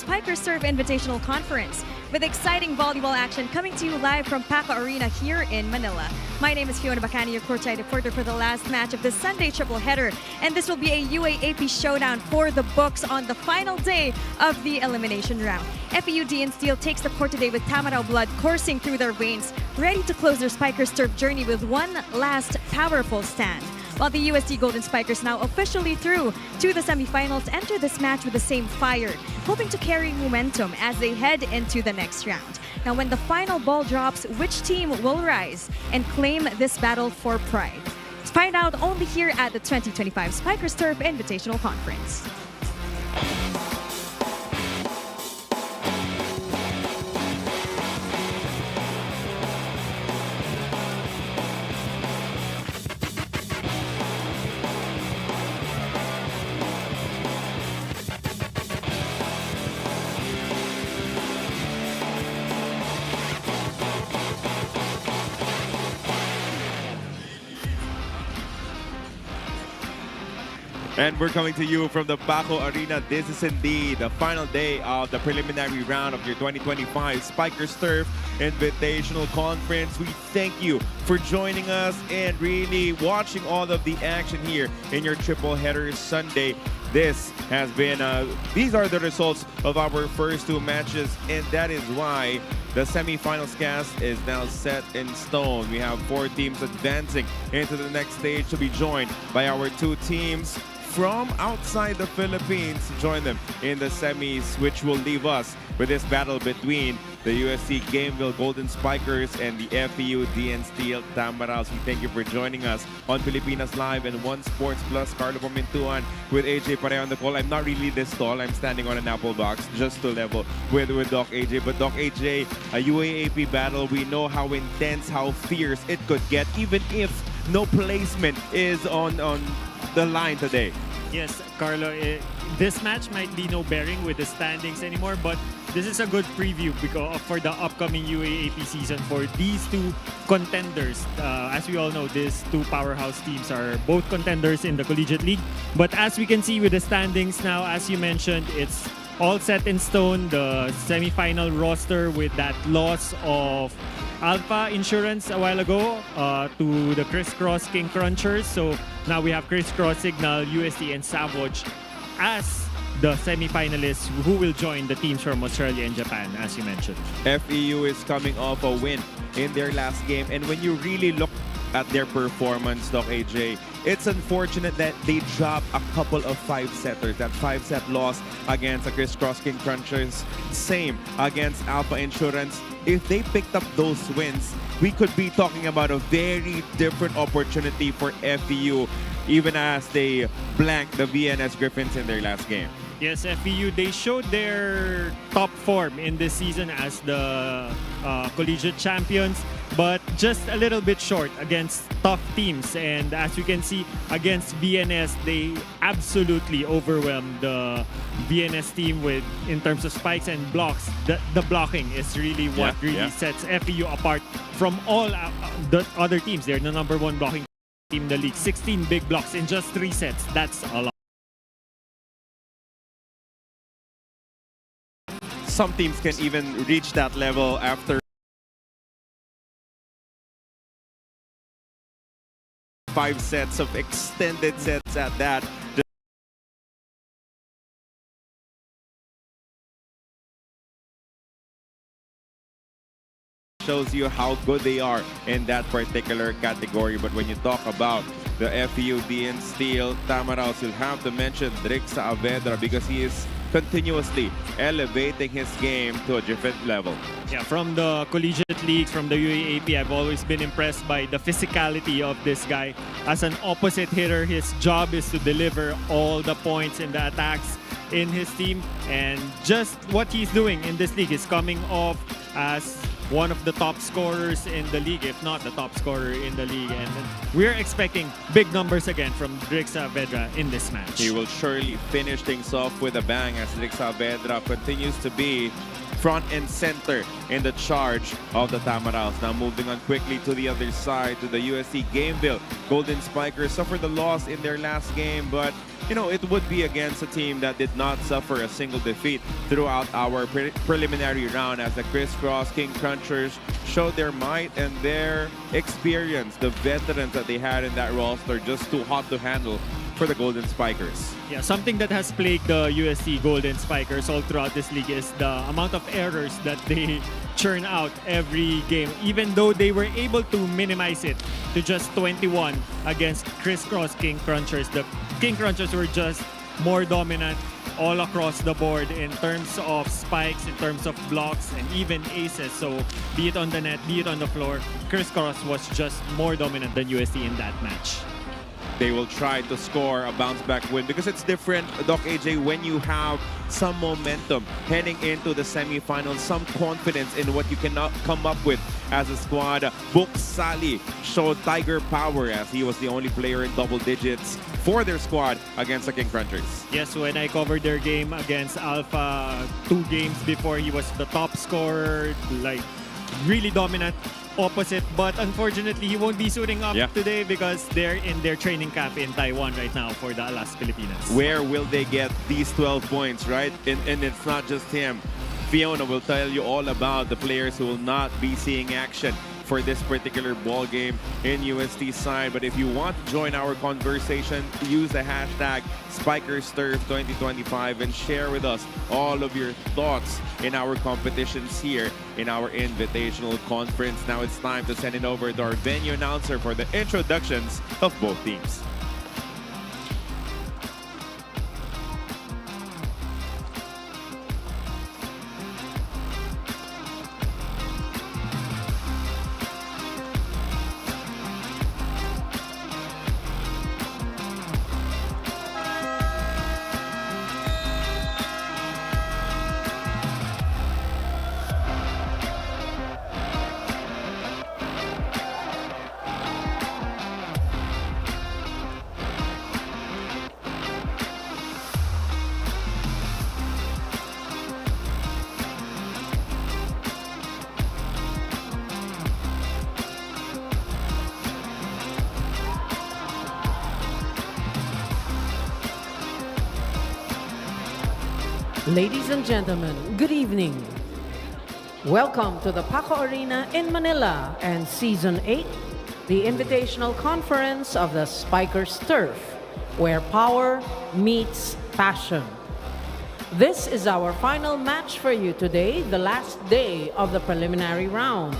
Spiker Serve Invitational Conference, with exciting volleyball action coming to you live from Paco Arena here in Manila. My name is Fiona Bacani, your courtside reporter for the last match of the Sunday triple header, and this will be a UAAP showdown for the books on the final day of the elimination round. FEU-DN Steel takes the court today with Tamaraw blood coursing through their veins, ready to close their Spiker Serve journey with one last powerful stand. While the UST Golden Spikers, now officially through to the semifinals, enter this match with the same fire, hoping to carry momentum as they head into the next round. Now, when the final ball drops, which team will rise and claim this battle for pride? Let's find out only here at the 2025 Spiker Serve Invitational Conference. And we're coming to you from the Paco Arena. This is indeed the final day of the preliminary round of your 2025 Spiker Serve Invitational Conference. We thank you for joining us and really watching all of the action here in your triple header Sunday. This has been, these are the results of our first two matches, and that is why the semifinals cast is now set in stone. We have 4 teams advancing into the next stage to be joined by our 2 teams from outside the Philippines to join them in the semis, which will leave us with this battle between the UST-GAMEVILLE Golden Spikers and the FEU-DN Steel Tamaraws. We thank you for joining us on Pilipinas Live and One Sports Plus. Carlo Pamintuan with AJ Pareho on the call. I'm not really this tall. I'm standing on an apple box just to level with Doc AJ. But Doc AJ, a UAAP battle, we know how intense, how fierce it could get, even if no placement is on the line today. Yes, Carlo, this match might be no bearing with the standings anymore, but this is a good preview because for the upcoming UAAP season for these 2 contenders. As we all know, these 2 powerhouse teams are both contenders in the Collegiate League. But as we can see with the standings now, as you mentioned, it's all set in stone. The semifinal roster with that loss of Alpha Insurance a while ago to the Crisscross King Crunchers. So now we have Crisscross, Signal, UST, and Savage as the semifinalists who will join the teams from Australia and Japan, as you mentioned. FEU is coming off a win in their last game, and when you really look at their performance, Doc AJ, it's unfortunate that they dropped a couple of 5-setters. That 5-set loss against the Crisscross King Crunchers, same against Alpha Insurance. If they picked up those wins, we could be talking about a very different opportunity for FEU, even as they blanked the VNS Griffins in their last game. Yes, FEU, they showed their top form in this season as the collegiate champions, but just a little bit short against tough teams. And as we can see, against VNS, they absolutely overwhelmed the VNS team with in terms of spikes and blocks. The blocking is really what sets FEU apart from all the other teams. They're the #1 blocking team in the league. 16 big blocks in just 3 sets. That's a lot. Some teams can even reach that level after 5 sets of extended sets at that. Shows you how good they are in that particular category. But when you talk about the FEU-DN Steel Tamaraws, you'll have to mention Drix Saavedra because he is continuously elevating his game to a different level. Yeah, from the collegiate leagues, from the UAAP, I've always been impressed by the physicality of this guy. As an opposite hitter, his job is to deliver all the points and the attacks in his team. And just what he's doing in this league is coming off as one of the top scorers in the league, if not the top scorer in the league. And we're expecting big numbers again from Drix Saavedra in this match. He will surely finish things off with a bang as Drix Saavedra continues to be front and center in the charge of the Tamaraws. Now moving on quickly to the other side, to the UST-GAMEVILLE. Golden Spikers suffered a loss in their last game, but you know, it would be against a team that did not suffer a single defeat throughout our preliminary round, as the Crisscross King Crunchers showed their might and their experience. The veterans that they had in that roster just too hot to handle for the Golden Spikers. Yeah, something that has plagued the UST Golden Spikers all throughout this league is the amount of errors that they churn out every game, even though they were able to minimize it to just 21 against Crisscross King Crunchers. The King Crunchers were just more dominant all across the board in terms of spikes, in terms of blocks, and even aces. So be it on the net, be it on the floor, Crisscross was just more dominant than UST in that match. They will try to score a bounce-back win because it's different, Doc AJ, when you have some momentum heading into the semifinals, some confidence in what you can come up with as a squad. Book Sally showed Tiger power as he was the only player in double digits for their squad against the King Crunchers. Yes, when I covered their game against Alpha 2 games before, he was the top scorer, like really dominant opposite, but unfortunately he won't be suiting up today because they're in their training camp in Taiwan right now for the Alas Pilipinas. Where will they get these 12 points, right? And it's not just him. Fiona will tell you all about the players who will not be seeing action for this particular ball game in UST side. But if you want to join our conversation, use the hashtag SpikersTurf2025 and share with us all of your thoughts in our competitions here in our Invitational Conference. Now it's time to send it over to our venue announcer for the introductions of both teams. Ladies and gentlemen, good evening. Welcome to the Paco Arena in Manila and Season 8, the Invitational Conference of the Spikers Turf, where power meets passion. This is our final match for you today, the last day of the preliminary round.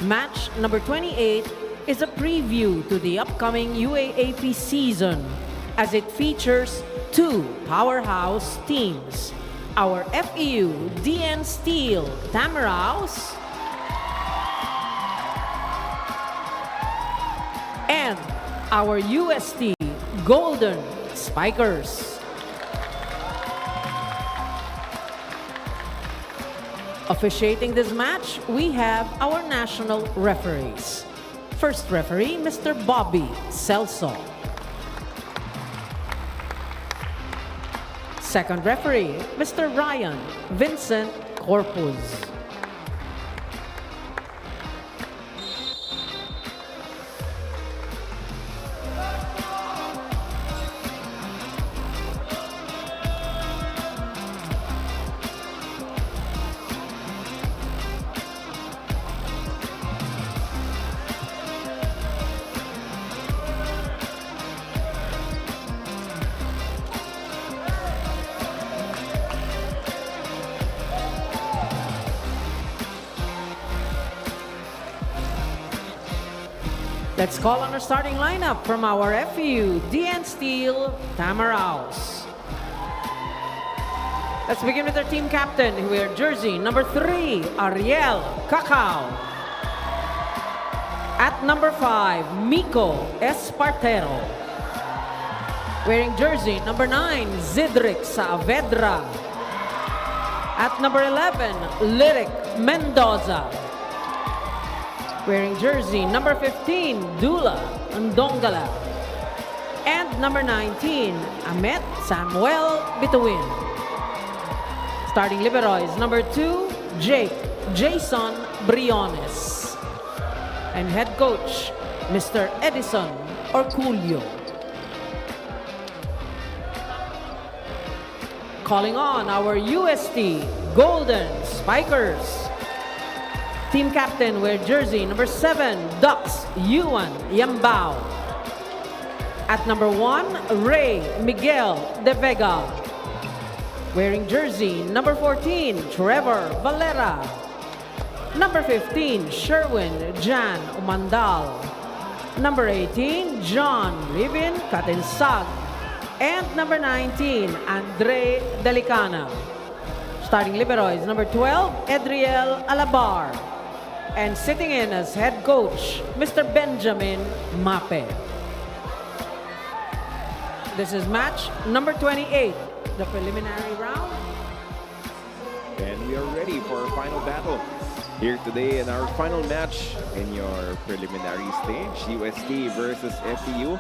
Match number 28 is a preview to the upcoming UAAP season as it features two powerhouse teams, our FEU-DN Steel Tamaraws and our UST Golden Spikers. Officiating this match, we have our national referees. First referee, Mr. Bobby Celso. Second referee, Mr. Ryan Vincent Corpus. Let's call on our starting lineup from our FEU-DN Steel Tamaraws. Let's begin with our team captain, who wears jersey number 3, Ariel Cacao. At number 5, Miko Espartero. Wearing jersey number 9, Zidric Saavedra. At number 11, Lyric Mendoza. Wearing jersey number 15, Dula Ndongala. And number 19, Amet Samuel Bituin. Starting liberos, number 2, Jason Briones. And head coach, Mr. Edison Orculio. Calling on our UST Golden Spikers. Team captain wear jersey number 7, Ducks Yuan Yambao. At number 1, Ray Miguel De Vega. Wearing jersey number 14, Trevor Valera. Number 15, Sherwin Jan Umandal. Number 18, John Rivin Katinsag. And number 19, Andre Delicana. Starting liberos, number 12, Edriel Alabar. And sitting in as head coach, Mr. Benjamin Mape. This is match number 28, the preliminary round. And we are ready for our final battle here today in our final match in your preliminary stage, UST versus FEU.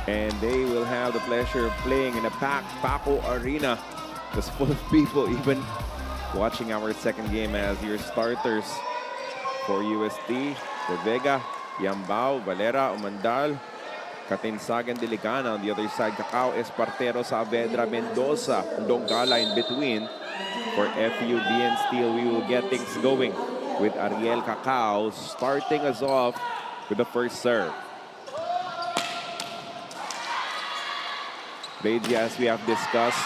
And they will have the pleasure of playing in a packed Paco Arena. Just full of people, even watching our second game as your starters for UST, De Vega, Yambao, Valera, Umandal, Katinsagan, Delicana. On the other side, Cacao, Espartero, Saavedra, Mendoza, Ndongala in between. For FEU-DN Steel, we will get things going with Ariel Cacao starting us off with the first serve. Beji, as we have discussed,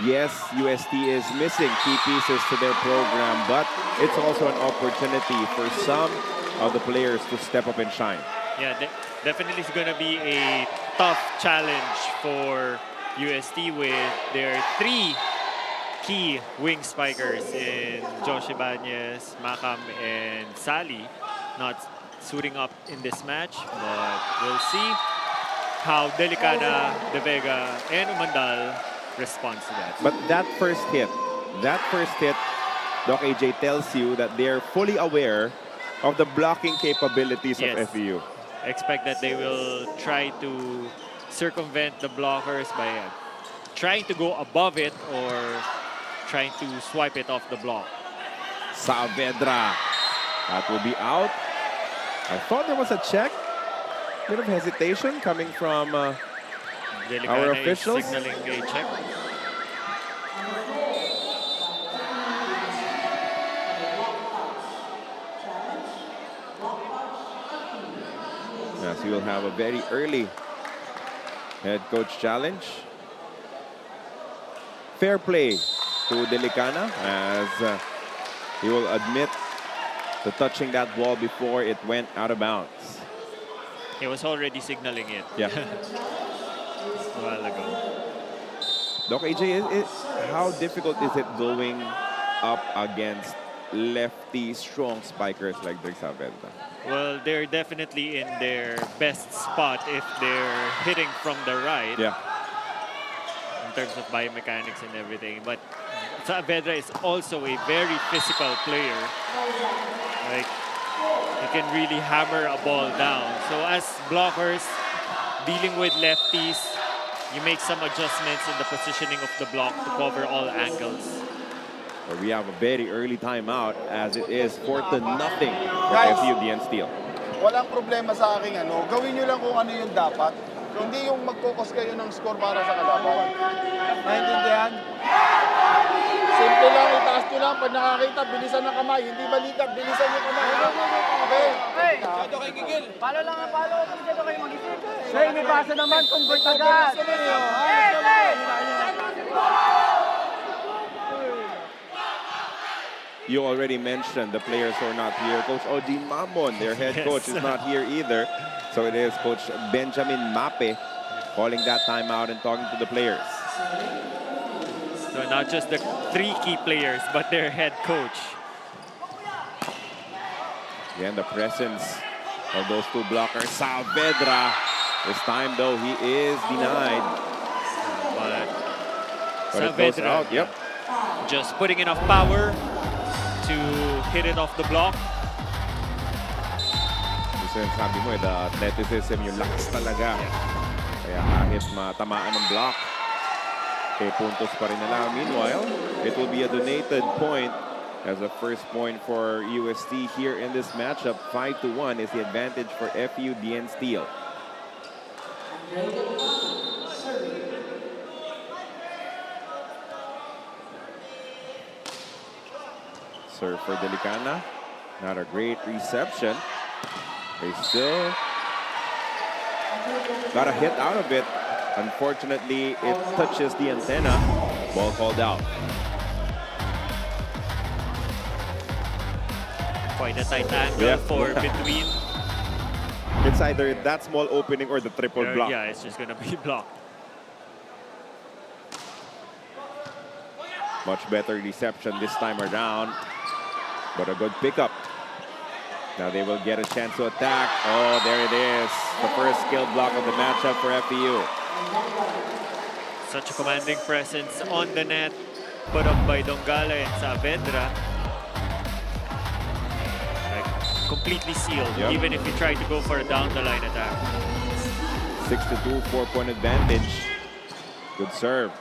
yes, UST is missing key pieces to their program, but it's also an opportunity for some of the players to step up and shine. Yeah, definitely it's going to be a tough challenge for UST with their 3 key wing spikers in Josh Ibanez, Macam, and Sally not suiting up in this match, but we'll see how Delicana, De Vega, and Umandal responds to that. But that first hit, Doc AJ tells you that they're fully aware of the blocking capabilities of FEU. Expect that they will try to circumvent the blockers by trying to go above it or trying to swipe it off the block. Saavedra, that will be out. I thought there was a check. Bit of hesitation coming from our officials. Signaling a check. Yes, we will have a very early head coach challenge. Fair play to Delicana as he will admit to touching that ball before it went out of bounds. He was already signaling it. Yeah. A while ago. Doc AJ, how difficult is it going up against lefty strong spikers like Drake Saavedra? Well, they're definitely in their best spot if they're hitting from the right. Yeah. In terms of biomechanics and everything. But Saavedra is also a very physical player. Like, he can really hammer a ball down. So as blockers, dealing with lefties, you make some adjustments in the positioning of the block to cover all angles. Well, we have a very early timeout as it is 4-0 for FEU-DN Steel. Walang problema sa akin gawin nyo lang kung ano yung dapat. Hindi yung mag-focus kayo ng score para sa kalaban. Naintindihan? Simple lang, itaas nyo lang. Pag nakakita, bilisan ng kamay. Hindi balikat, bilisan yung kamay. Okay? Hey! Dito kay Gigil. Palo lang ang palo. Dito kayo mag-isip. Say, may basa naman. Convert agad. Hey! Hey! You already mentioned the players who are not here. Coach Oji Mamon, their head coach, is not here either. So it is Coach Benjamin Mape calling that timeout and talking to the players. So not just the 3 key players, but their head coach. Again, the presence of those 2 blockers. Saavedra This time, though, he is denied. But But it goes Saavedra, out. Yep. just putting enough power to hit it off the block. Gusto yung sabi mo, the athleticism, yung lakas talaga. Kaya kahit matamaan ng block, puntos pa rin nila. Meanwhile, it will be a donated point as a first point for UST here in this matchup. 5-1 is the advantage for FEU-DN Steel. Serve for Delicana. Not a great reception. They still got a hit out of it. Unfortunately, it touches the antenna. Ball called out. Quite a tight angle for between. It's either that small opening or the triple block. Yeah, it's just going to be blocked. Much better reception this time around. But a good pickup. Now they will get a chance to attack. Oh, there it is. The first skill block of the matchup for FEU. Such a commanding presence on the net, put up by Dongala and Saavedra. Like, completely sealed, even if you try to go for a down-the-line attack. 6-2, 4-point advantage. Good serve.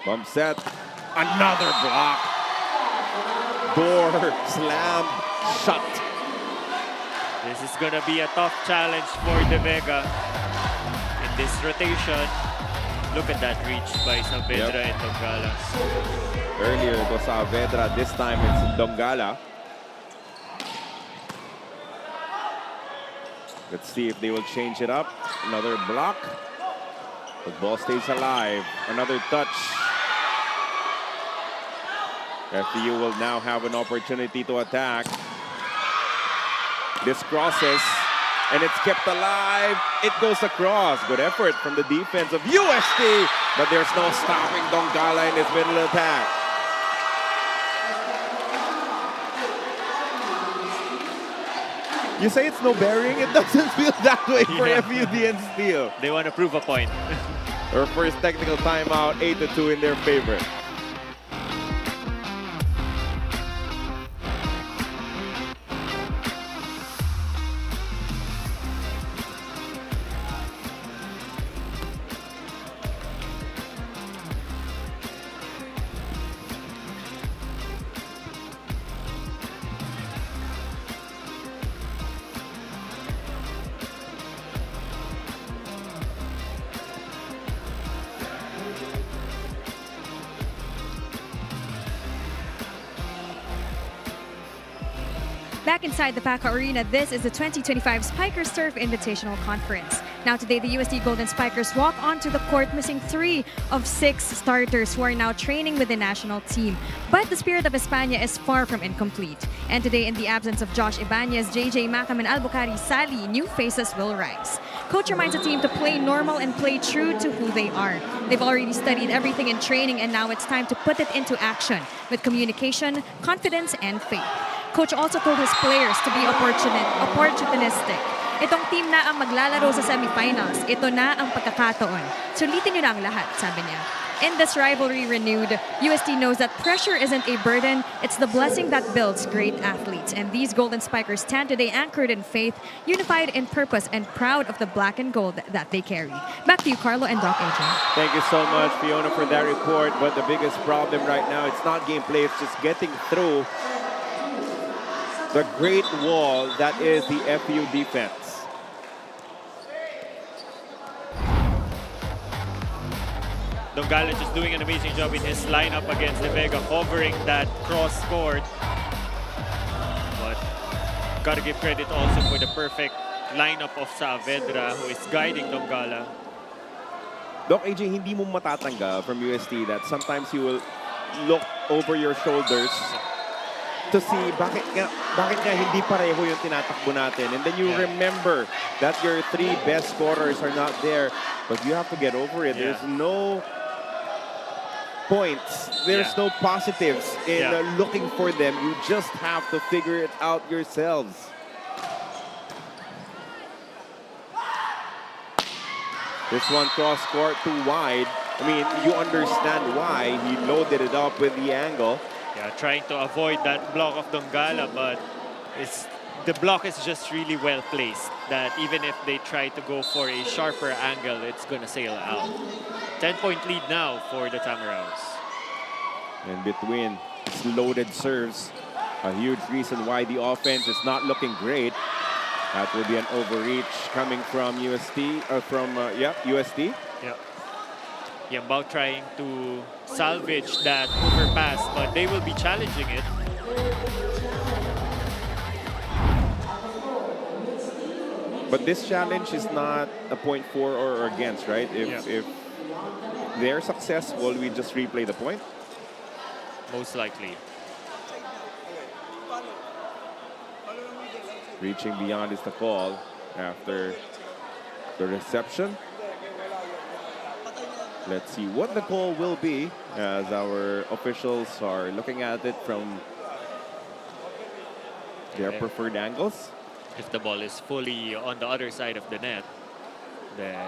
Bump set. Another block. Door slammed shut. This is going to be a tough challenge for De Vega in this rotation. Look at that reach by Saavedra and Dongala. Earlier it was Saavedra, this time it's Dongala. Let's see if they will change it up. Another block. The ball stays alive. Another touch. FEU will now have an opportunity to attack. This crosses, and it's kept alive. It goes across. Good effort from the defense of UST, but there's no stopping Dongala in his middle attack. You say it's no bearing? It doesn't feel that way for FEU-DN Steel. They want to prove a point. Their first technical timeout, 8-2 in their favor. Back inside the PACA Arena, this is the 2025 Spikers Turf Invitational Conference. Now today, the UST Golden Spikers walk onto the court missing 3 of 6 starters who are now training with the national team. But the spirit of España is far from incomplete. And today, in the absence of Josh Ibanez, JJ Macam, and Albuquerque Sally, new faces will rise. Coach reminds the team to play normal and play true to who they are. They've already studied everything in training, and now it's time to put it into action with communication, confidence, and faith. Coach also told his players to be opportunistic. Itong team na ang maglalaro sa semifinals. Ito na ang pagkakataon. Sulitin nyo na ang lahat, sabi niya. In this rivalry renewed, UST knows that pressure isn't a burden, it's the blessing that builds great athletes. And these Golden Spikers stand today anchored in faith, unified in purpose, and proud of the black and gold that they carry. Back to you, Carlo and Doc Adrian. Thank you so much, Fiona, for that report. But the biggest problem right now, it's not gameplay, it's just getting through the great wall that is the FEU defense. Dongala just doing an amazing job in his lineup against De Vega, covering that cross court. But gotta give credit also for the perfect lineup of Saavedra, who is guiding Dongala. Doc AJ, hindi mo matatanggal from UST that sometimes you will look over your shoulders to see bakit nga hindi pareho yung tinatakbo natin. And then you remember that your 3 best scorers are not there, but you have to get over it. There's no points. There's no positives in looking for them. You just have to figure it out yourselves. This one cross court too wide. I mean, you understand why he loaded it up with the angle. Yeah, trying to avoid that block of Donggala, but the block is just really well placed that even if they try to go for a sharper angle, it's going to sail out. 10-point lead now for the Tamaraws. In between, it's loaded serves. A huge reason why the offense is not looking great. That will be an overreach coming from UST, UST. Yeah. Yambao trying to salvage that overpass, but they will be challenging it. But this challenge is not a point for or against, right? If they're successful, we just replay the point. Most likely. Reaching beyond is the call after the reception. Let's see what the call will be as our officials are looking at it from their preferred angles. If the ball is fully on the other side of the net, then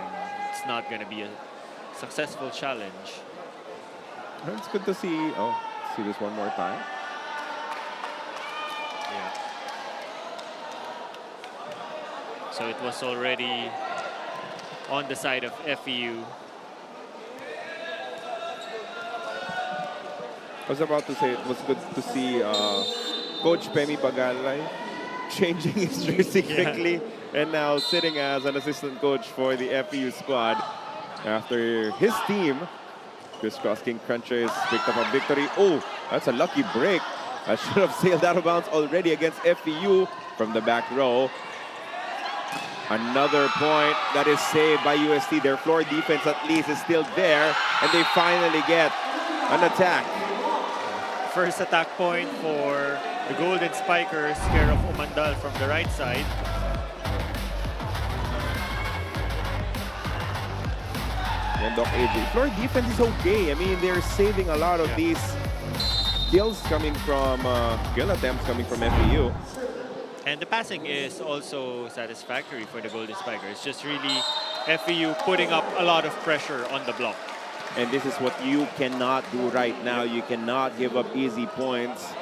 it's not going to be a successful challenge. It's good to see. Oh, see this one more time. Yeah. So it was already on the side of FEU. I was about to say it was good to see Coach Pemi Bagalay changing his jersey quickly and now sitting as an assistant coach for the FEU squad after his team, Crisscross King Crunchers, picked up a victory. Oh, that's a lucky break. I should have sailed out of bounds already against FEU from the back row. Another point that is saved by UST. Their floor defense at least is still there, and they finally get an attack. First attack point for the Golden Spikers, care of Umandal from the right side. And Doc AJ, floor defense is okay. I mean, they're saving a lot of these kills coming from, kill attempts coming from FEU. And the passing is also satisfactory for the Golden Spikers. Just really FEU putting up a lot of pressure on the block. And this is what you cannot do right now. You cannot give up easy points.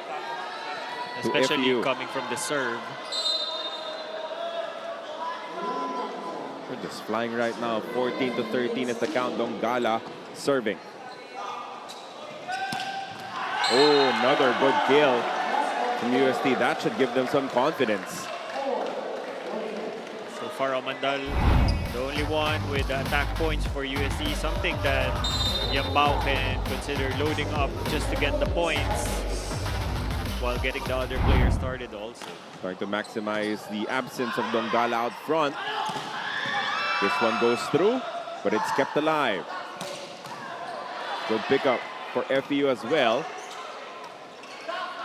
Especially coming from the serve. We're just flying right now. 14-13 is the count. Donggala serving. Oh, another good kill from UST. That should give them some confidence. So far, Umandal, the only one with attack points for UST. Something that Yambao can consider loading up just to get the points while getting the other players started also. Trying to maximize the absence of Donggala out front. This one goes through, but it's kept alive. Good pickup for FEU as well.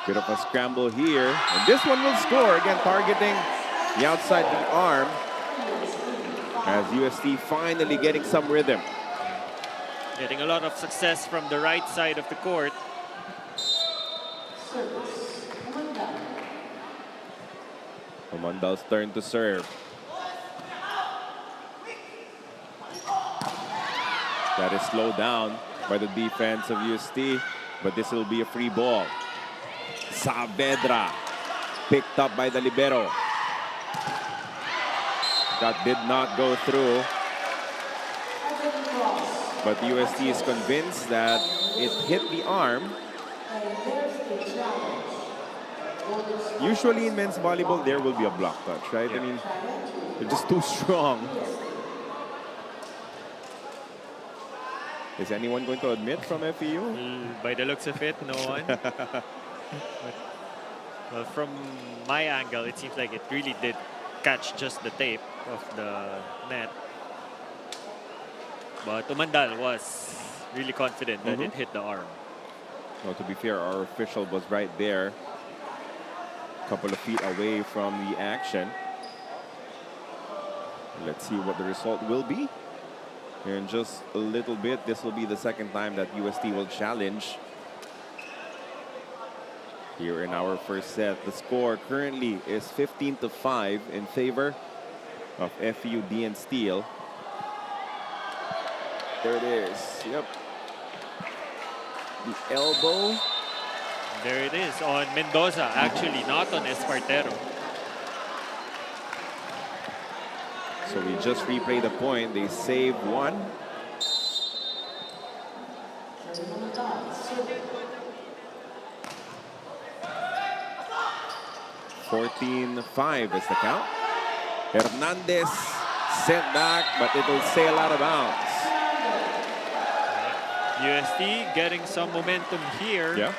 Bit of a scramble here. And this one will score. Again, targeting the outside of the arm. As UST finally getting some rhythm. Getting a lot of success from the right side of the court. Umandal's turn to serve. That is slowed down by the defense of UST, but this will be a free ball. Saavedra picked up by the libero. That did not go through. But UST is convinced that it hit the arm. Usually in men's volleyball, there will be a block touch, right? I mean, they're just too strong. Is anyone going to admit from FEU? By the looks of it, no one. Well, from my angle, it seems like it really did catch just the tape of the net. But Umandal was really confident that it hit the arm. Well, to be fair, our official was right there, a couple of feet away from the action. Let's see what the result will be. In just a little bit, this will be the second time that UST will challenge. Here in our first set, the score currently is 15-5 in favor of FEU-DN Steel. There it is. Yep. The elbow. There it is on Mendoza, actually, not on Espartero. So we just replay the point. They save one. 14-5 is the count. Hernandez sent back, but it'll sail out of bounds. UST getting some momentum here. Yeah.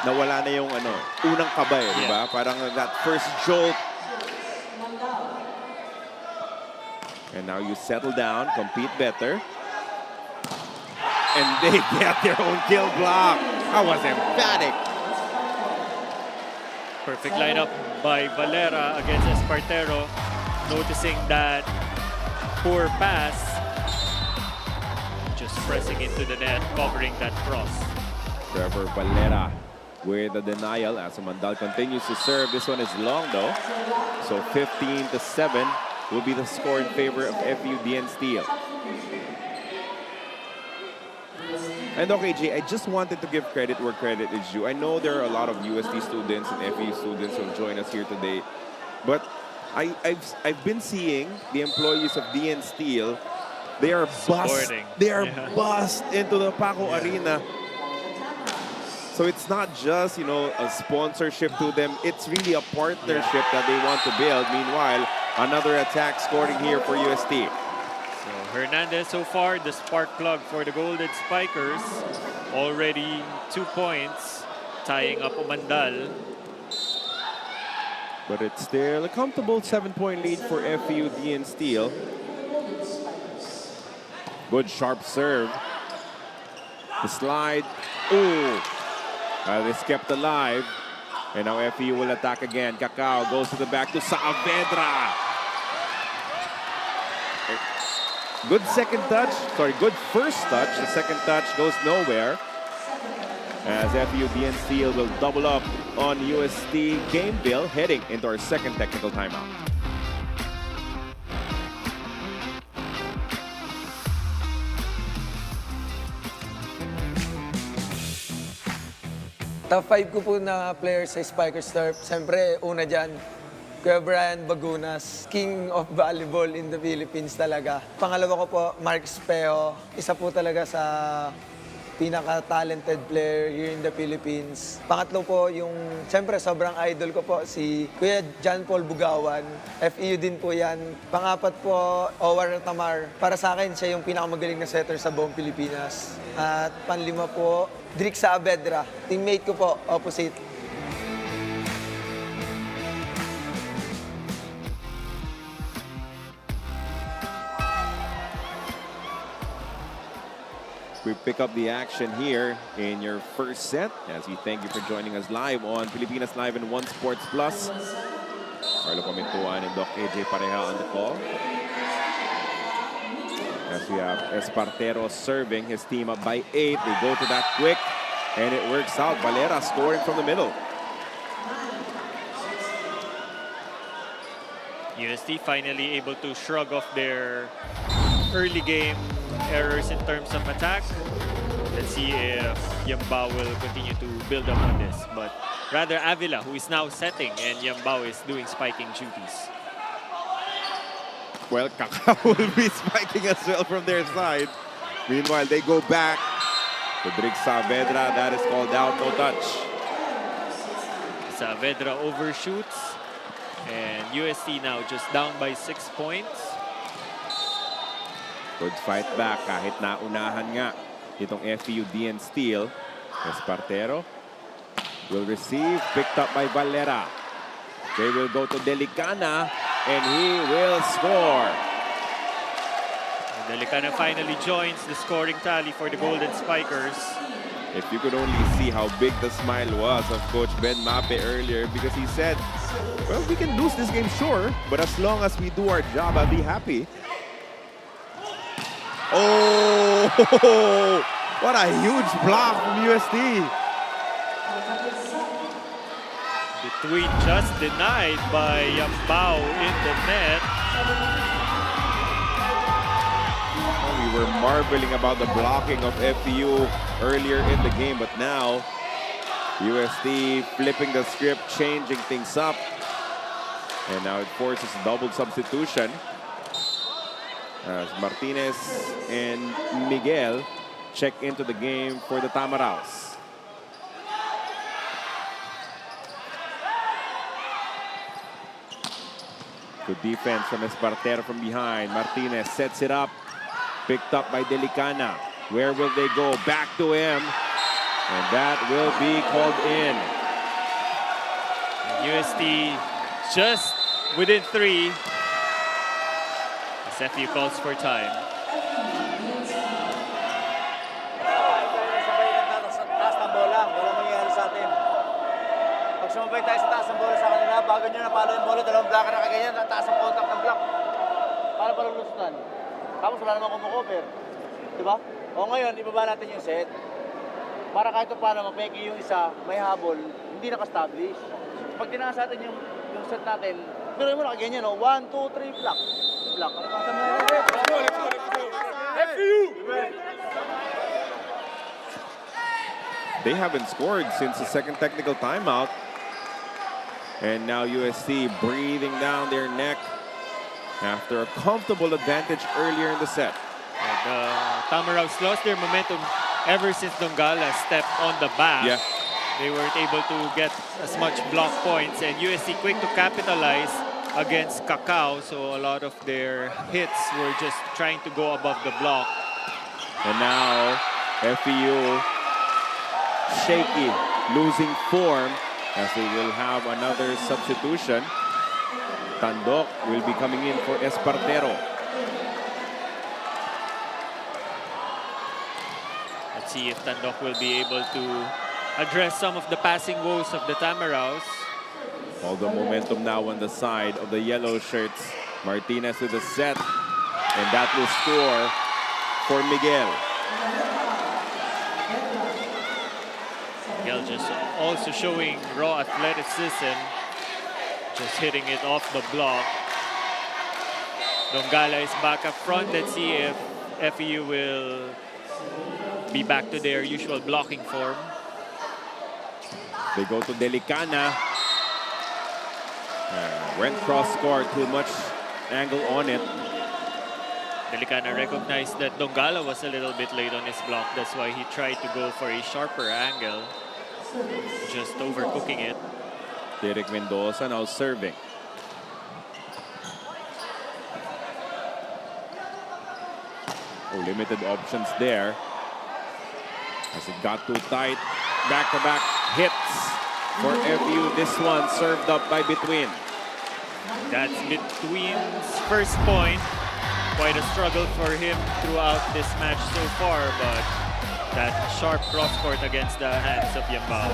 Nawala na yung unang kabay, di ba? Parang that first jolt. And now you settle down, compete better. And they get their own kill block. That was emphatic. Perfect lineup by Valera against Espartero. Noticing that poor pass. Just pressing into the net, covering that cross. Trevor Valera with the denial as Mandal continues to serve. This one is long though. So 15-7 will be the score in favor of FEU-DN Steel. And okay, Jay, I just wanted to give credit where credit is due. I know there are a lot of UST students and FEU students who join us here today, but I've been seeing the employees of DN Steel. They are bussed. They are bussed into the Paco Arena. So it's not just, a sponsorship to them. It's really a partnership that they want to build. Meanwhile, another attack scoring here for UST. So Hernandez so far, the spark plug for the Golden Spikers. Already 2 points, tying up Umandal. But it's still a comfortable 7-point lead for FEU-DN Steel. Good sharp serve. The slide. Ooh. This kept alive. And now FEU will attack again. Cacao goes to the back to Saavedra. Good second touch. Sorry, good first touch. The second touch goes nowhere. As FEU-DN Steel will double up on UST-GAMEVILLE, heading into our second technical timeout. Top 5 ko po na players sa Spikers Turf. Siyempre, una dyan, Kuya Brian Bagunas, king of volleyball in the Philippines talaga. Pangalawa ko po, Mark Espejo. Isa po talaga sa pinaka-talented player here in the Philippines. Pangatlo po, siyempre, sobrang idol ko po, si Kuya John Paul Bugawan. FEU din po yan. Pangapat po, Owar Tamar. Para sa akin, siya yung pinakamagaling na setter sa buong Pilipinas. At panlima po, Drix Saavedra, teammate ko po, opposite. We pick up the action here in your first set as we thank you for joining us live on Pilipinas Live and One Sports Plus. Carlo Pamintuan and Doc AJ Pareja on the call. As we have Espartero serving his team up by 8. They go to that quick, and it works out. Valera scoring from the middle. UST finally able to shrug off their early game errors in terms of attack. Let's see if Yambao will continue to build up on this. But rather Avila, who is now setting, and Yambao is doing spiking duties. Well, Cacao will be spiking as well from their side. Meanwhile, they go back to Drix Saavedra. That is called out, no touch. Saavedra overshoots. And UST now just down by 6 points. Good fight back kahit naunahan nga itong FEU-DN Steel. Espartero will receive, picked up by Valera. They will go to Delicana, and he will score. Delicana finally joins the scoring tally for the Golden Spikers. If you could only see how big the smile was of Coach Ben Mape earlier, because he said, well, we can lose this game, sure, but as long as we do our job, I'll be happy. Oh, what a huge block from UST. Between just denied by Yambao in the net. marveling about the blocking of FEU earlier in the game, but now UST flipping the script, changing things up. And now it forces a double substitution as Martinez and Miguel check into the game for the Tamaraws. Good defense from Espartero from behind. Martinez sets it up. Picked up by Delicana. Where will they go? Back to him. And that will be called in. UST just within 3. As FEU calls for time. Taas ng bola, wala mangyayari sa atin. Pag sumabay tayo sa taas ng bola sa kanila, bago nyo napalo yung bola, dalawang blocker na kaganyan, taas ang contact ng block. Para pa lulusutan. Tapos wala naman kumukover. Diba? O ngayon, ibaba natin yung set. Para kahit paano mapeki yung isa, may habol, hindi naka-establish. Pag tinaas natin yung set natin, pero mo nakaganyan, no? 1, 2, 3, block. Block. They haven't scored since the second technical timeout. And now UST breathing down their neck after a comfortable advantage earlier in the set. The Tamaraws lost their momentum ever since Dongala stepped on the back. Yeah. They weren't able to get as much block points, and UST quick to capitalize against Cacao, so a lot of their hits were just trying to go above the block. And now FEU shaky, losing form as they will have another substitution. Tandok will be coming in for Espartero. Let's see if Tandok will be able to address some of the passing woes of the Tamaraws. All the momentum now on the side of the yellow shirts. Martinez with a set, and that will score for Miguel. Miguel just also showing raw athleticism, just hitting it off the block. Dongala is back up front. Let's see if FEU will be back to their usual blocking form. They go to Delicana. Went cross-court, too much angle on it. Delicana recognized that Dongala was a little bit late on his block. That's why he tried to go for a sharper angle, just overcooking it. Derek Mendoza now serving. Oh, limited options there. As it got too tight. Back-to-back hits for FEU. This one served up by Between. That's Between's first point. Quite a struggle for him throughout this match so far, but that sharp cross-court against the hands of Yambao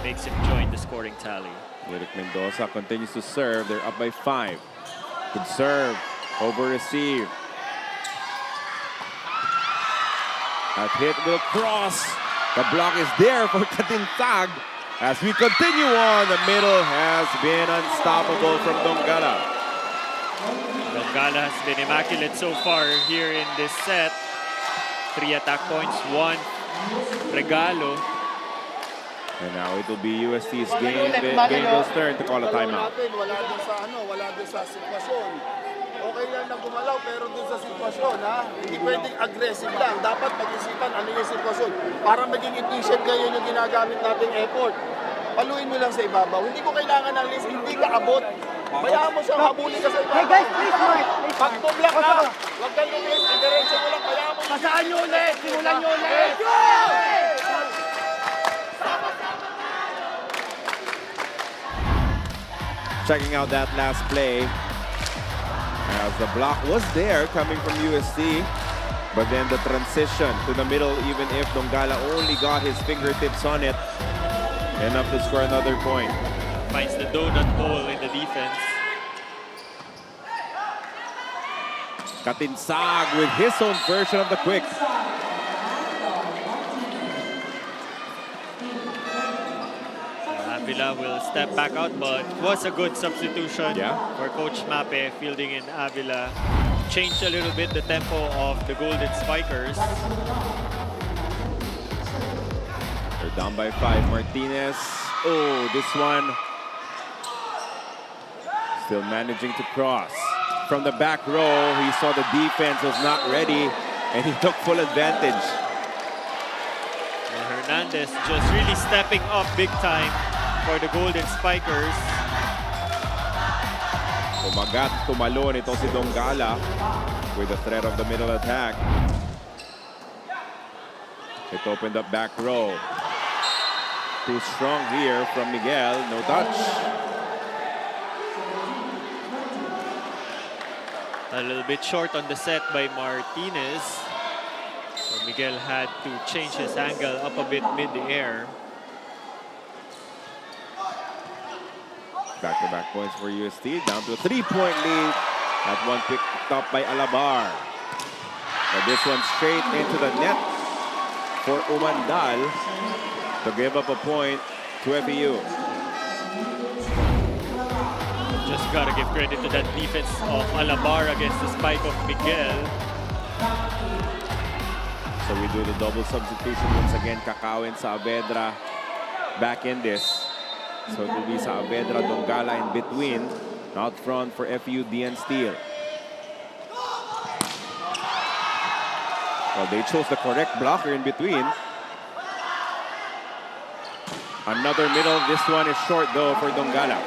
makes him join the scoring tally. Derek Mendoza continues to serve. They're up by 5. Good serve. Over-receive. That hit will cross. The block is there for Katintag. As we continue on, the middle has been unstoppable from Dongala. Dongala has been immaculate so far here in this set. 3 attack points, 1 regalo. And now it will be UST's Gameville's turn to call a timeout. Wala dun sa sitwasyon. Okay lang na gumalaw, pero dun sa sitwasyon, ha? Hindi pwedeng aggressive lang. Dapat mag-isipan ano yung sitwasyon. Para maging efficient ngayon yung ginagamit nating effort. Paluin mo lang sa ibabaw. Hindi ko kailangan ng list, hindi ka abot. Bayaan mo siyang habulin ka sa ibabaw. Hey guys, please, Mark. Pag tumlak ka, huwag kang lumis. Idiretso mo lang, bayaan mo. Pasaan nyo ulit, simulan nyo ulit. Checking out that last play. As the block was there coming from UST. But then the transition to the middle, even if Dongala only got his fingertips on it, enough to score another point. Finds the donut hole in the defense. Katinsag with his own version of the quick. Avila will step back out, but was a good substitution for Coach Mape, fielding in Avila. change a little bit the tempo of the Golden Spikers. They're down by 5. Martinez. Oh, this one. Still managing to cross. From the back row, he saw the defense was not ready, and he took full advantage. And Hernandez just really stepping up big time for the Golden Spikers. Kumagat, tumalon ito si Donggala with the threat of the middle attack. It opened up back row. Too strong here from Miguel, no touch. A little bit short on the set by Martinez. So Miguel had to change his angle up a bit mid-air. Back-to-back points for UST, down to a 3-point lead. That one picked up by Alabar. But this one straight into the net for Umandal to give up a point to FEU. Just gotta give credit to that defense of Alabar against the spike of Miguel. So we do the double substitution once again. Kakawin Saavedra back in this. So it will be Saavedra, Donggala in between. Out front for FEU-DN Steel. Well, they chose the correct blocker in between. Another middle. This one is short though for Donggala.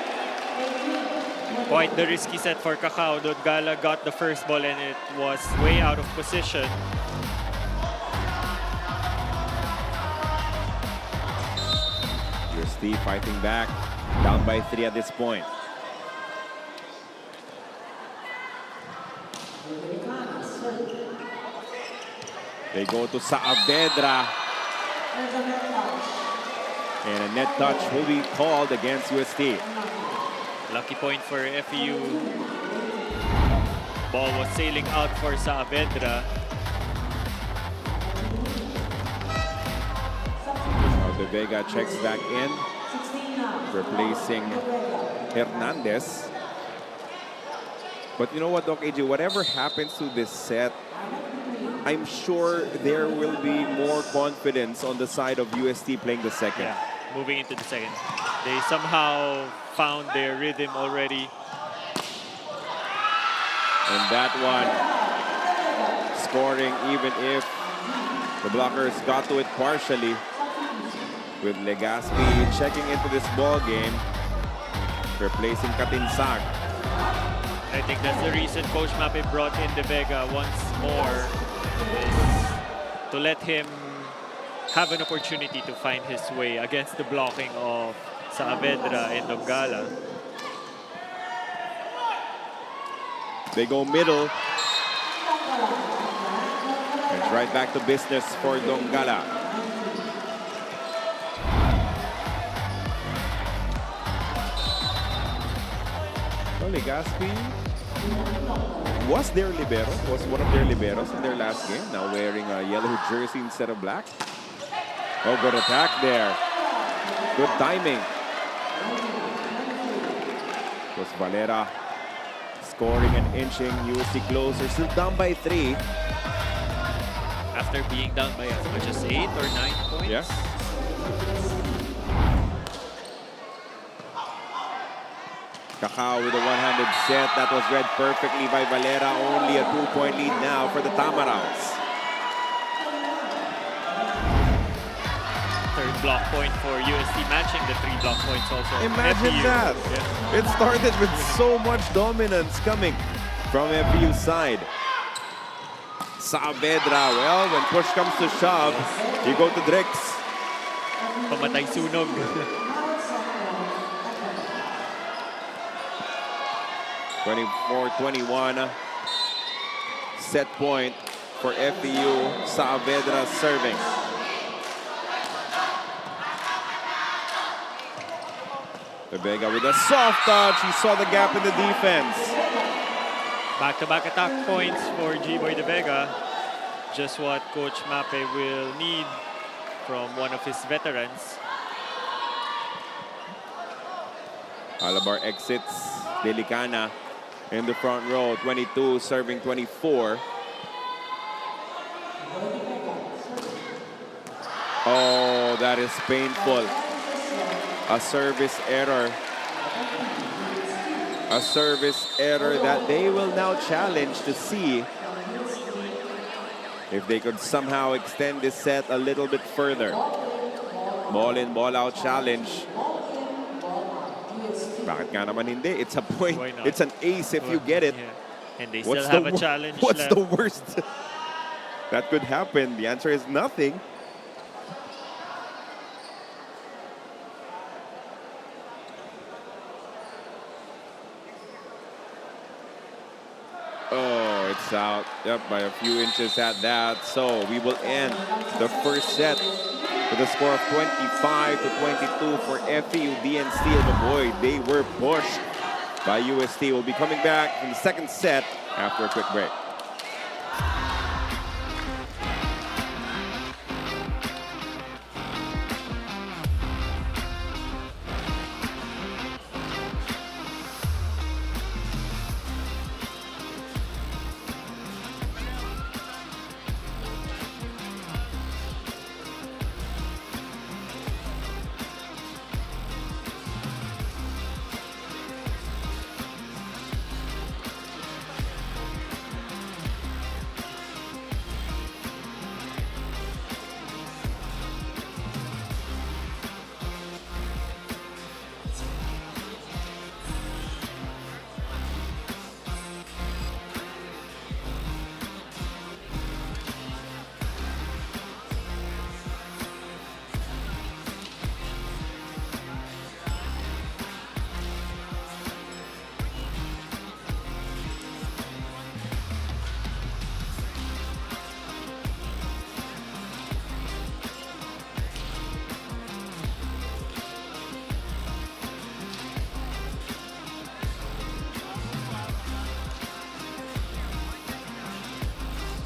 Quite the risky set for Cacao. Donggala got the first ball and it was way out of position. UST fighting back, down by 3 at this point. They go to Saavedra. And a net touch will be called against UST. Lucky point for FEU. Ball was sailing out for Saavedra. De Vega checks back in, replacing Hernandez. But you know what, Doc AJ, whatever happens to this set, I'm sure there will be more confidence on the side of UST playing the second. Yeah, moving into the second. They somehow found their rhythm already. And that one, scoring even if the blockers got to it partially. With Legaspi checking into this ball game, replacing Katinsag. I think that's the reason Coach Mape brought in De Vega once more, is to let him have an opportunity to find his way against the blocking of Saavedra and Donggala. They go middle. It's right back to business for Donggala. Legaspi was their libero, was one of their liberos in their last game, now wearing a yellow jersey instead of black. Oh, good attack there. Good timing. Was Valera scoring and inching UST closer, still down by 3. After being down by as much as 8 or 9 points. Yeah. Cacao with a one-handed set. That was read perfectly by Valera. Only a 2-point lead now for the Tamaraws. Third block point for UST, matching the 3 block points also. Imagine FEU. that. Yeah. It started with so much dominance coming from FEU's side. Saavedra, well, when push comes to shove, you go to Drix. Pamatay sunog. 24-21. Set point for FEU. Saavedra serving. De Vega with a soft touch. He saw the gap in the defense. Back-to-back attack points for G-Boy De Vega. Just what Coach Mape will need from one of his veterans. Alabar exits. Delicana in the front row. 22 serving 24. Oh, that is painful. A service error. A service error that they will now challenge to see if they could somehow extend this set a little bit further. Ball in, ball out challenge. Bakit nga naman hindi? It's a point. Why not? It's an ace if you get it. Yeah. And they What's still have the a challenge What's left. the worst that could happen? The answer is nothing. Oh, it's out. Yep, by a few inches at that. So we will end the first set with a score of 25 to 22 for FEU-DN Steel. But boy, they were pushed by UST. We'll be coming back in the second set after a quick break.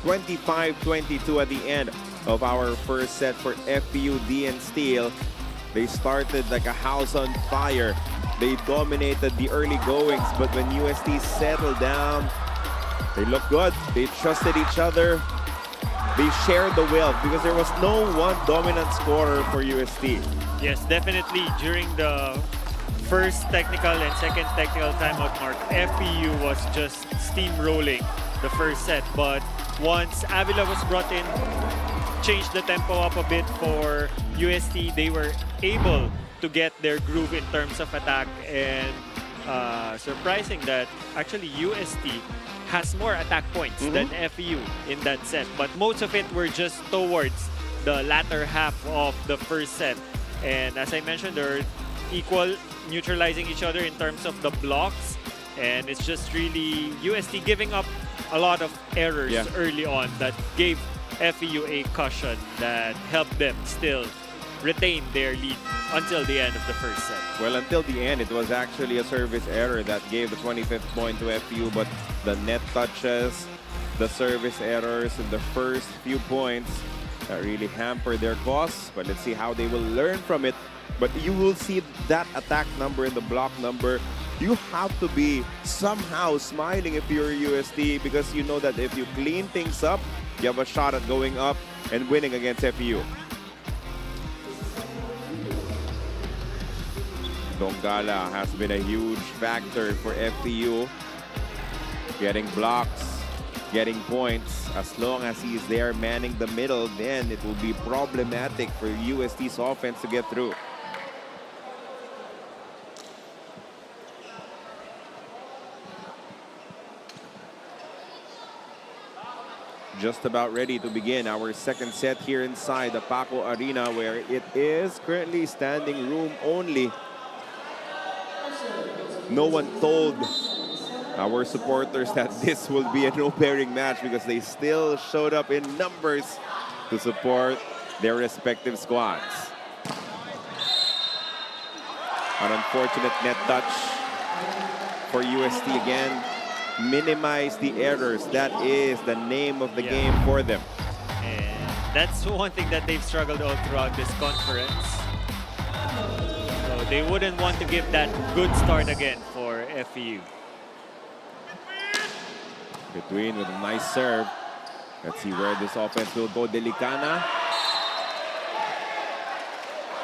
(25-22) at the end of our first set for FEU-DN Steel. They started like a house on fire. They dominated the early goings, but when UST settled down, they looked good. They trusted each other. They shared the wealth because there was no one dominant scorer for UST. Yes, definitely. During the first technical and second technical timeout mark, FEU was just steamrolling the first set. But once Avila was brought in, changed the tempo up a bit for UST, they were able to get their groove in terms of attack. And surprising that actually UST has more attack points than FEU in that set. But most of it were just towards the latter half of the first set. And as I mentioned, they're equal, neutralizing each other in terms of the blocks. And it's just really UST giving up a lot of errors early on that gave FEU a cushion that helped them still retain their lead until the end of the first set. Well, until the end, it was actually a service error that gave the 25th point to FEU, but the net touches, the service errors in the first few points really hampered their cause. But let's see how they will learn from it. But you will see that attack number and the block number. You have to be somehow smiling if you're UST, because you know that if you clean things up, you have a shot at going up and winning against FEU. Dongala has been a huge factor for FEU. Getting blocks, getting points. As long as he's there manning the middle, then it will be problematic for UST's offense to get through. Just about ready to begin our second set here inside the Paco Arena, where it is currently standing room only. No one told our supporters that this will be a no-bearing match because they still showed up in numbers to support their respective squads. An unfortunate net touch for UST again. Minimize the errors. That is the name of the game for them. And that's one thing that they've struggled all throughout this conference. So they wouldn't want to give that good start again for FEU. Between with a nice serve. Let's see where this offense will go. Delicana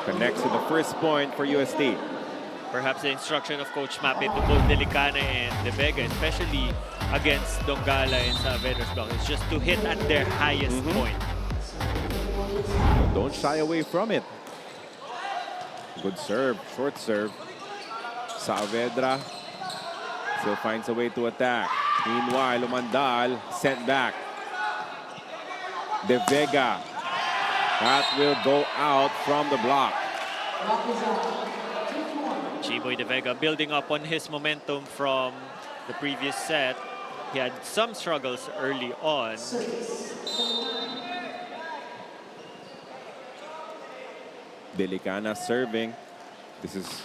connects to the first point for UST. Perhaps the instruction of Coach Mape to both Delicana and De Vega, especially against Dongala and Saavedra's block, is just to hit at their highest point. Don't shy away from it. Good serve, short serve. Saavedra still finds a way to attack. Meanwhile, Umandal sent back. De Vega. That will go out from the block. Chiboy De Vega building up on his momentum from the previous set. He had some struggles early on. Delicana serving. This is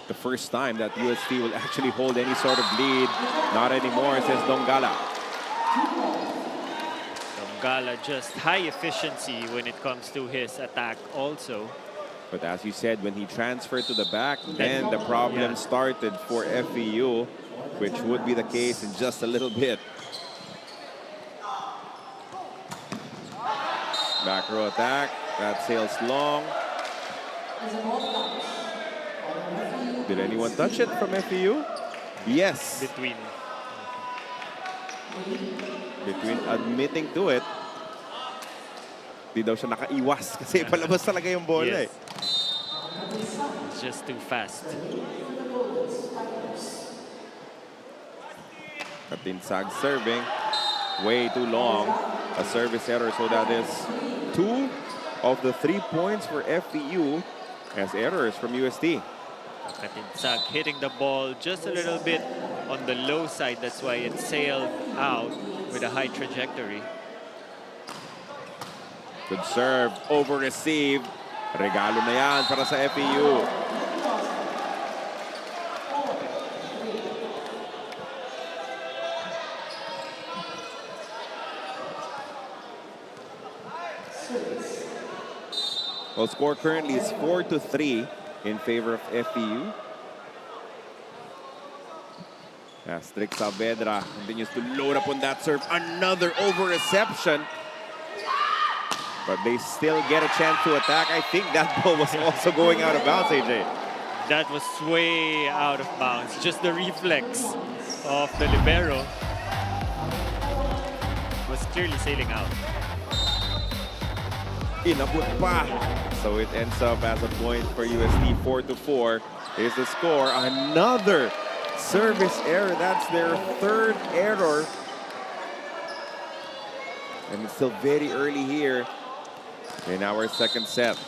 the first time that UST will actually hold any sort of lead. Not anymore, says Dongala. Dongala just high efficiency when it comes to his attack also. But as you said, when he transferred to the back, then the problem started for FEU, which would be the case in just a little bit. Back row attack, that sails long. Did anyone touch it from FEU? Yes. Between admitting to it, di daw siya nakaiwas kasi palabas talaga yung bola eh. It's just too fast. Katinsag serving, way too long. A service error, so that is 2 of the 3 points for FEU as errors from UST. Katinsag hitting the ball just a little bit on the low side. That's why it sailed out with a high trajectory. Good serve, over received. Regalo na yan para sa FEU. Well, score currently is 4-3 in favor of FEU. As Trick Saavedra continues to load up on that serve. Another over reception. But they still get a chance to attack. I think that ball was also going out of bounds, AJ. That was way out of bounds. Just the reflex of the libero was clearly sailing out. Inabot pa. So it ends up as a point for UST. 4-4 is the score. Another service error. That's their third error. And it's still very early here in our second set.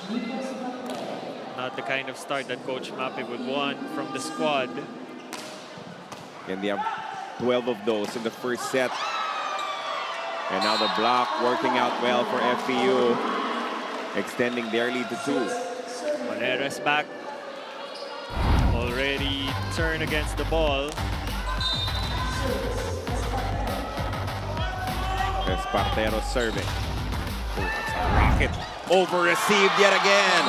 Not the kind of start that Coach Mape would want from the squad. And they have 12 of those in the first set. And now the block working out well for FEU, extending their lead to 2. Valera's back. Already turned against the ball. Espartero serving. Oh, that's a rocket. Over received yet again.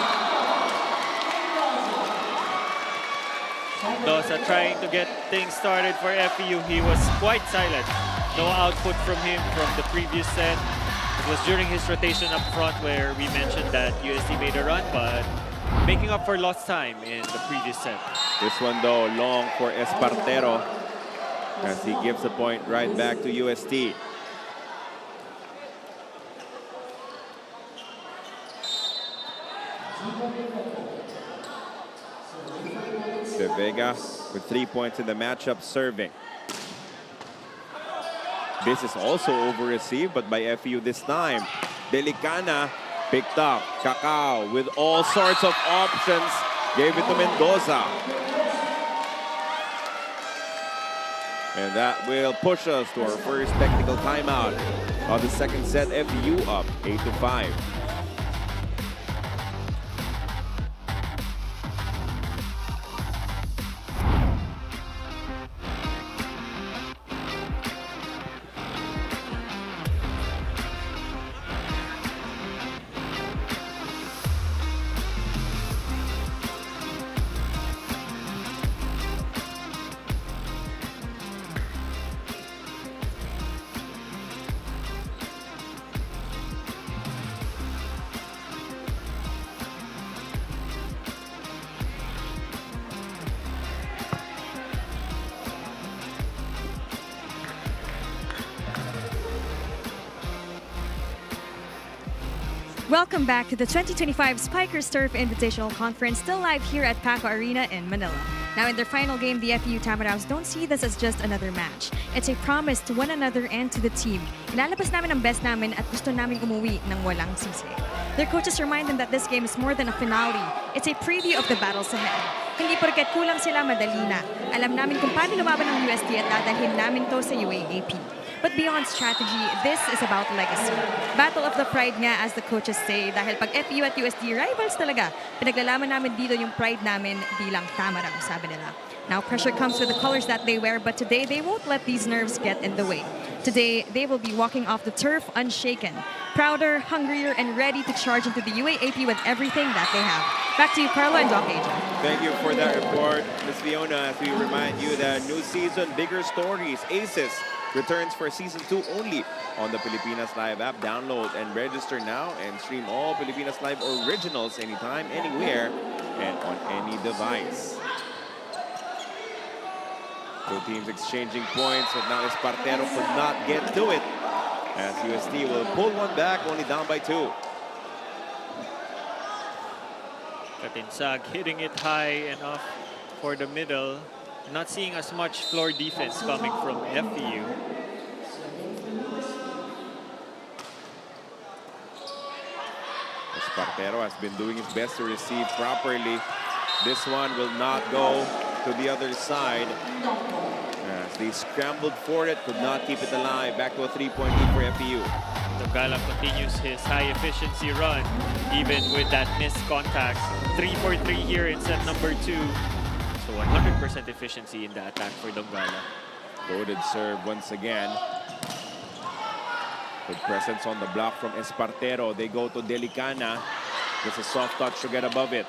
Mendoza trying to get things started for FEU. He was quite silent. No output from him from the previous set. It was during his rotation up front where we mentioned that UST made a run, but making up for lost time in the previous set. This one, though, long for Espartero as he gives the point right back to UST. De Vega with 3 points in the matchup serving. This is also over-received, but by FEU this time. Delicana picked up. Cacao with all sorts of options. Gave it to Mendoza. And that will push us to our first technical timeout of the second set. FEU up 8-5. Welcome back to the 2025 Spikers Turf Invitational Conference, still live here at Paco Arena in Manila. Now, in their final game, the FEU Tamaraws don't see this as just another match. It's a promise to one another and to the team. Ilalabas namin ang best namin at gusto namin umuwi ng walang sisi. Their coaches remind them that this game is more than a finale. It's a preview of the battles ahead. Hindi porket kulang sila, madali na. Alam namin kung paano lumaban ng UST at dadalhin namin to sa UAAP. But beyond strategy, this is about legacy. Battle of the pride nga, as the coaches say, dahil pag FEU at UST rivals talaga, pinaglalaman namin dito yung pride namin bilang Tamaraw, sabi nila. Now, pressure comes with the colors that they wear, but today they won't let these nerves get in the way. Today, they will be walking off the turf unshaken, prouder, hungrier, and ready to charge into the UAAP with everything that they have. Back to you, Carlo and Doc AJ. Thank you for that report, Ms. Fiona, as we remind you that new season, bigger stories, Aces returns for Season 2 only on the Pilipinas Live app. Download and register now and stream all Pilipinas Live originals anytime, anywhere, and on any device. Two teams exchanging points, but now Espartero could not get to it, as UST will pull one back, only down by 2. Katinsag hitting it high enough for the middle. Not seeing as much floor defense coming from FEU. Espartero has been doing his best to receive properly. This one will not go to the other side. As they scrambled for it, could not keep it alive. Back to a 3-point lead for FEU. Donggala continues his high efficiency run, even with that missed contact. 3 for 3 here in set number 2. So 100% efficiency in the attack for Donggala. Loaded serve once again. Good presence on the block from Espartero. They go to Delicana. Just a soft touch to get above it.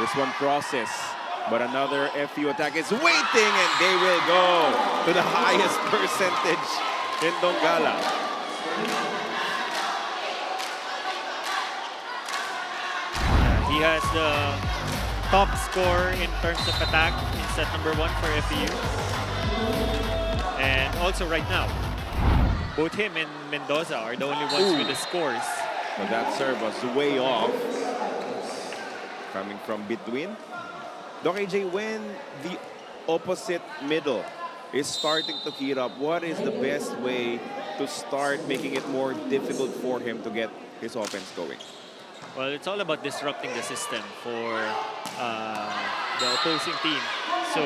This one crosses, but another FEU attack is waiting, and they will go to the highest percentage in Donggala. He has the top score in terms of attack in set number 1 for FEU. And also right now, both him and Mendoza are the only ones with the scores. So that serve was way off. Coming from between. Doc AJ, when the opposite middle is starting to heat up, what is the best way to start making it more difficult for him to get his offense going? Well, it's all about disrupting the system for the opposing team. So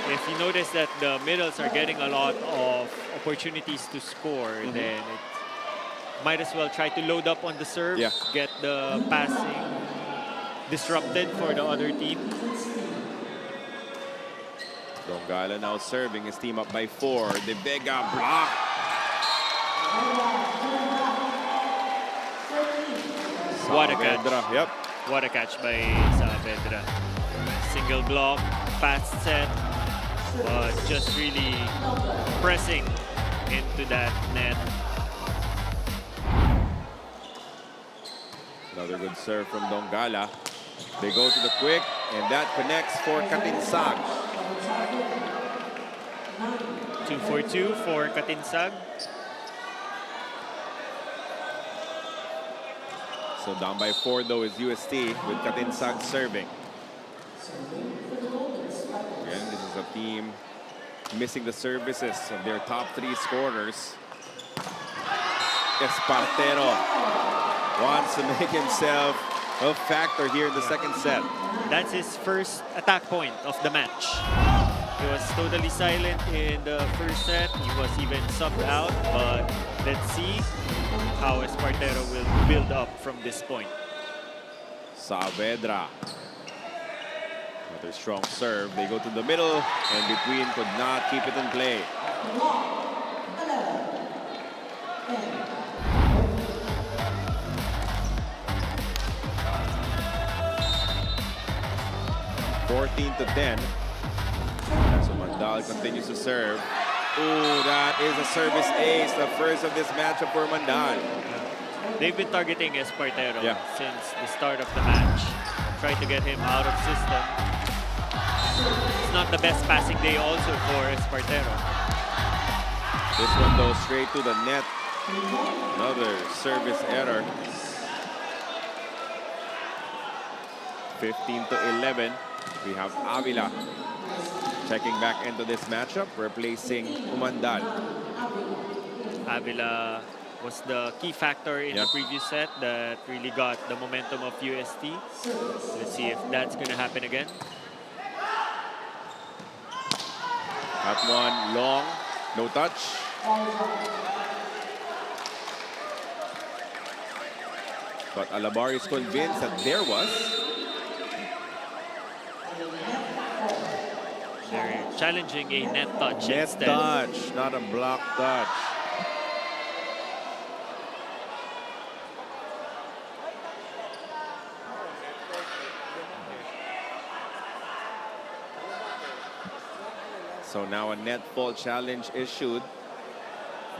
if you notice that the middles are getting a lot of opportunities to score, then it might as well try to load up on the serve, get the passing disrupted for the other team. Donggala now serving his team up by 4. De Vega block. What a catch. Yep. What a catch by Saavedra. Single block, fast set, but just really pressing into that net. Another good serve from Donggala. They go to the quick, and that connects for Katinsag. 2 for 2 for Katinsag. So down by 4 though is UST with Katinsag serving. Again, this is a team missing the services of their top 3 scorers. Espartero wants to make himself a factor here in the second set. That's his first attack point of the match. He was totally silent in the first set. He was even subbed out, but let's see how Espartero will build up from this point. Saavedra. Another strong serve. They go to the middle, and between could not keep it in play. 14-10. So Mandal continues to serve. Ooh, that is a service ace, the first of this matchup for Mandal. They've been targeting Espartero since the start of the match. Trying to get him out of system. It's not the best passing day also for Espartero. This one though straight to the net Another service error. 15-11. We have Avila checking back into this matchup, replacing Umandal. Avila was the key factor in the previous set that really got the momentum of UST. Let's see if that's going to happen again. That one long, no touch. But Alabar is convinced that there was. They're challenging a net touch Net instead. touch, not a block touch. So now a net ball challenge issued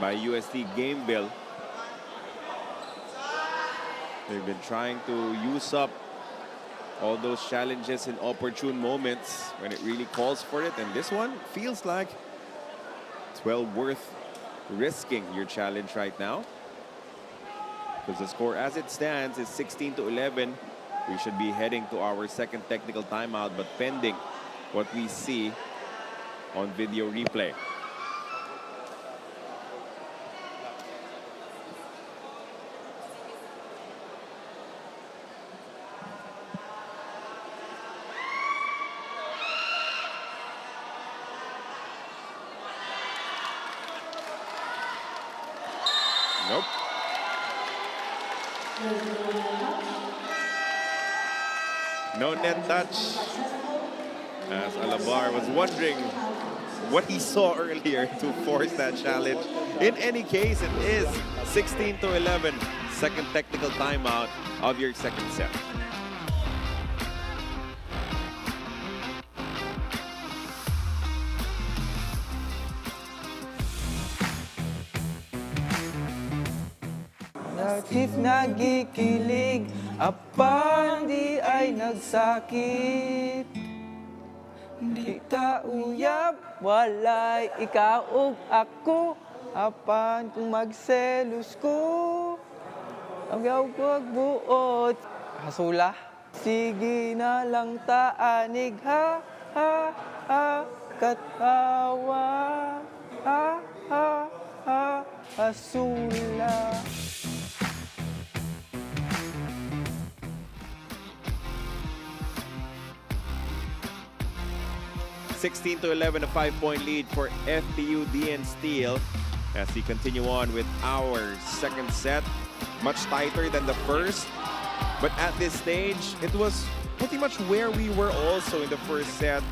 by UST-GAMEVILLE. They've been trying to use up all those challenges in opportune moments when it really calls for it. And this one feels like it's well worth risking your challenge right now. Because the score as it stands is 16-11. We should be heading to our second technical timeout, but pending what we see on video replay. Nope. No net touch. As Alabar was wondering what he saw earlier to force that challenge. In any case, it is 16-11. Second technical timeout of your second set. Bakit nagikilig? Apa di ay nagsakit? Di ta uyab, walay ikaw ug ako. Apan kung magselos ko, ang gawag buot. Hasula, sige na lang taanig, ha, ha, ha, katawa. Ha, ha, ha, hasula. 16-11, a 5-point lead for FEU-DN Steel as we continue on with our second set. Much tighter than the first, but at this stage, it was pretty much where we were also in the first set.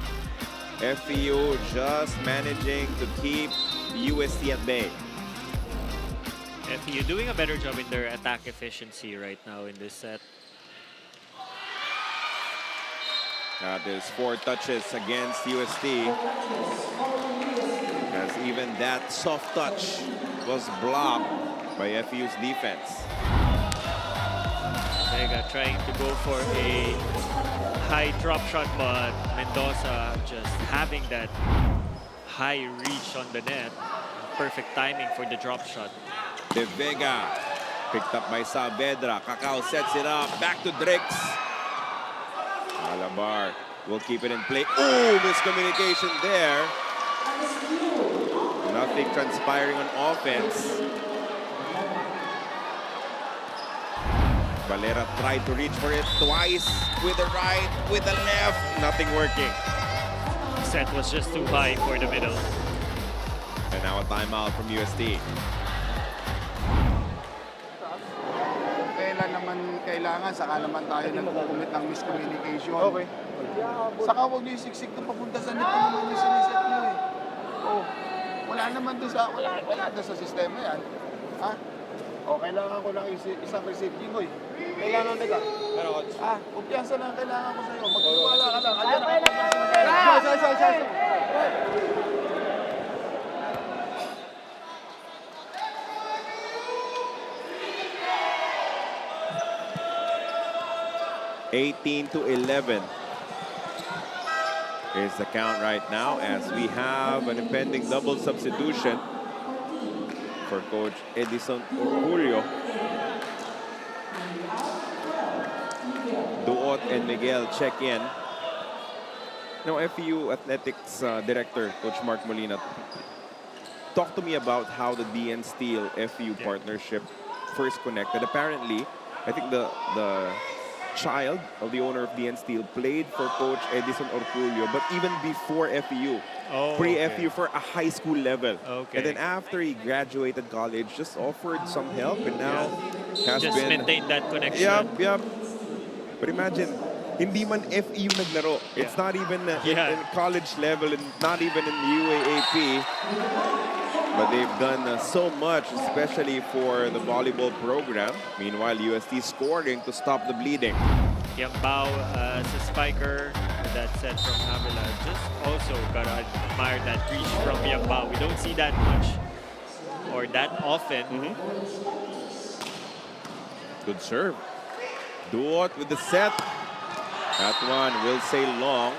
FEU just managing to keep UST at bay. FEU doing a better job in their attack efficiency right now in this set. That is 4 touches against UST. As even that soft touch was blocked by FEU's defense. Vega trying to go for a high drop shot, but Mendoza just having that high reach on the net. Perfect timing for the drop shot. De Vega picked up by Saavedra. Cacao sets it up. Back to Drix. Alabar will keep it in play. Oh, miscommunication there. Nothing transpiring on offense. Valera tried to reach for it twice with the right, with the left. Nothing working. Set was just too high for the middle. And now a timeout from UST. Kailan naman kailangan, saka naman tayo nagkukumit ng miscommunication. Okay. Saka huwag niyo isiksik na papunta sa net naman yung siniset niyo eh. Oh, wala naman doon sa, wala doon sa sistema yan. Ha? O, kailangan ko lang isang receive Jimoy. Kailangan nila. Pero coach. Kumpiyansa lang kailangan ko sa'yo. Magtiwala ka lang. Ayan ako. (18-11) is the count right now as we have an impending double substitution for Coach Edison Orculio. Duot and Miguel check in. Now, FEU Athletics Director, Coach Mark Molina, talk to me about how the DN Steel FEU partnership first connected. Apparently, I think the child of the owner of DN Steel played for Coach Edison Orculio, but even before FEU, pre-FEU for a high school level. And then after he graduated college, just offered some help, and now has Just been... maintain that connection. Yep. But imagine, hindi man FEU naglaro. It's not even in college level and not even in UAAP. But they've done so much, especially for the volleyball program. Meanwhile, UST scoring to stop the bleeding. Yambao as a spiker, that set from Avila. Just also gotta admire that reach from Yambao. We don't see that much or that often. Good serve. Duot with the set. That one will say long.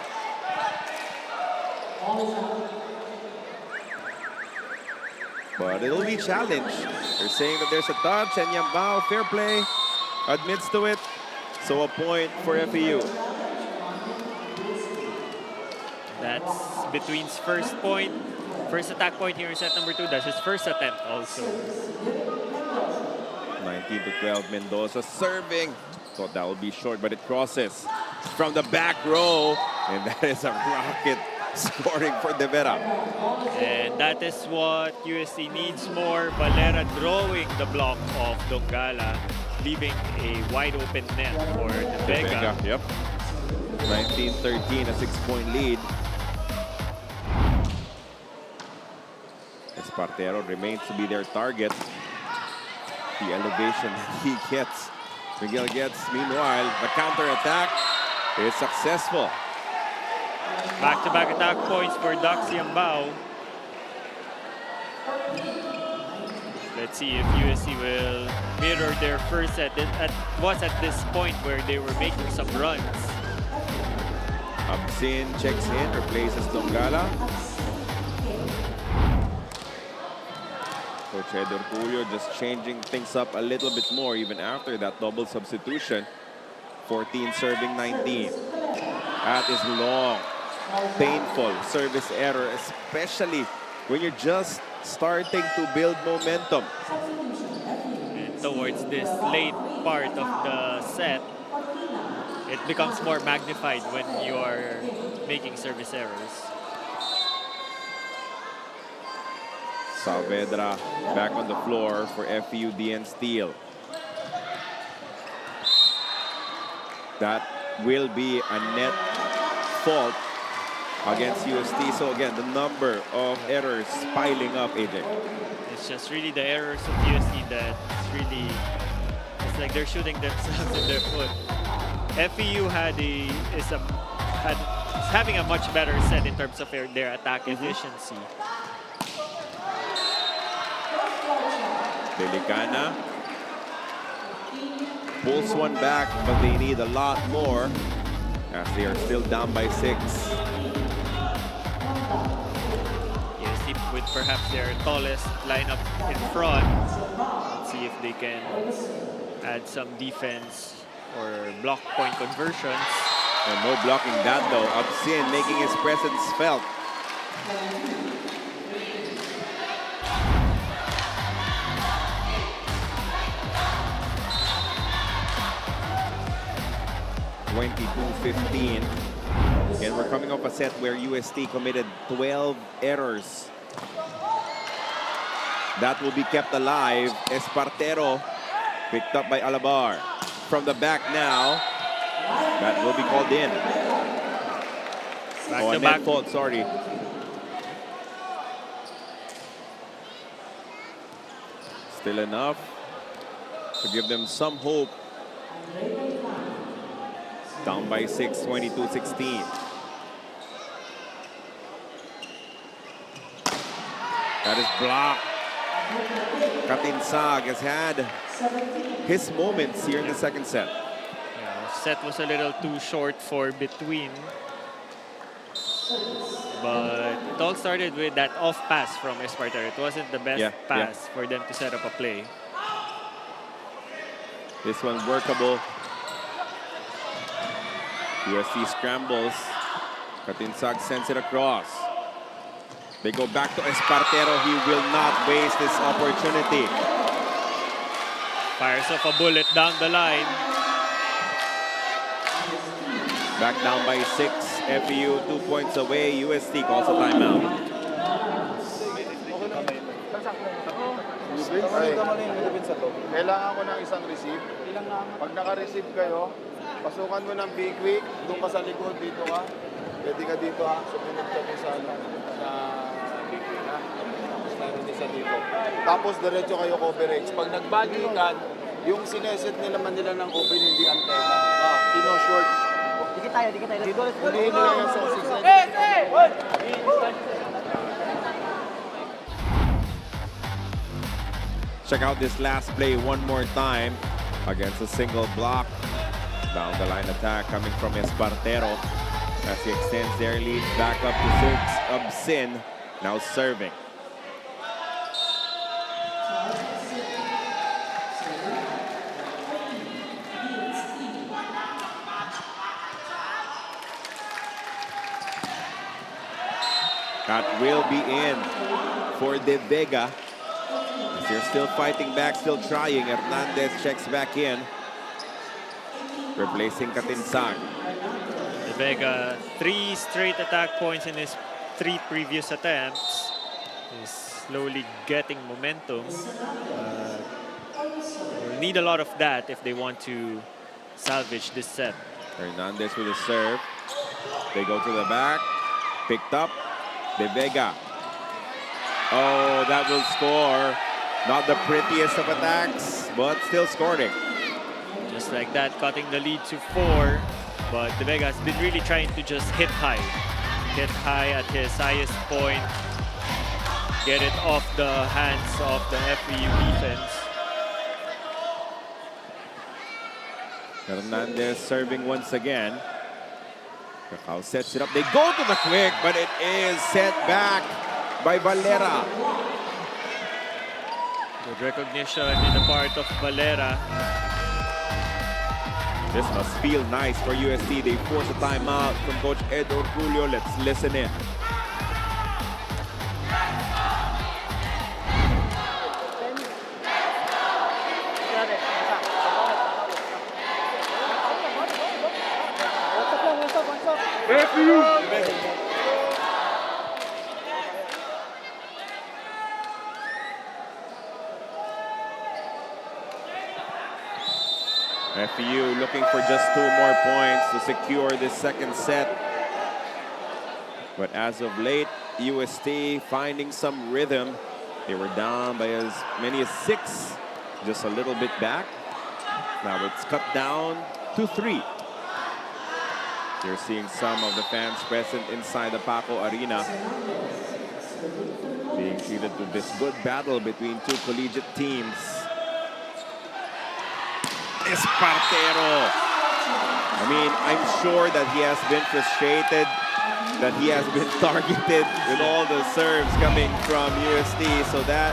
But it'll be challenged. They're saying that there's a touch, and Yambao, fair play, admits to it. So a point for FEU. That's Between's first attack point here in set number 2. That's his first attempt also. 19-12, Mendoza serving. Thought that would be short, but it crosses from the back row. And that is a rocket scoring for De Vera. And that is what UST needs more. Valera drawing the block of Dongala, leaving a wide open net for De Vega. Yep. 19-13, a 6-point lead. Espartero remains to be their target. The elevation he gets. Miguel gets, meanwhile, the counter-attack is successful. Back-to-back attack points for Dax Yambao. Let's see if USC will mirror their first set. It was at this point where they were making some runs. Absin checks in, replaces Dongala. Coach Ed Orculio just changing things up a little bit more even after that double substitution. 14 serving 19. That is long. Painful service error, especially when you're just starting to build momentum. And towards this late part of the set, it becomes more magnified when you are making service errors. Saavedra back on the floor for FEU-DN Steel. That will be a net fault against UST. So again, the number of errors piling up, AJ. It's just really the errors of UST that's really, it's like they're shooting themselves in their foot. FEU is having a much better set in terms of their attack efficiency. Delicana pulls one back, but they need a lot more as they are still down by 6. UST with perhaps their tallest lineup in front. Let's see if they can add some defense or block point conversions. And no blocking that though. Absin making his presence felt. (22-15). And we're coming off a set where UST committed 12 errors. That will be kept alive. Espartero picked up by Alabar. From the back now. That will be called in. Back to a back net fault, sorry. Still enough to give them some hope. Down by 6, 22-16. That is blocked. Katinsag has had his moments here in the second set. Yeah, set was a little too short for Between. But it all started with that off pass from Espartero. It wasn't the best Yeah, pass for them to set up a play. This one workable. UST scrambles. Katinsag sends it across. They go back to Espartero. He will not waste this opportunity. Fires off a bullet down the line. Back down by 6. FEU 2 points away. UST calls a timeout. Ay, kailangan ko ng isang receive. Pag naka-receive kayo, pasukan mo ng big quick, doon ka sa likod, dito ka. Pwede ka dito ha, sumunod ka po sa big quick ha. Tapos namin isa dito. Tapos diretso kayo coverage. Pag nagbalikan, yung sineset nila man nila ng open, hindi antena. Sino-short. Dikit tayo. Dito, huliin mo lang yung sa 6. Check out this last play one more time against a single block. Down the line attack coming from Espartero as he extends their lead back up to 6. Absin now serving. That will be in for De Vega. They're still fighting back, still trying. Hernandez checks back in, replacing Katinsag. De Vega, 3 straight attack points in his 3 previous attempts. He's slowly getting momentum. Will need a lot of that if they want to salvage this set. Hernandez with a serve. They go to the back. Picked up. De Vega. Oh, that will score. Not the prettiest of attacks, but still scoring. Just like that, cutting the lead to 4. But De Vega has been really trying to just hit high. Get high at his highest point. Get it off the hands of the FEU defense. Hernandez serving once again. Cacao sets it up. They go to the quick, but it is sent back by Valera. Good recognition in the part of Valera. This must feel nice for UST. They force a timeout from Coach Ed Orgulio. Let's listen in. FEU looking for just 2 more points to secure this second set. But as of late, UST finding some rhythm. They were down by as many as 6, just a little bit back. Now it's cut down to 3. You're seeing some of the fans present inside the Paco Arena being treated to this good battle between 2 collegiate teams. Espartero. I mean, I'm sure that he has been frustrated, that he has been targeted with all the serves coming from UST, so that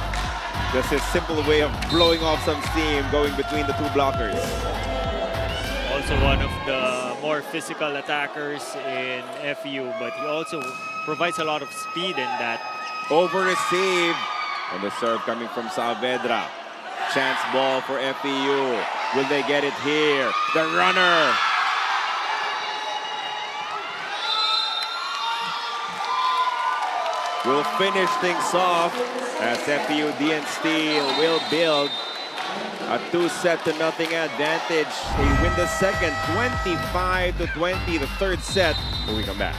just a simple way of blowing off some steam going between the 2 blockers. Also one of the more physical attackers in FEU, but he also provides a lot of speed in that. Over-receive on the serve coming from Saavedra. Chance ball for FEU. Will they get it here? The runner. Will finish things off as FEU-DN Steel will build a 2-0 advantage. They win the second, 25-20, the third set when we come back.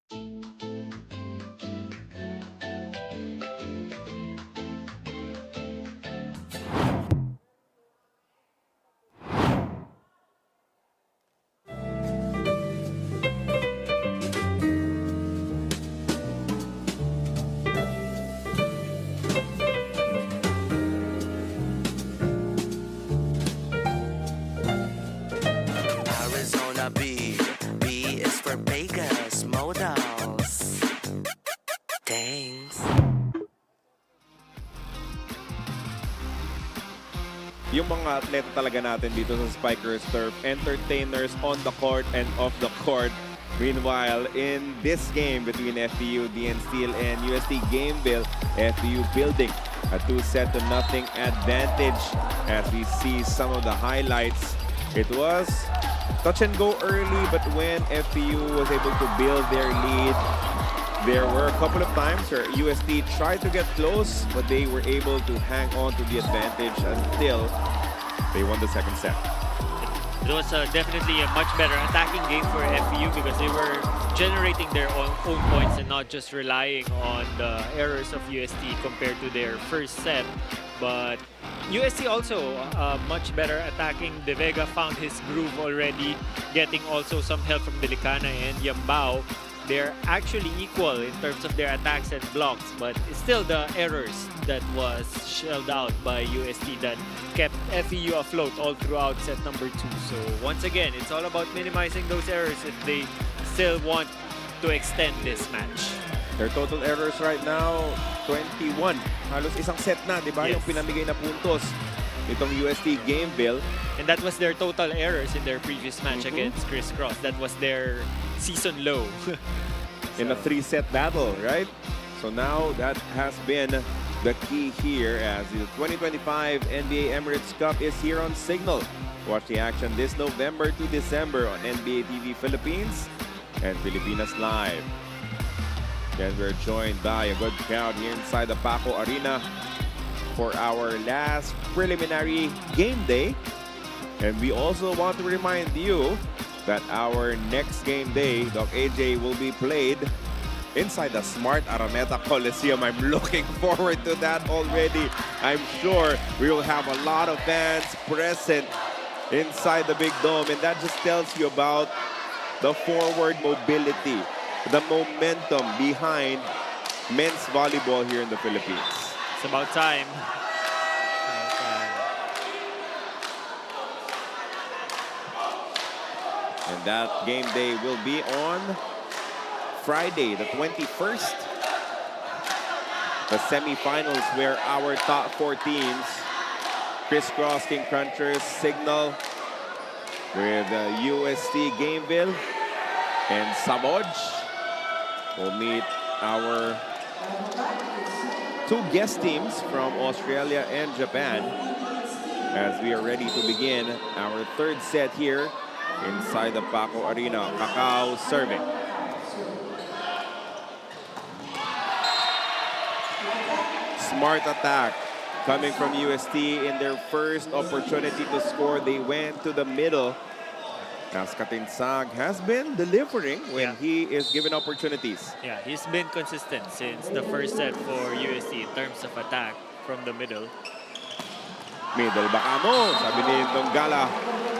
Arizona B. B is for Vegas modals. Thanks. Yung mga atleta talaga natin dito sa Spikers Turf, entertainers on the court and off the court. Meanwhile, in this game between FEU-DN Steel and UST-GAMEVILLE, FEU building a 2-0 advantage. As we see some of the highlights, it was touch and go early, but when FEU was able to build their lead, there were a couple of times where UST tried to get close, but they were able to hang on to the advantage until they won the second set. It was definitely a much better attacking game for FEU because they were generating their own points and not just relying on the errors of UST compared to their first set. But UST also much better attacking. De Vega found his groove already, getting also some help from Delicana and Yambao. They're actually equal in terms of their attacks and blocks, but it's still the errors that was shelled out by UST that kept FEU afloat all throughout set number 2. So once again, it's all about minimizing those errors if they still want to extend this match. Their total errors right now, 21. Halos isang set na, di ba? Yes. Yung pinamigay na puntos itong UST-GAMEVILLE. And that was their total errors in their previous match against Chris Cross. That was their season low. In a 3-set battle, right? So now that has been the key here as the 2025 NBA Emirates Cup is here on Signal. Watch the action this November to December on NBA TV Philippines and Filipinas Live. Then we're joined by a good crowd here inside the Paco Arena for our last preliminary game day. And we also want to remind you that our next game day, Doc AJ, will be played inside the Smart Araneta Coliseum. I'm looking forward to that already. I'm sure we will have a lot of fans present inside the Big Dome, and that just tells you about the forward mobility, the momentum behind men's volleyball here in the Philippines. It's about time. And that game day will be on Friday, the 21st. The semifinals where our top 4 teams, Crisscross, King Crunchers, Signal, with UST-GAMEVILLE and Saboj, will meet our 2 guest teams from Australia and Japan as we are ready to begin our 3rd set here inside the Paco Arena. Cacao serving. Smart attack coming from UST in their first opportunity to score. They went to the middle. As Katinsag has been delivering when he is given opportunities. Yeah, he's been consistent since the first set for UST in terms of attack from the middle. Middle baka mo, sabi ni Donggala.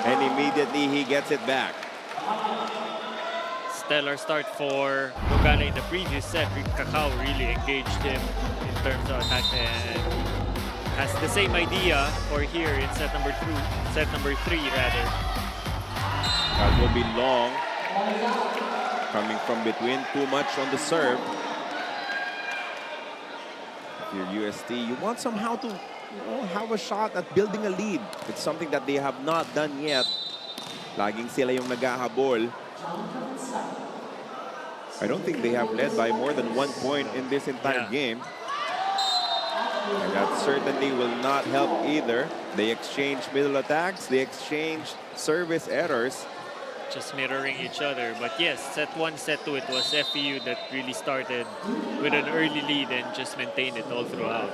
And immediately he gets it back. Stellar start for Donggala in the previous set. Cacao really engaged him in terms of attack and has the same idea for here in set number 3 rather. That will be long. Coming from between, too much on the serve. If you're UST, you want somehow to have a shot at building a lead. It's something that they have not done yet. Laging sila yung naghahabol. I don't think they have led by more than 1 point in this entire game. And that certainly will not help either. They exchange middle attacks. They exchange service errors. Just mirroring each other. But yes, set 1, set 2, it was FEU that really started with an early lead and just maintained it all throughout.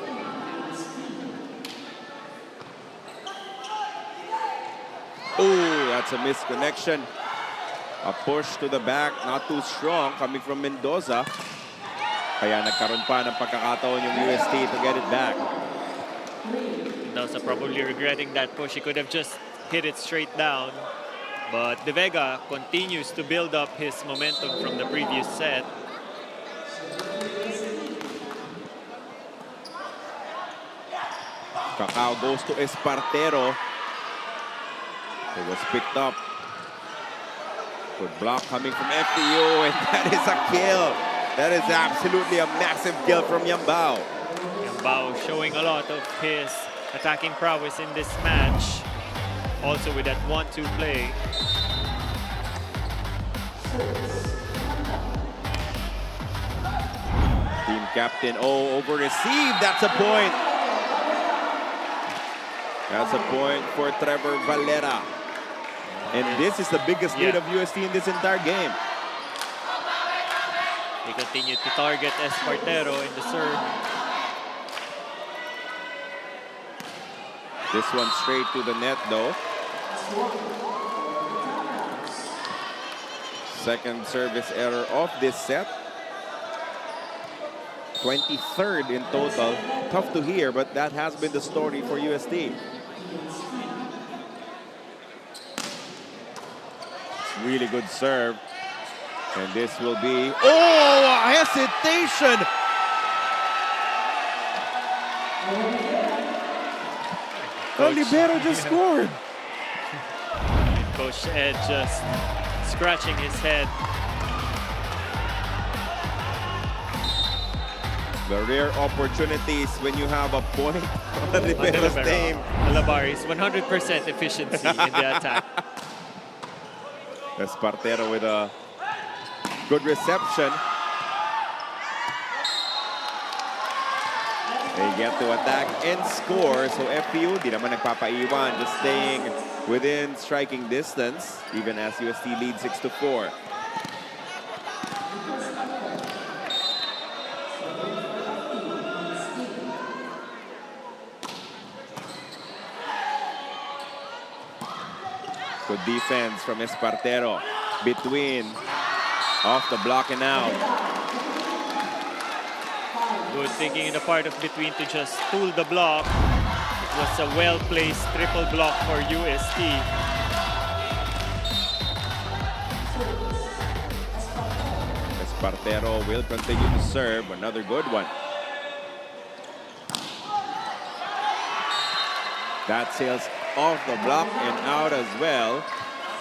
Oh, that's a misconnection. A push to the back, not too strong, coming from Mendoza. Kaya nagkaroon pa ng pagkakataon yung UST to get it back. Mendoza probably regretting that push. He could have just hit it straight down. But De Vega continues to build up his momentum from the previous set. Cacao goes to Espartero. It was picked up. Good block coming from FEU, and that is a kill. That is absolutely a massive kill from Yambao. Yambao showing a lot of his attacking prowess in this match. Also with that 1-2 play. Team captain, over received. That's a point. That's a point for Trevor Valera. And this is the biggest lead of UST in this entire game. They continue to target Espartero in the serve. This one straight to the net though. Second service error of this set. 23rd in total. Tough to hear, but that has been the story for UST. Really good serve. And this will be, a hesitation! Libero just scored. Coach Ed just scratching his head. The rare opportunities when you have a point on Libero's name. Alabaris, 100% efficiency in the attack. Espartero with a good reception. They get to attack and score. So FEU, di naman nagpapaiwan, just staying within striking distance, even as UST leads 6-4. Good defense from Espartero. Between, off the block and out. Good thinking in the part of between to just pull the block. It was a well-placed triple block for UST. Espartero will continue to serve. Another good one. That sails off the block and out as well.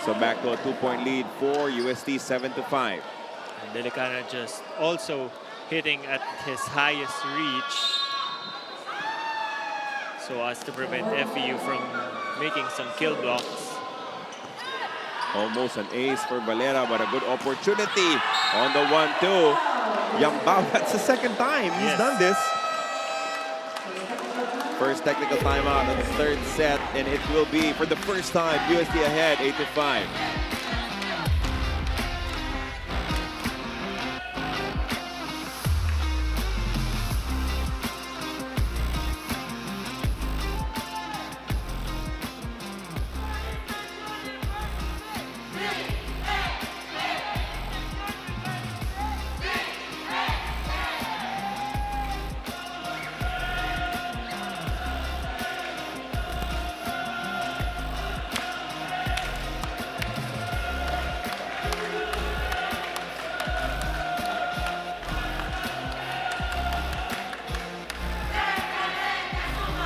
So back to a 2-point lead for UST, 7-5. And Delicana just also hitting at his highest reach so as to prevent FEU from making some kill blocks. Almost an ace for Valera, but a good opportunity on the 1-2. Yambao, that's the second time he's done this. First technical timeout of the third set, and it will be, for the first time, UST ahead, 8-5.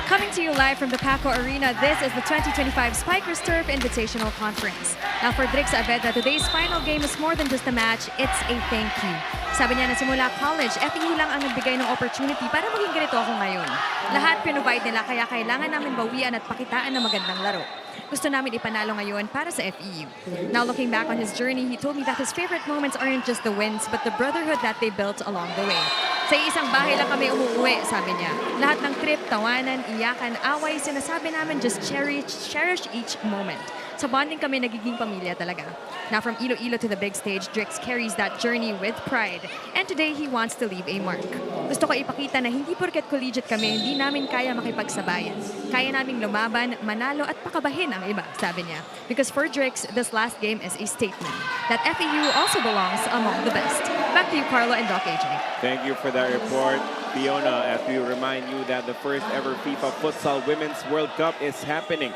Coming to you live from the Paco Arena, this is the 2025 Spikers Turf Invitational Conference. Now for Drix Abeda, today's final game is more than just a match, it's a thank you. Sabi niya na simula college, FEU lang ang nagbigay ng opportunity para maging ganito ako ngayon. Lahat pinrovide nila kaya kailangan namin bawian at pakitaan ng magandang laro. Gusto namin ipanalo ngayon para sa FEU. Now looking back on his journey, he told me that his favorite moments aren't just the wins but the brotherhood that they built along the way. Sa isang bahay lang kami umuwi, sabi niya. Lahat ng trip, tawanan, iyakan, away, sinasabi namin just cherish each moment. Sa bonding kami nagiging pamilya talaga. Now from Iloilo to the big stage, Drix carries that journey with pride. And today, he wants to leave a mark. Gusto ko ipakita na hindi porket collegiate kami, hindi namin kaya makipagsabayan. Kaya naming lumaban, manalo at pakabahin ang iba, sabi niya. Because for Drix, this last game is a statement that FEU also belongs among the best. Back to you, Carlo and Doc AJ. Thank you for that report, Fiona, as we remind you that the first ever FIFA Futsal Women's World Cup is happening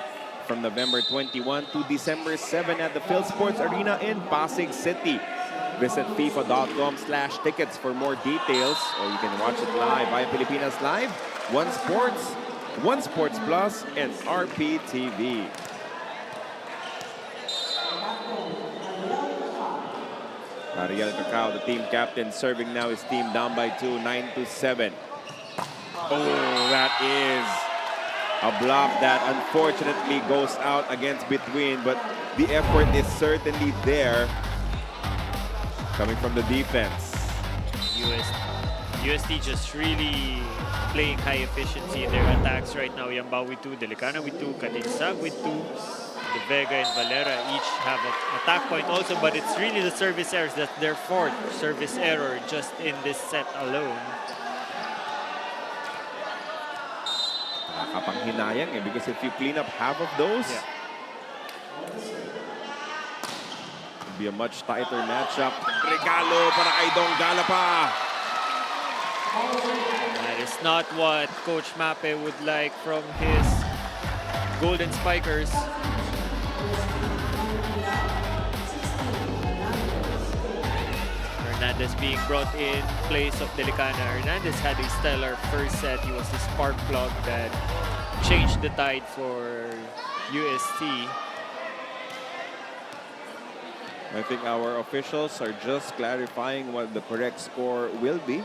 from November 21 to December 7 at the Phil Sports Arena in Pasig City. Visit FIFA.com/tickets for more details, or you can watch it live via Pilipinas Live, One Sports, One Sports Plus, and RPTV. Ariel Cacao, the team captain, serving now his team down by 2, 9-7. Oh, that is a block that unfortunately goes out against Between, but the effort is certainly there coming from the defense. UST just really playing high efficiency in their attacks right now. Yambao with 2, Delicana with 2, Katinsag with 2. De Vega and Valera each have an attack point also, but it's really the service errors. That's their fourth service error just in this set alone. Nakakapanghinayang because if you clean up half of those, it'll be a much tighter matchup. Regalo para kay Donggala pa. That is not what Coach Mape would like from his Golden Spikers. Hernandez being brought in place of Delicana. Hernandez had a stellar first set. He was the spark plug that changed the tide for UST. I think our officials are just clarifying what the correct score will be.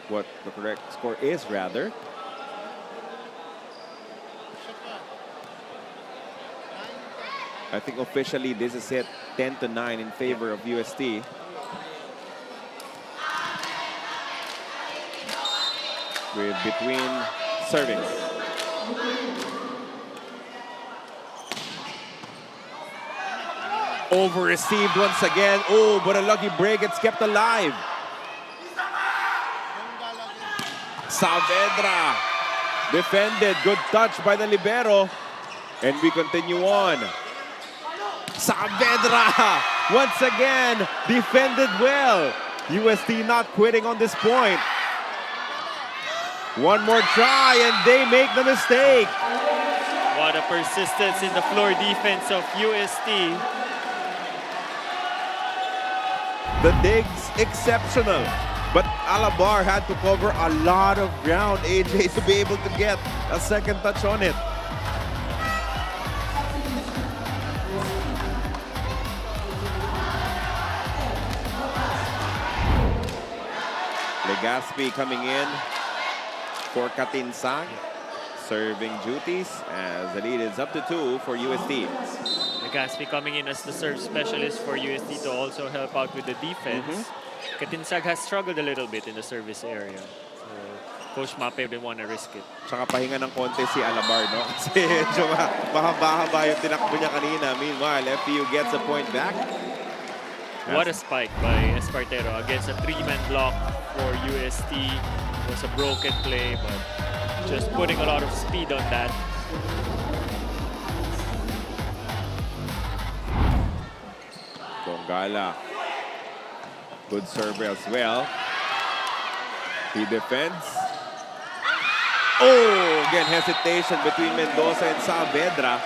What the correct score is, rather. I think officially this is it, 10-9 in favor of UST. With Between serving. Over received once again. Oh, but a lucky break. It's kept alive. Saavedra defended. Good touch by the libero. And we continue on. Saavedra once again defended well. UST not quitting on this point. One more try and they make the mistake. What a persistence in the floor defense of UST. The digs exceptional, but Alabar had to cover a lot of ground, AJ, to be able to get a second touch on it. Legaspi coming in for Katinsag, serving duties as the lead is up to 2 for UST. Legaspi coming in as the serve specialist for UST to also help out with the defense. Katinsag has struggled a little bit in the service area. So Coach Mape didn't want to risk it. Tsaka pahinga ng konti si Alabar, no? Kasi medyo mahaba-haba yung tinakbo niya kanina. Meanwhile, FEU gets a point back. What a spike by Espartero against a 3-man block for UST. It was a broken play, but just putting a lot of speed on that. Donggala. Good server as well. He defends. Oh, again, hesitation between Mendoza and Saavedra.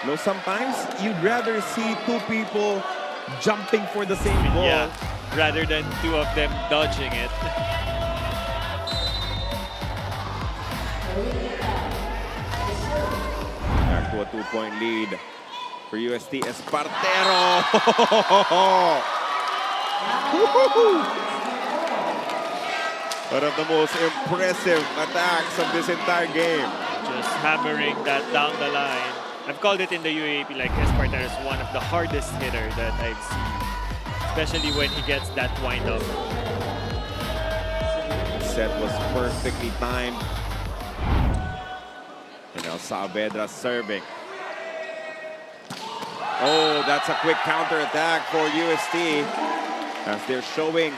No, sometimes you'd rather see two people jumping for the same ball. Yeah, rather than two of them dodging it. Back to a 2-point lead for UST. Espartero! One of the most impressive attacks of this entire game. Just hammering that down the line. I've called it in the UAP like Espartero is one of the hardest hitter that I've seen. Especially when he gets that wind up. Set was perfectly timed. And now Saavedra serving. Oh, that's a quick counter-attack for UST as they're showing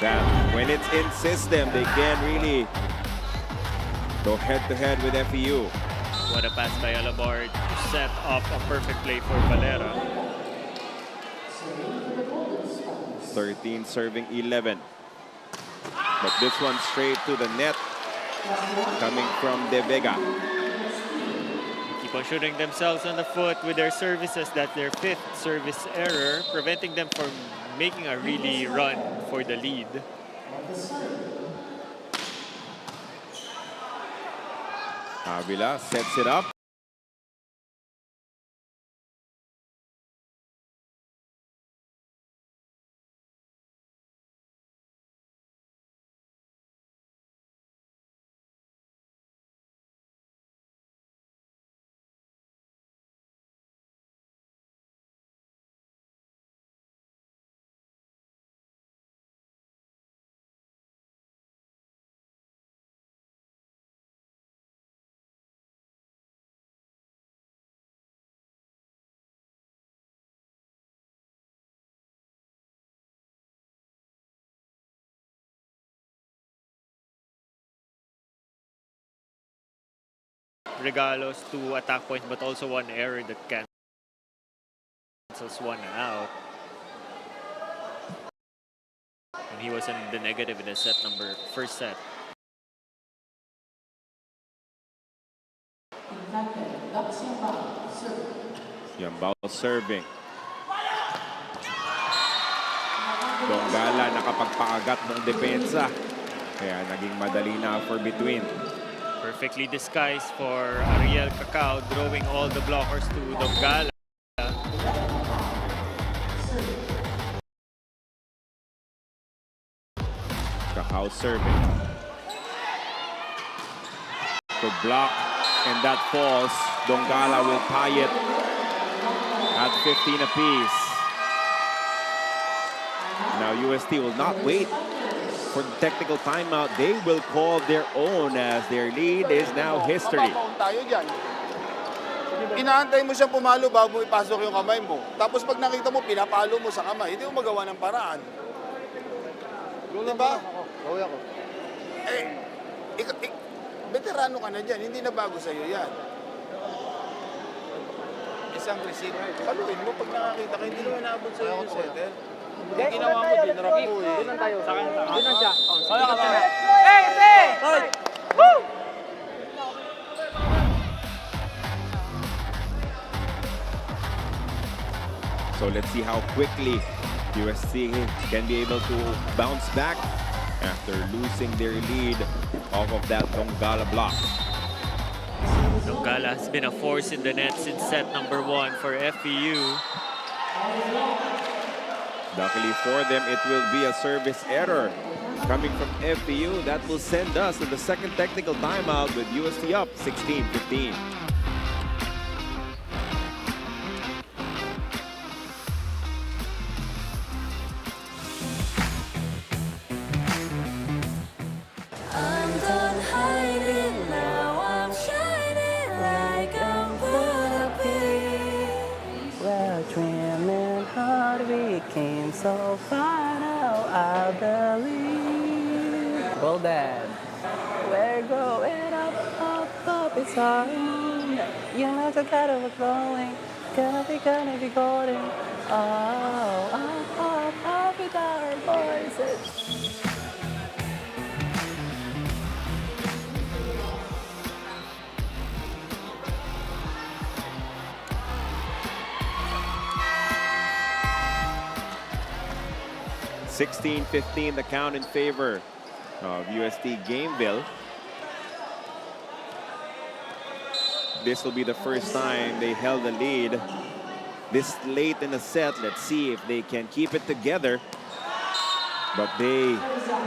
that when it's in system, they can really go head-to-head with FEU. What a pass by Alabord to set up a perfect play for Valera. 13 serving 11. But this one straight to the net coming from De Vega. Keep on shooting themselves on the foot with their services. That's their 5th service error, preventing them from making a really run for the lead. Avila sets it up. Regalos 2 attack points, but also 1 error that cancels 1 out. And he was in the negative in the first set. Yambao serving. Donggala nakapagpaagat ng depensa. Kaya naging madali na for between. Perfectly disguised for Ariel Cacao, throwing all the blockers to Donggala. Cacao serving. To block, and that falls. Donggala will tie it at 15 apiece. Now UST will not wait for the technical timeout. They will call their own as their lead is now history. Tayo dyan. Inaantay mo siyang pumalo bago ipasok yung kamay mo. Tapos pag nakita mo, pinapalo mo sa kamay, hindi mo magawa ng paraan. Diba? Gawin ako. Veterano ka na dyan, hindi na bago sa'yo yan. Isang receipt. Paluin mo pag nakakita ka, hindi naman naabot sa'yo yung setter. Hindi ginawa mo, dinarap mo eh. Doon tayo. Sa akin. Doon lang siya. So let's see how quickly UST can be able to bounce back after losing their lead off of that Donggala block. Donggala has been a force in the net since set number 1 for FEU. Luckily for them, it will be a service error coming from FEU. That will send us to the second technical timeout with UST up 16-15. I'm done hiding now, I'm shining like I'm bulletproof. Well, dreaming hard, we came so far now, I believe. Well, Dad, we're going up, up, up, it's our moon. You know, together we're growing, gonna be golden. Oh, up, up, up with our voices. (16-15) the count in favor of UST-GAMEVILLE. This will be the first time they held the lead this late in the set. Let's see if they can keep it together. But they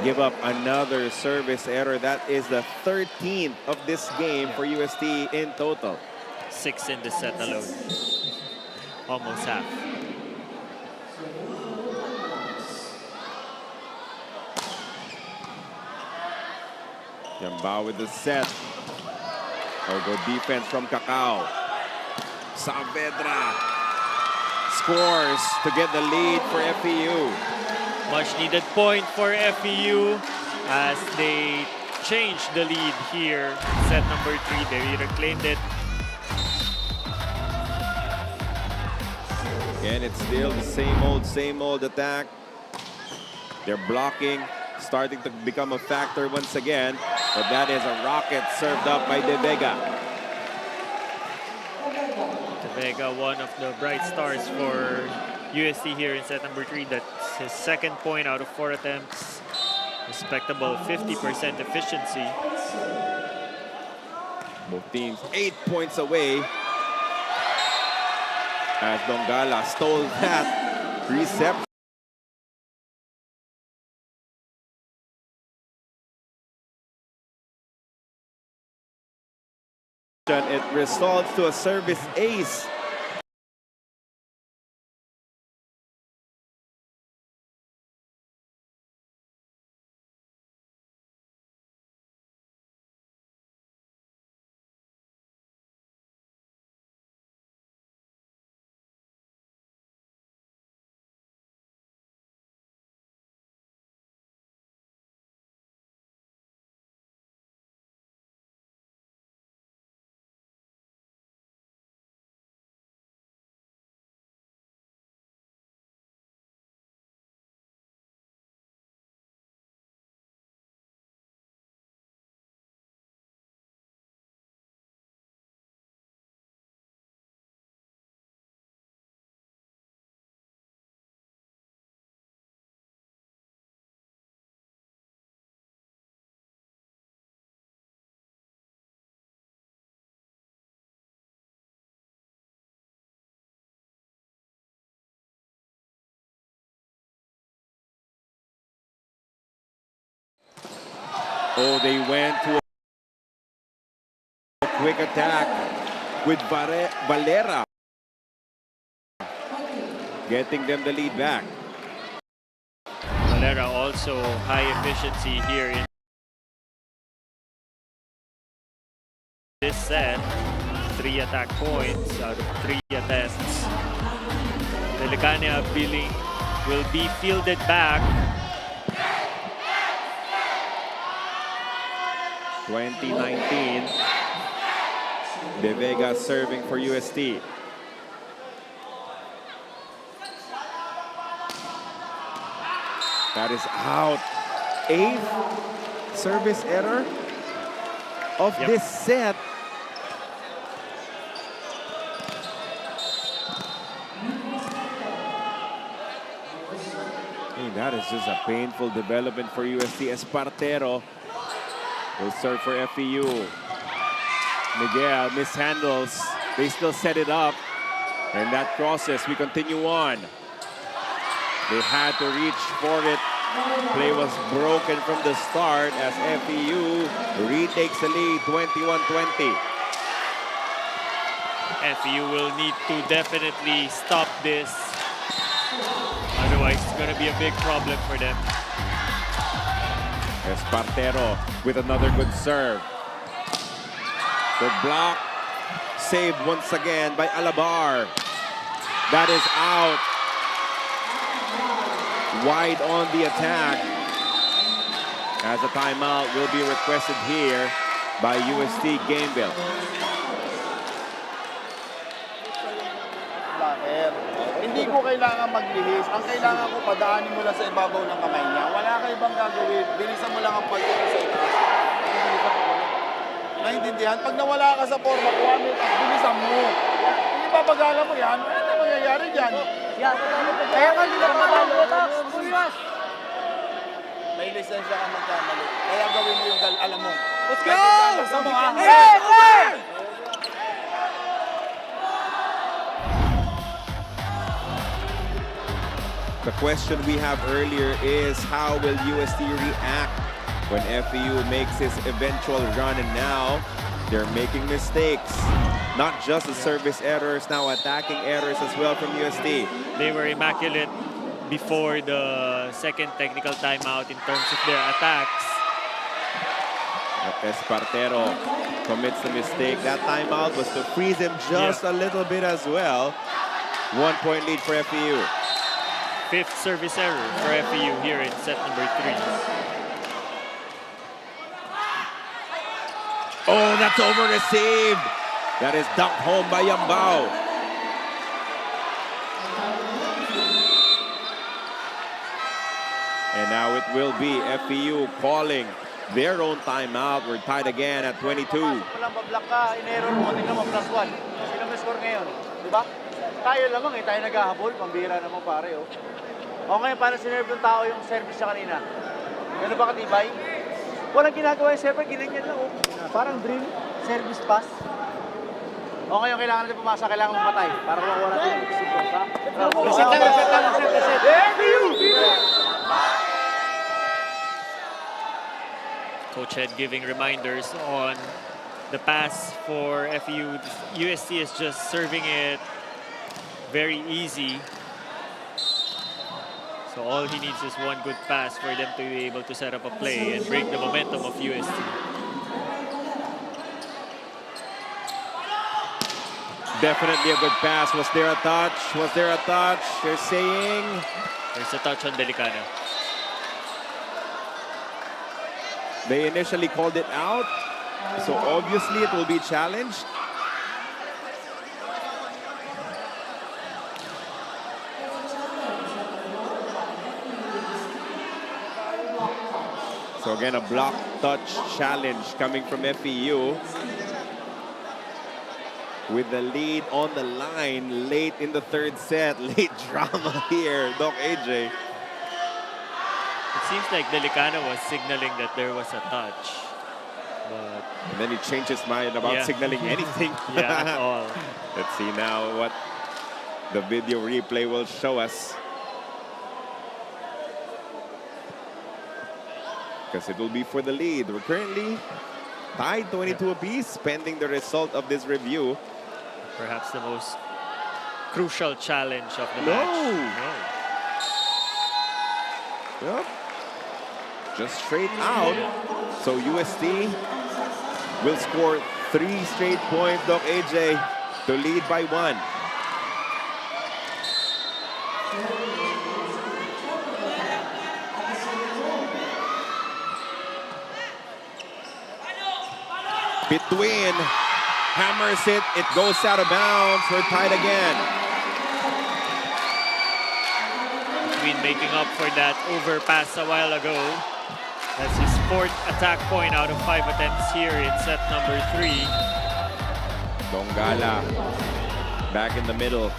give up another service error. That is the 13th of this game for UST in total. 6 in the set alone. Almost half. Yambao with the set. Oh, good defense from Cacao. Saavedra scores to get the lead for FEU. Much needed point for FEU as they changed the lead here. Set number 3, they reclaimed it. Again, it's still the same old attack. They're blocking, starting to become a factor once again. But that is a rocket served up by De Vega. De Vega, one of the bright stars for UST here in set number 3. That's his second point out of 4 attempts. Respectable 50% efficiency. Both teams 8 points away. As Dongala stole that reception. It results to a service ace. Oh, they went to a quick attack with Valera. Getting them the lead back. Valera also high efficiency here in this set. 3 attack points out of 3 attempts. Delicania Billing will be fielded back. 2019. De Vega serving for UST. That is out. 8th service error of this set. Hey, that is just a painful development for UST. Espartero will serve for FEU. Miguel mishandles. They still set it up. And that crosses. We continue on. They had to reach for it. Play was broken from the start as FEU retakes the lead, 21-20. FEU will need to definitely stop this. Otherwise, it's going to be a big problem for them. Espartero with another good serve. Good block. Saved once again by Alabar. That is out. Wide on the attack. As a timeout will be requested here by UST-GAMEVILLE. Hindi ko kailangan maglihis. Ang kailangan ko, padaanin mo lang sa ibabaw ng kamay niya. Wala ka ibang gagawin. Bilisan mo lang ang pagkita sa itaas. Bilisan mo lang. Naintindihan? Pag nawala ka sa forma, bilisan mo. Hindi babagala mo yan. Ano na mangyayari dyan? Kaya ka hindi ka matalo. May lisensya ka magkamali. Kaya gawin mo yung alam mo. Let's go! Hey! The question we have earlier is how will UST react when FEU makes its eventual run, and now they're making mistakes. Not just the service errors, now attacking errors as well from UST. They were immaculate before the second technical timeout in terms of their attacks. Espartero commits the mistake. That timeout was to freeze him just a little bit as well. 1 point lead for FEU. Fifth service error for FEU here in set number 3. Oh, that's over-received. That is dunked home by Yambao. And now it will be FEU calling their own timeout. We're tied again at 22. Walang bablock ka, in-error mo, tingnan mo, +1. Sino may score ngayon? Di ba? Tayo lamang eh, tayo naghahabol. Pambira naman pare, oh. O ngayon, paano sinerve ng tao yung service niya kanina? Gano'n ba katibay? Walang ginagawa yung server, ginanyan lang, oh. Parang drill, service pass. O ngayon, kailangan natin pumasa, kailangan mamatay. Para makuha natin yung super, ha? Reset lang. Coach Ed giving reminders on the pass for FEU. UST is just serving it very easy. So all he needs is one good pass for them to be able to set up a play and break the momentum of UST. Definitely a good pass. Was there a touch? Was there a touch? They're saying... There's a touch on Delicana. They initially called it out, so obviously it will be challenged. So again, a block touch challenge coming from FEU. With the lead on the line late in the third set. Late drama here, Doc AJ. It seems like Delicana was signaling that there was a touch. But And then he changed his mind about signaling anything. yeah, at all. Let's see now what the video replay will show us. Because it will be for the lead. We're currently tied 22 apiece, pending the result of this review. Perhaps the most crucial challenge of the match. No. Yep. Just straight out. So UST will score 3 straight points, Doc AJ, to lead by 1. Between, hammers it, it goes out of bounds. We're tied again. Between making up for that overpass a while ago. That's his 4th attack point out of 5 attempts here in set number 3. Dongala back in the middle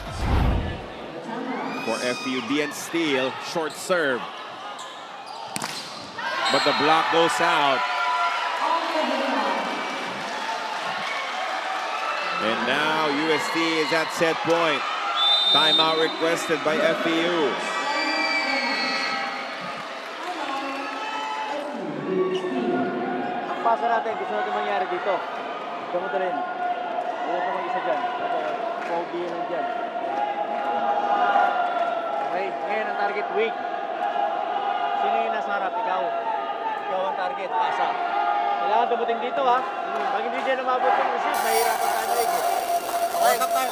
for FEU-DN steal. Short serve. But the block goes out. And now UST is at set point. Timeout requested by FEU. Ang pasa natin, gusto natin mangyari dito. Gamot rin. Wala pa mag-isa dyan. Pogi lang dyan. Okay, ngayon ang target weak. Sino yung nasa harap? Ikaw. Ikaw ang target. Pasa. Kailangan dumating dito, ha? Pag hindi dyan umabot yung receive, nahihirapan tayo rin. Okay? Usap tayo,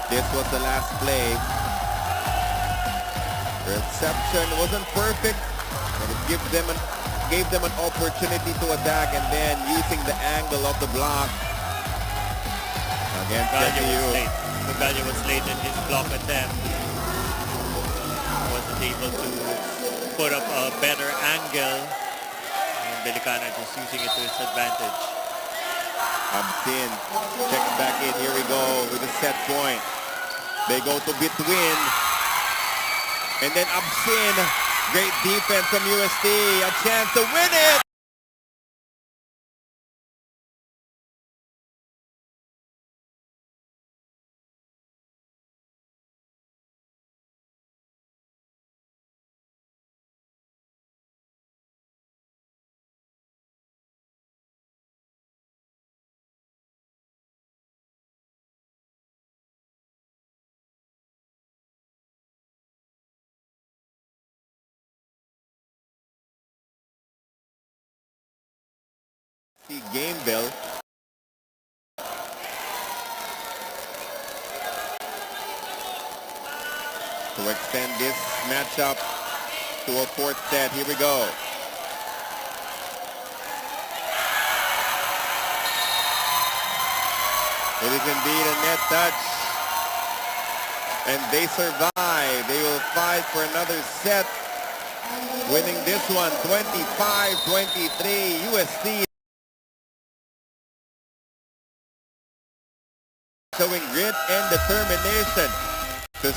This was the last play. Reception wasn't perfect, but it gave them an opportunity to attack, and then using the angle of the block against FEU. Magalia was late in his block attempt. Wasn't able to put up a better angle. And Delicana just using it to his advantage. Absin, check back in. Here we go with a set point. They go to between. And then Absin, great defense from UST. A chance to win it. UST-GAMEVILLE. To extend this matchup to a fourth set. Here we go. It is indeed a net touch. And they survive. They will fight for another set. Winning this one 25-23. UST showing grit and determination to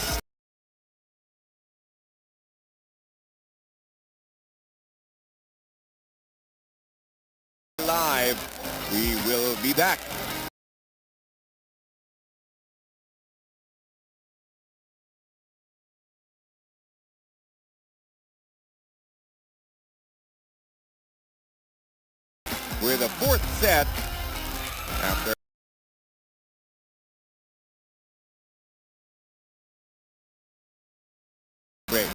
live. We will be back. With a fourth set after break.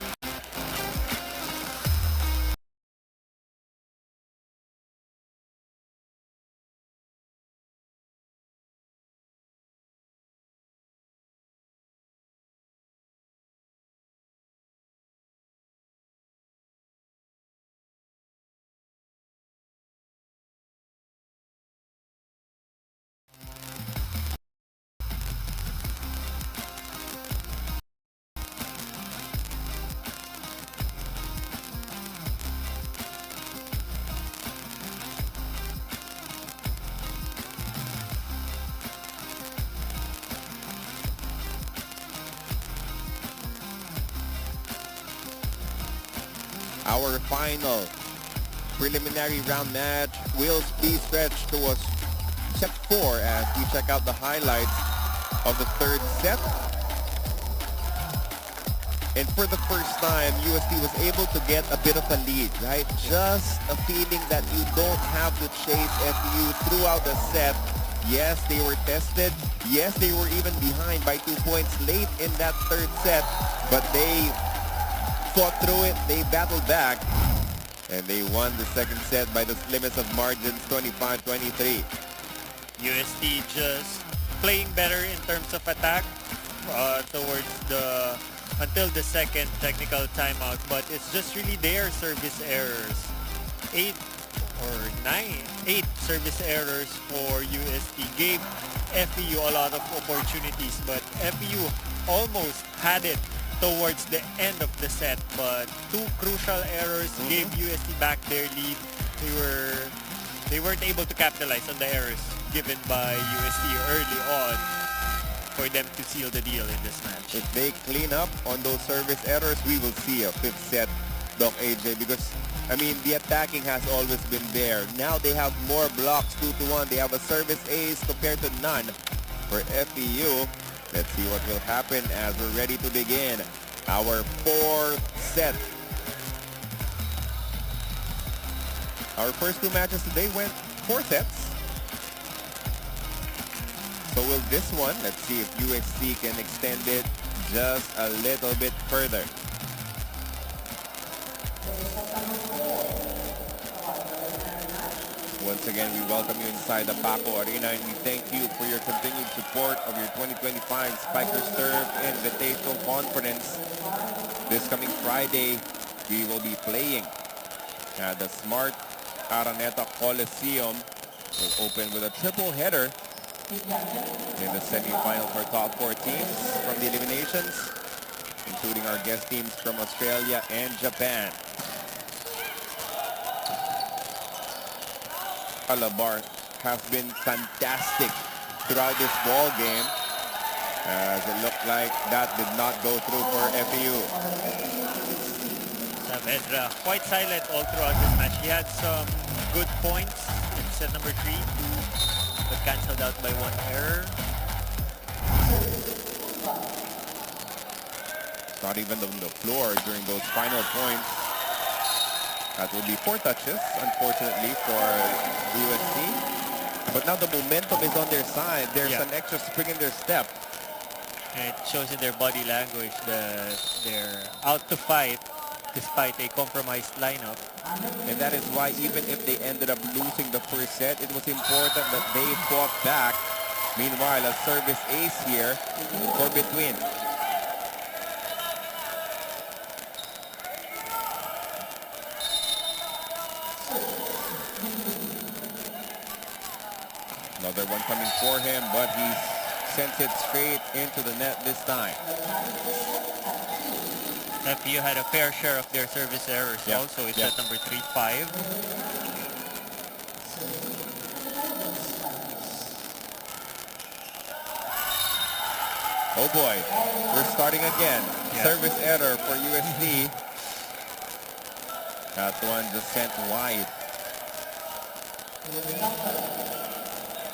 Our final preliminary round match will be stretched to a set 4 as we check out the highlights of the third set. And for the first time, UST was able to get a bit of a lead, right? Just a feeling that you don't have to chase FEU throughout the set. Yes, they were tested. Yes, they were even behind by 2 points late in that third set, but they fought through it, they battled back, and they won the second set by the slimmest of margins, 25-23. UST just playing better in terms of attack towards until the second technical timeout, but it's just really their service errors. 8 service errors for UST gave FEU a lot of opportunities, but FEU almost had it towards the end of the set, but 2 crucial errors gave UST back their lead. They weren't able to capitalize on the errors given by UST early on for them to seal the deal in this match. If they clean up on those service errors, we will see a fifth set, Doc AJ, because I mean the attacking has always been there. Now they have more blocks, 2-1. They have a service ace compared to none for FEU. Let's see what will happen as we're ready to begin our fourth set. Our first 2 matches today went 4 sets. So will this one, let's see if UST can extend it just a little bit further. Once again, we welcome you inside the Paco Arena, and we thank you for your continued support of your 2025 Spikers Turf Invitational Conference. This coming Friday, we will be playing at the Smart Araneta Coliseum. We'll open with a triple header in the semifinal for top 4 teams from the eliminations, including our guest teams from Australia and Japan. Alabar has been fantastic throughout this ball game, as it looked like that did not go through for FEU. Saavedra quite silent all throughout this match. He had some good points in set number 3, but cancelled out by 1 error. Not even on the floor during those final points. That will be 4 touches, unfortunately, for UST. But now the momentum is on their side. There's an extra spring in their step. And it shows in their body language that they're out to fight. despite a compromised lineup. And that is why even if they ended up losing the first set, it was important that they fought back. Meanwhile, a service ace here for Between. Another one coming for him, but he sends it straight into the net this time. FEU had a fair share of their service errors also. It's at number 3-5. Oh boy, we're starting again. Service error for UST. That one just sent wide.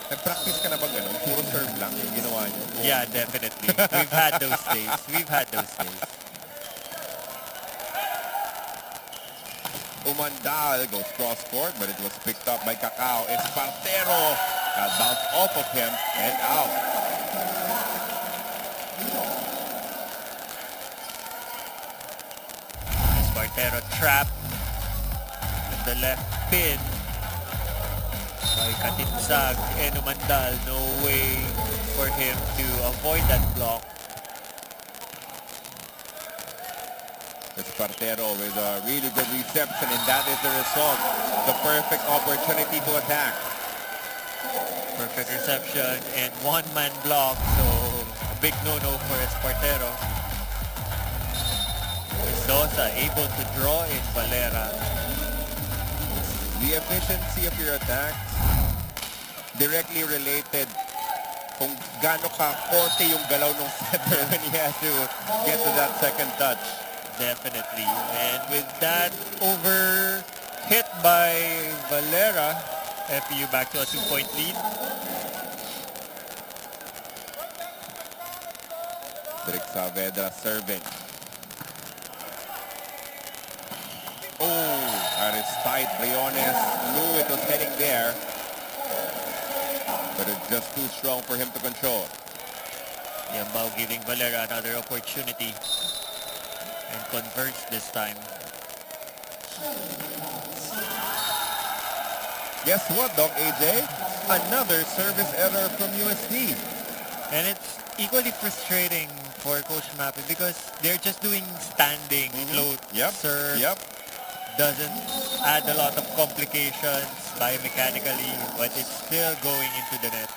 Nag-practice ka na ba ganun? Puro serve lang yung ginawa niyo? Yeah, definitely. We've had those days. We've had those days. Umandal goes cross court, but it was picked up by Cacao. Espartero got bounced off of him and out. Espartero trapped in the left pin by Katinsag and Umandal. No way for him to avoid that block. Espartero with a really good reception, and that is the result. The perfect opportunity to attack. Perfect reception and one-man block, so a big no-no for Espartero. Mendoza able to draw in Valera. The efficiency of your attacks directly related kung gaano ka konti yung galaw ng setter when he has to get to that second touch. Definitely. And with that over hit by Valera, FEU back to a 2-point lead. Drick Saavedra serving. Oh, that is tight. Briones knew it was heading there, but it's just too strong for him to control. Yambao giving Valera another opportunity and converts this time. Guess what, Doc AJ? Another service error from UST. And it's equally frustrating for Coach Mappy because they're just doing standing, float, serve. Doesn't add a lot of complications biomechanically, but it's still going into the net.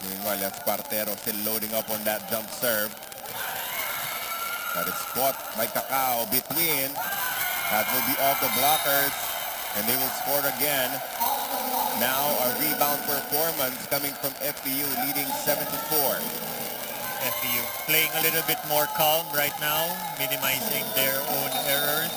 Meanwhile, Espartero still loading up on that jump serve. That is caught by Cacao between. That will be off the blockers, and they will score again. Now a rebound performance coming from FEU, leading 7-4. FEU playing a little bit more calm right now, minimizing their own errors.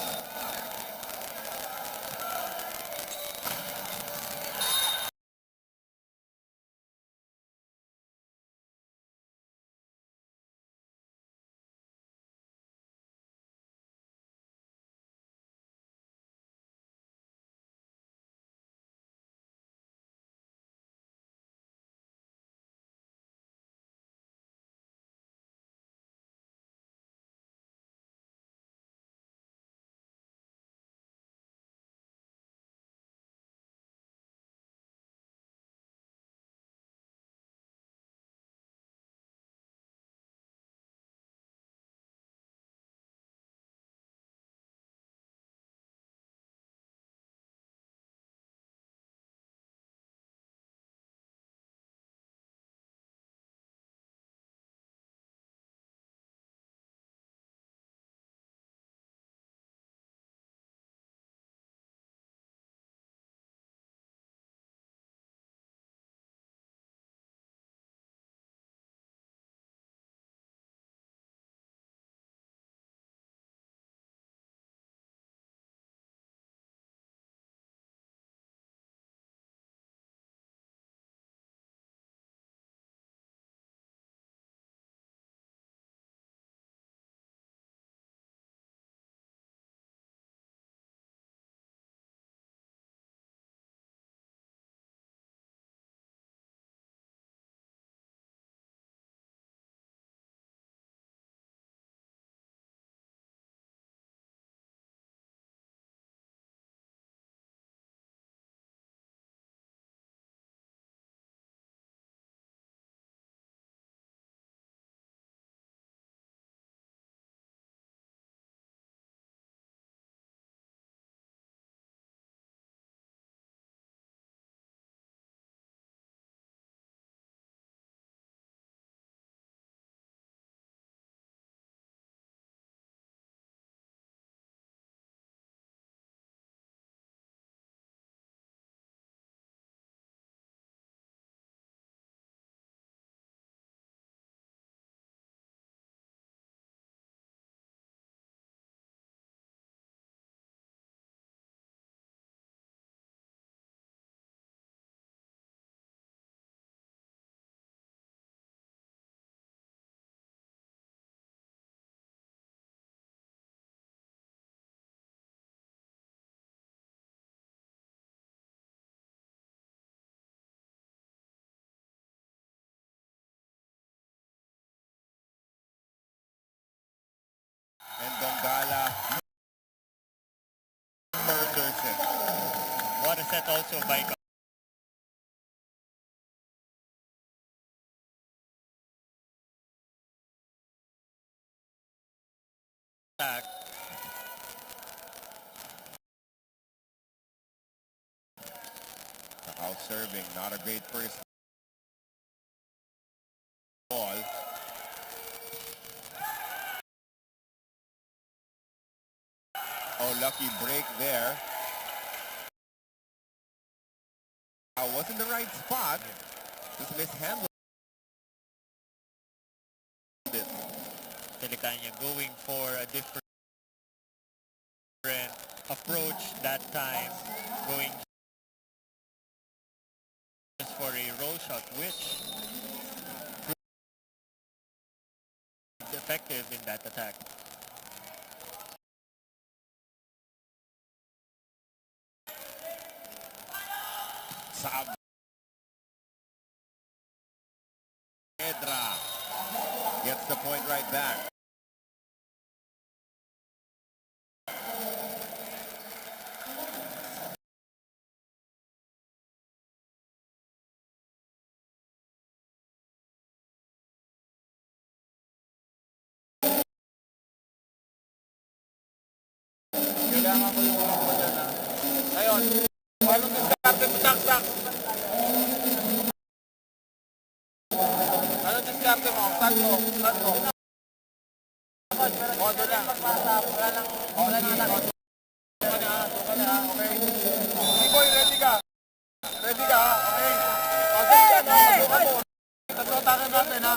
And Donggala murders it. What a set also by attack. Out serving, not a great first ball. Oh, lucky break there. Was in the right spot. Just mishandled it. Telecanya going for a different approach that time, going just for a roll shot, which proved effective in that attack. Saavedra gets the point right back. Kailangan ko yung mga ko dyan, ha? Ngayon, paano diskarte mo, tak-tak? Ano diskarte mo? Saan mo? Saan mo? O, doon na. Wala na. Doon ka na, okay? Boy, ready ka? Ready ka, ha? Okay? O, sige ka na. Pasukan mo. Tatlo-takan natin, ha?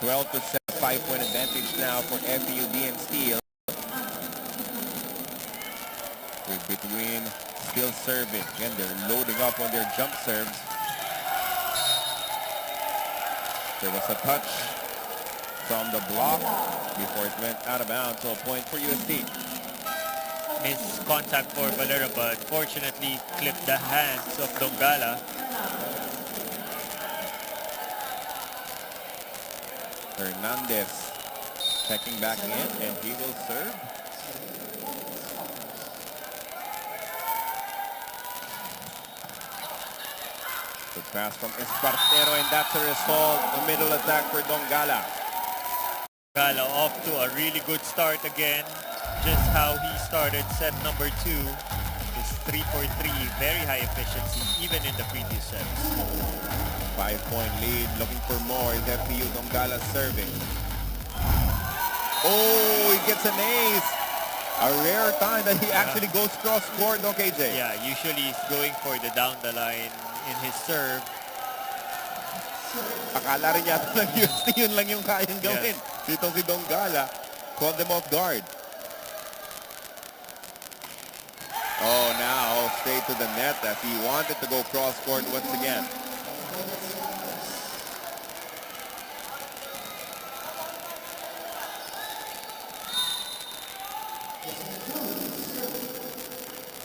12 to 7, 5-point advantage now for FEU-DN Steel. With between still serving. Again, they're loading up on their jump serves. There was a touch from the block before it went out of bounds, so a point for UST. Missed contact for Valera, but fortunately clipped the hands of Donggala. Hernandez checking back in, and he will serve. Good pass from Espartero, and that's a result. The middle attack for Donggala. Donggala off to a really good start again. Just how he started set number 2 is 3 for 3. Very high efficiency, even in the previous sets. 5-point lead, looking for more is FEU. Donggala serving. Oh, he gets an ace. A rare time that he actually goes cross-court, no, KJ? Yeah, usually he's going for the down the line in his serve. Akala rin yata ng UST, yun lang yung kayang gawin. Dito si Donggala, caught them off guard. Oh, now straight to the net as he wanted to go cross-court once again.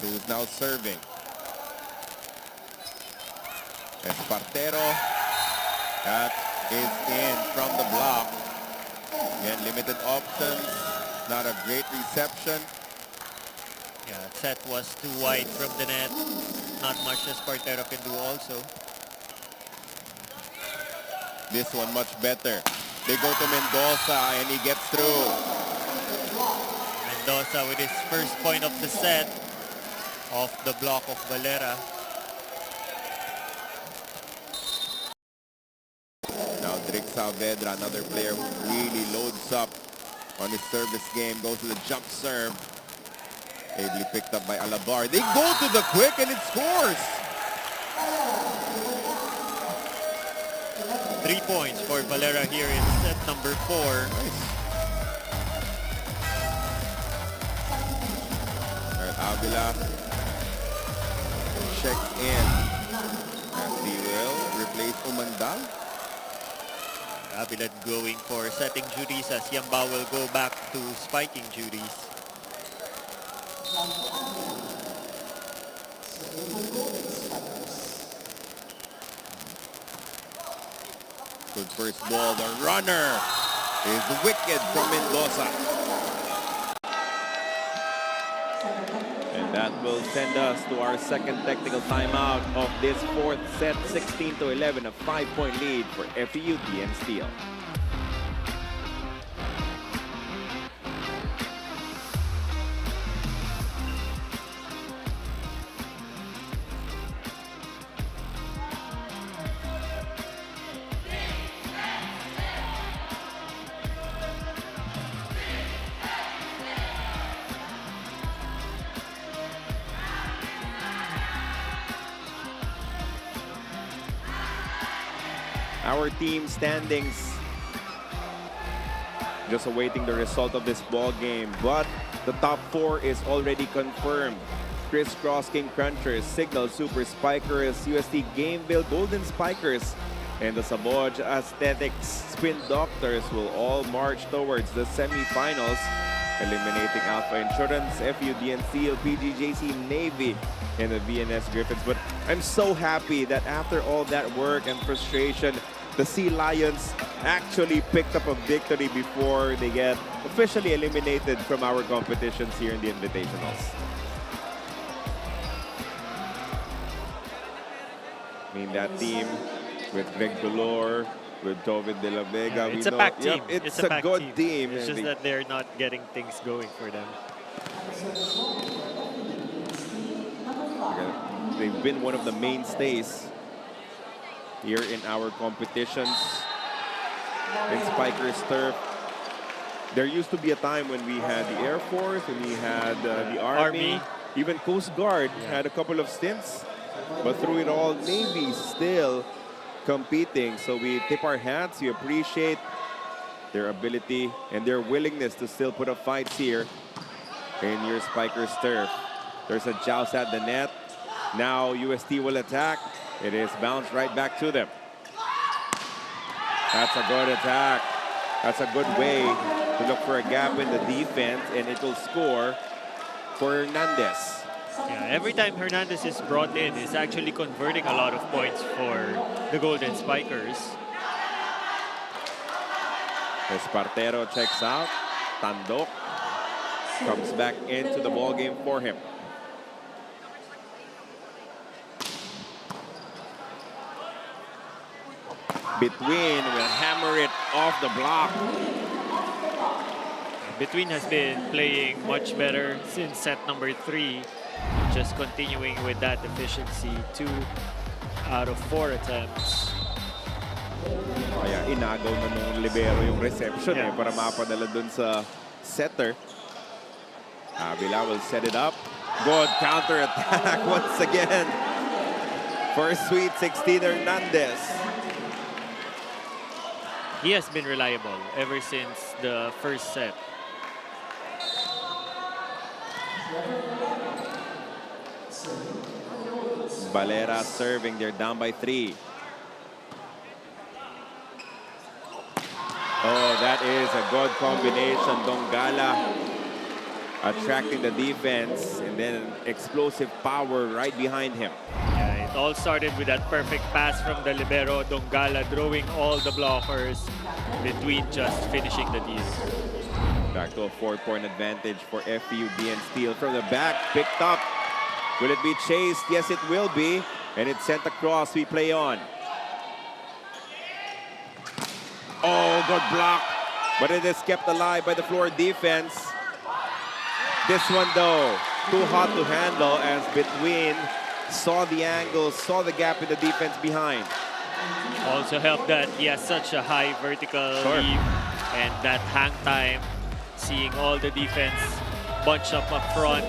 Who's now serving? Espartero. That is in from the block. Again, limited options. Not a great reception. Yeah, set was too wide from the net. Not much Espartero can do also. This one much better. They go to Mendoza and he gets through. Mendoza with his first point of the set off the block of Valera. Now Drix Saavedra, another player who really loads up on his service game, goes to the jump serve. Ably picked up by Alabar. They go to the quick and it scores. 3 points for Valera here in set number 4. Nice. Alright, Avila checks in as he will replace Umandal. Avila going for setting duties as Yamba will go back to spiking duties. Good first ball. The runner is wicked from Mendoza. And that will send us to our second technical timeout of this fourth set, 16-11, a 5-point lead for FEU-DN Steel. Our team standings, just awaiting the result of this ball game, but the top 4 is already confirmed. Crisscross King Crunchers, Signal Super Spikers, UST-GAMEVILLE Golden Spikers, and the Saboj Aesthetics Spin Doctors will all march towards the semifinals, eliminating Alpha Insurance, FEU-DN Steel, PGJC Navy, and the VNS Griffins. But I'm so happy that after all that work and frustration, the Sea Lions actually picked up a victory before they get officially eliminated from our competitions here in the Invitationals. I mean, that team with Greg Dolor, with Tovin De La Vega. It's a packed team. Yep, it's a a packed good team. It's just that they're not getting things going for them. They've been one of the mainstays here in our competitions in Spikers Turf. There used to be a time when we had the Air Force, when we had the Army, even Coast Guard had a couple of stints. But through it all, Navy still competing. So we tip our hats, we appreciate their ability and their willingness to still put up fights here in your Spikers Turf. There's a joust at the net. Now UST will attack. It is bounced right back to them. That's a good attack. That's a good way to look for a gap in the defense, and it will score for Hernandez. Yeah, every time Hernandez is brought in, he's actually converting a lot of points for the Golden Spikers. Espartero checks out. Tandok comes back into the ball game for him. Between will hammer it off the block. Between has been playing much better since set number 3. Just continuing with that efficiency, 2 out of 4 attempts. Kaya inagaw na nung libero yung reception para mapadala dun sa setter. Avila will set it up. Good counter attack once again for Sweet 16 Hernandez. He has been reliable ever since the first set. Valera serving, they're down by 3. Oh, that is a good combination. Dongala attracting the defense, and then explosive power right behind him. Yeah, it all started with that perfect pass from the libero, Dongala, drawing all the blockers, Between just finishing the deal. Back to a 4-point advantage for FEU-DN Steel from the back, picked up. Will it be chased? Yes, it will be. And it's sent across. We play on. Oh, good block. But it is kept alive by the floor defense. This one, though, too hot to handle as Between saw the angle, saw the gap in the defense behind. Also helped that he has such a high vertical leap and that hang time, seeing all the defense bunch up front.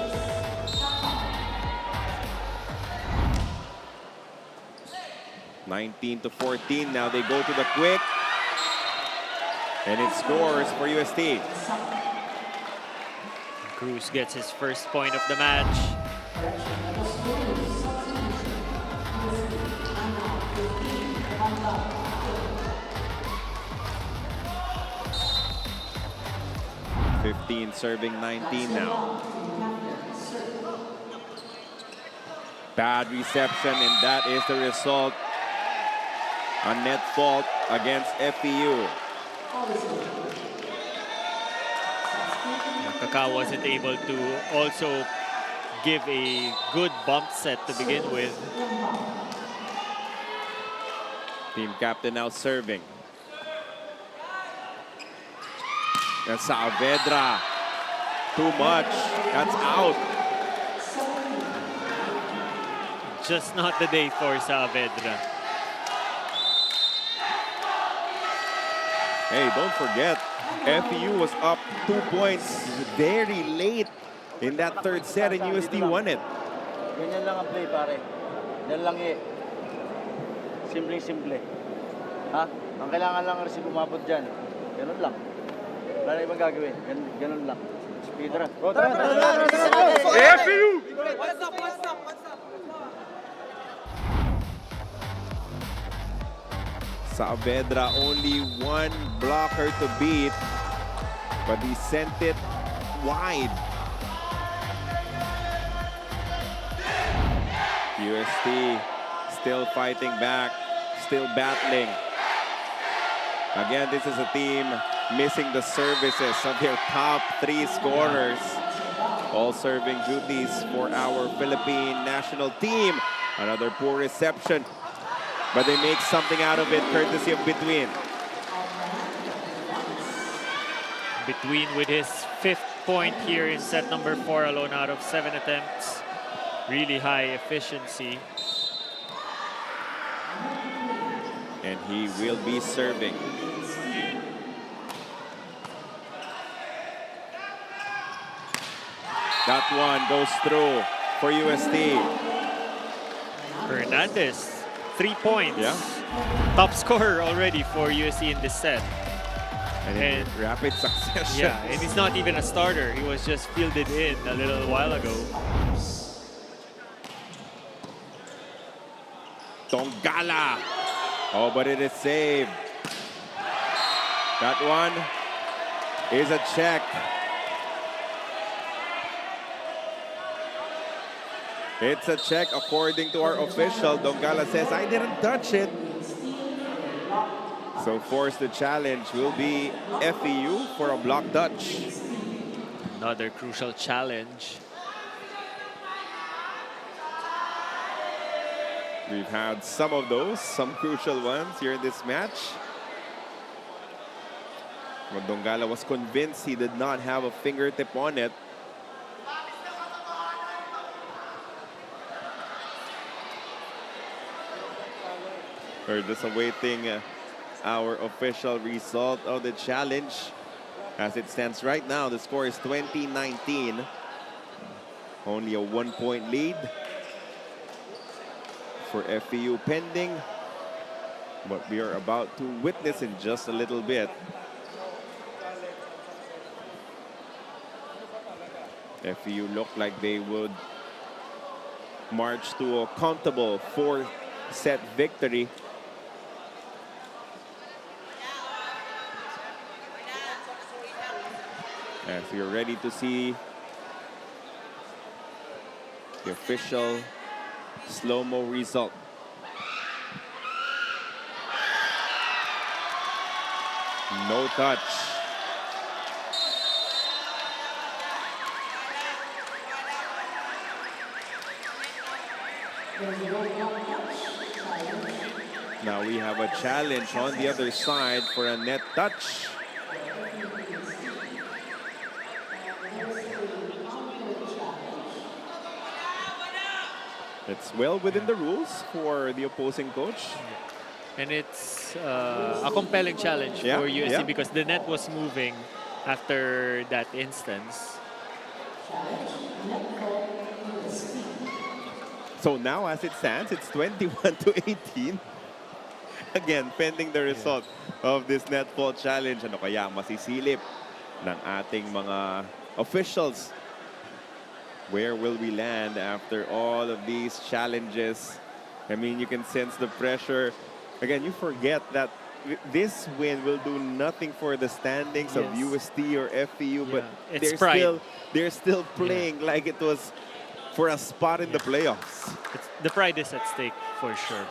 (19-14). Now they go to the quick. And it scores for UST. Cruz gets his first point of the match. Serving 19 now. Bad reception, and that is the result. A net fault against FEU. Kakao wasn't able to also give a good bump set to begin with. Team captain now serving. That's Saavedra. Too much. That's out. Just not the day for Saavedra. Hey, don't forget, FEU was up 2 points very late in that third set and UST won it. Ganyan lang ang play, pare. Yan lang eh. Simpleng-simple. Ha? Ang kailangan lang receive umabot dyan. Ganun lang. Wala na ibang gagawin. Ganun lang. Speedrun. FEU! What's up? Saavedra only one blocker to beat, but he sent it wide. UST still fighting back, still battling. Again, this is a team missing the services of their top 3 scorers. All serving duties for our Philippine national team. Another poor reception, but they make something out of it courtesy of Between. Between with his 5th point here in set number 4 alone out of 7 attempts. Really high efficiency. And he will be serving. That one goes through for UST. Hernandez, 3 points. Yeah. Top scorer already for USC in this set. And in rapid succession. Yeah, and he's not even a starter. He was just fielded in a little while ago. Tongala. Oh, but it is saved. That one is a check. It's a check according to our official. Tongala says, I didn't touch it. So force the challenge will be FEU for a block touch. Another crucial challenge. We've had some of those, some crucial ones here in this match. But Tongala was convinced he did not have a fingertip on it. We're just awaiting our official result of the challenge. As it stands right now, the score is 20-19. Only a 1-point lead for FEU pending. What we are about to witness in just a little bit. FEU looked like they would march to a comfortable 4-set victory. As you're ready to see the official slow-mo result. No touch. Now we have a challenge on the other side for a net touch. It's well within the rules for the opposing coach. And it's a compelling challenge for USC because the net was moving after that instance. So now, as it stands, it's 21-18. Again, pending the result of this netball challenge. Ano kaya masisilip ng ating mga officials? Where will we land after all of these challenges? I mean, you can sense the pressure. Again, you forget that this win will do nothing for the standings of UST or FEU, but they're still playing like it was for a spot in the playoffs. The pride is at stake for sure.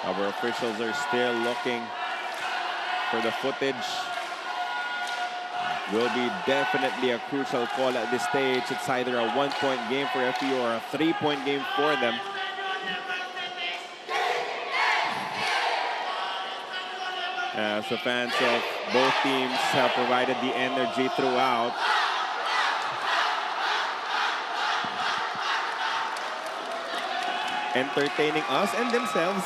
Our officials are still looking for the footage. Will be definitely a crucial call at this stage. It's either a 1-point game for FEU or a 3-point game for them. As the fans of both teams have provided the energy throughout. Entertaining us and themselves.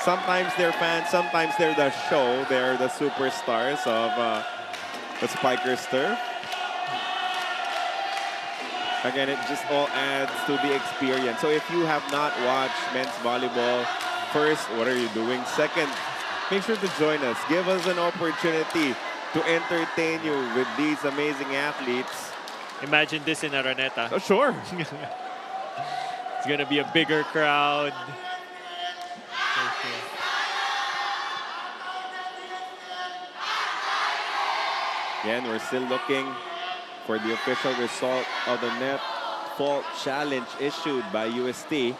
Sometimes they're fans, sometimes they're the show. They're the superstars of the Spikers turf. Again, it just all adds to the experience. So if you have not watched men's volleyball, first, what are you doing? Second, make sure to join us. Give us an opportunity to entertain you with these amazing athletes. Imagine this in Araneta. Oh, sure. It's going to be a bigger crowd. Again, we're still looking for the official result of the net fault challenge issued by UST.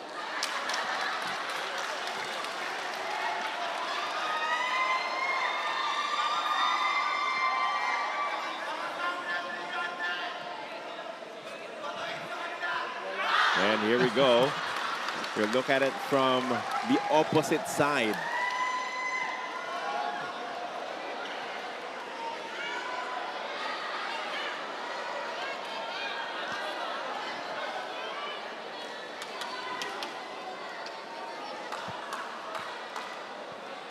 And here we go. We'll look at it from the opposite side.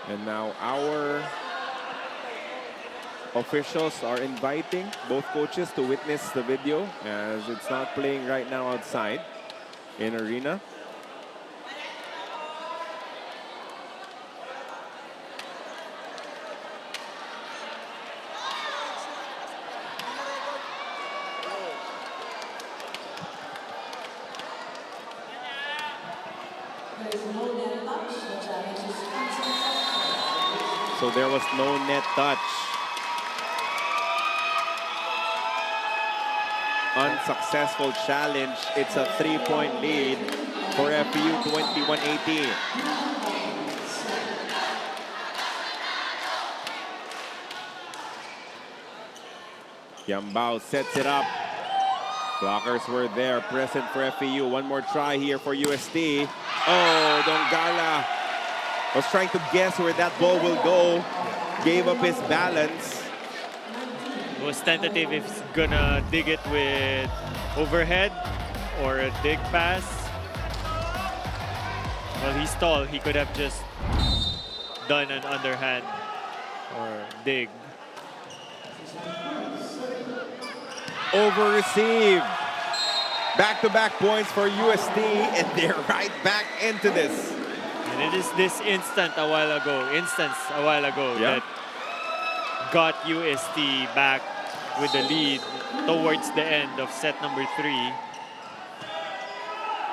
And now our officials are inviting both coaches to witness the video as it's not playing right now outside in arena. So there was no net touch. Unsuccessful challenge. It's a 3-point lead for FEU, 21-18. Yambao sets it up. Blockers were there, present for FEU. One more try here for UST. Oh, Dongala was trying to guess where that ball will go. Gave up his balance. It was tentative if he's gonna dig it with overhead or a dig pass. Well, he's tall. He could have just done an underhand or dig. Over received. Back-to-back points for UST, and they're right back into this. And it is this instance a while ago that got UST back with the lead towards the end of set number 3.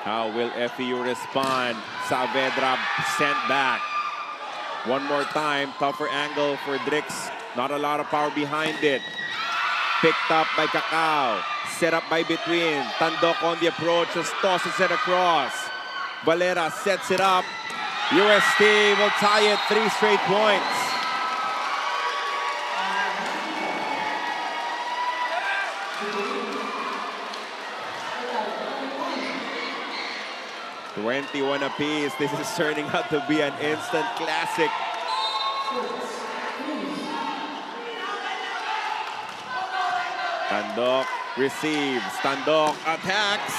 How will FEU respond? Saavedra sent back. One more time, tougher angle for Drix. Not a lot of power behind it. Picked up by Cacao. Set up by Between. Tandok on the approach, just tosses it across. Valera sets it up. UST will tie it, 3 straight points. $21 apiece. This is turning out to be an instant classic. Tandok receives. Tandok attacks.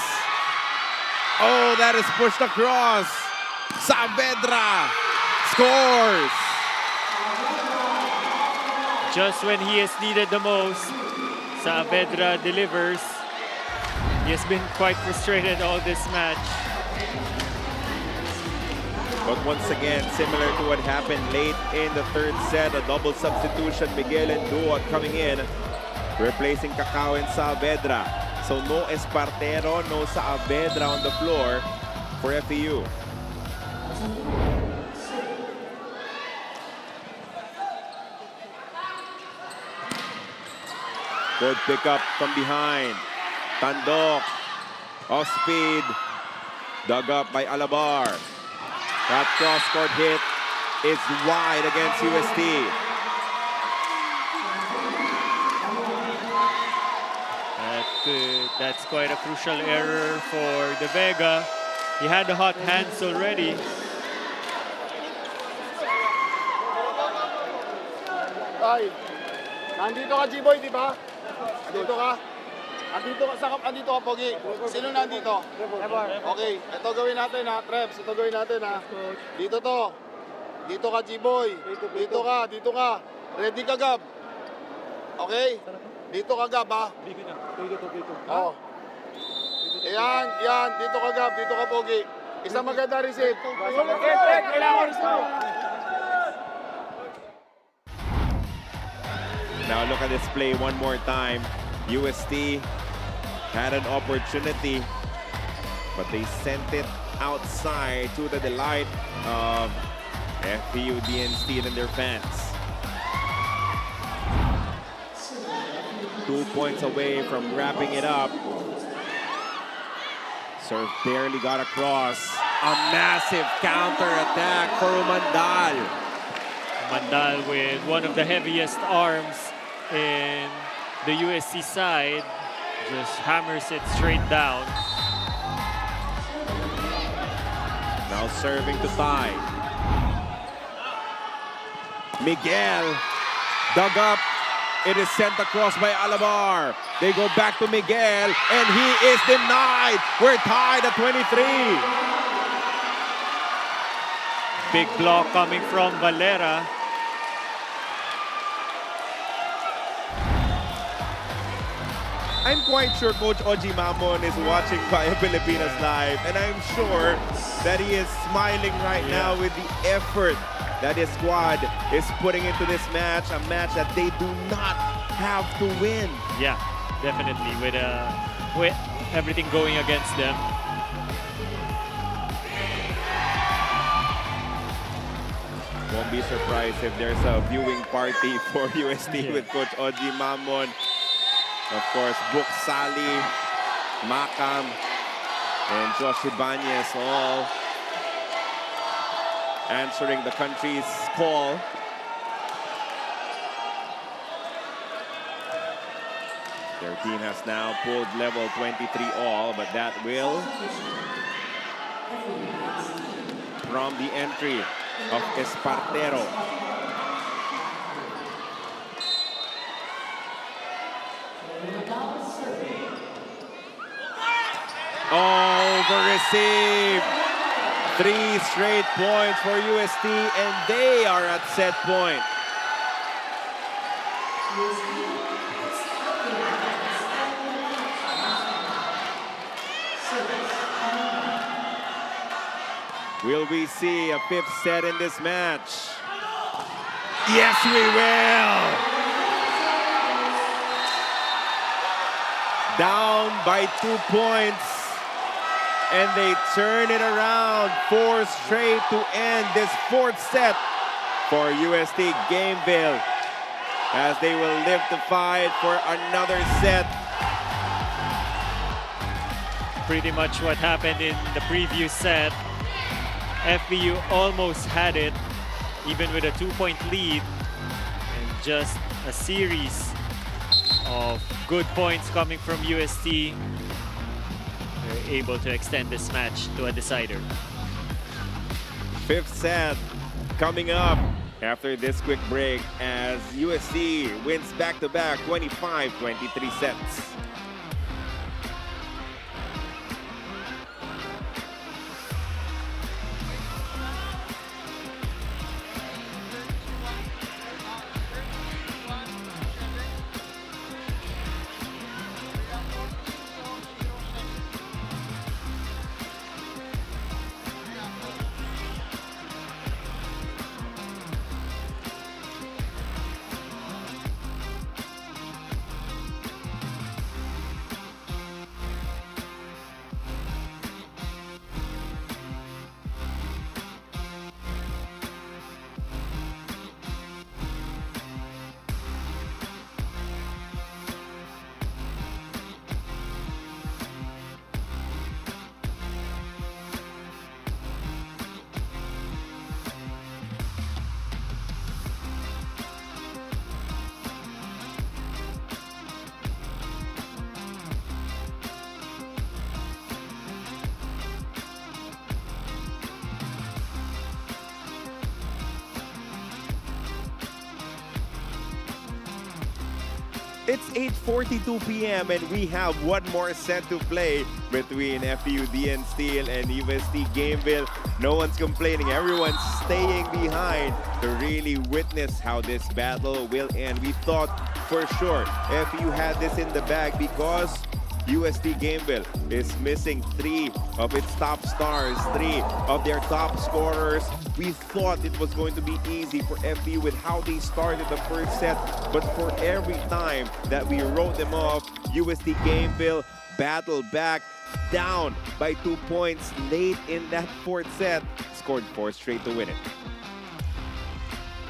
Oh, that is pushed across. Saavedra scores. Just when he is needed the most, Saavedra delivers. He has been quite frustrated all this match. But once again, similar to what happened late in the 3rd set, a double substitution, Miguel and Duot coming in, replacing Cacao and Saavedra. So no Espartero, no Saavedra on the floor for FEU. Good pickup from behind. Tandok, off speed, dug up by Alabar. That cross-court hit is wide against UST. That's quite a crucial error for De Vega. He had the hot hands already. Ay, nandito ka, G-Boy, di ba? Nandito ka? Andito ka, Pogi. Sino nandito? Okay, ito gawin natin ha, Trebs. Ito gawin natin ha. Dito to. Dito ka, G-Boy. Dito ka. Ready ka, Gab? Okay? Dito ka, Gab, ha? Dito. Oo. Yan. Dito ka, Gab. Dito ka, Pogi. Isang maganda receive. Kailangan receive. Now look at this play one more time. UST had an opportunity, but they sent it outside to the delight of FEU-DN Steel and their fans. 2 points away from wrapping it up. Serve barely got across. A massive counter attack for Umandal. Mandal with one of the heaviest arms in the USC side, just hammers it straight down. Now serving to tie. Miguel dug up. It is sent across by Alabar. They go back to Miguel, and he is denied. We're tied at 23. Big block coming from Valera. I'm quite sure Coach Oji Mamon is watching via Pilipinas Live, and I'm sure that he is smiling right now with the effort that his squad is putting into this match, a match that they do not have to win. Yeah, definitely with everything going against them. Won't be surprised if there's a viewing party for UST with Coach Oji Mamon. Of course, Book Sali, Makam, and Josh Ibanez all answering the country's call. Their team has now pulled level 23 all, but that will from the entry of Espartero. Over-received. 3 straight points for UST, and they are at set point. Will we see a 5th set in this match? Yes, we will! Down by 2 points, and they turn it around. 4 straight to end this 4th set for UST-GAMEVILLE, as they will live to fight for another set. Pretty much what happened in the previous set. FEU almost had it, even with a 2-point lead, and just a series of good points coming from UST. They're able to extend this match to a decider. 5th set coming up after this quick break, as UST wins back-to-back 25-23 sets. It's 8:42 p.m. and we have one more set to play between FEU-DN Steel and UST-GAMEVILLE. No one's complaining. Everyone's staying behind to really witness how this battle will end. We thought for sure FEU had this in the bag because UST-GAMEVILLE is missing 3 of its top stars, 3 of their top scorers. We thought it was going to be easy for FEU with how they started the first set, but for every time that we wrote them off, UST-GAMEVILLE battled back, down by 2 points late in that fourth set, scored 4 straight to win it.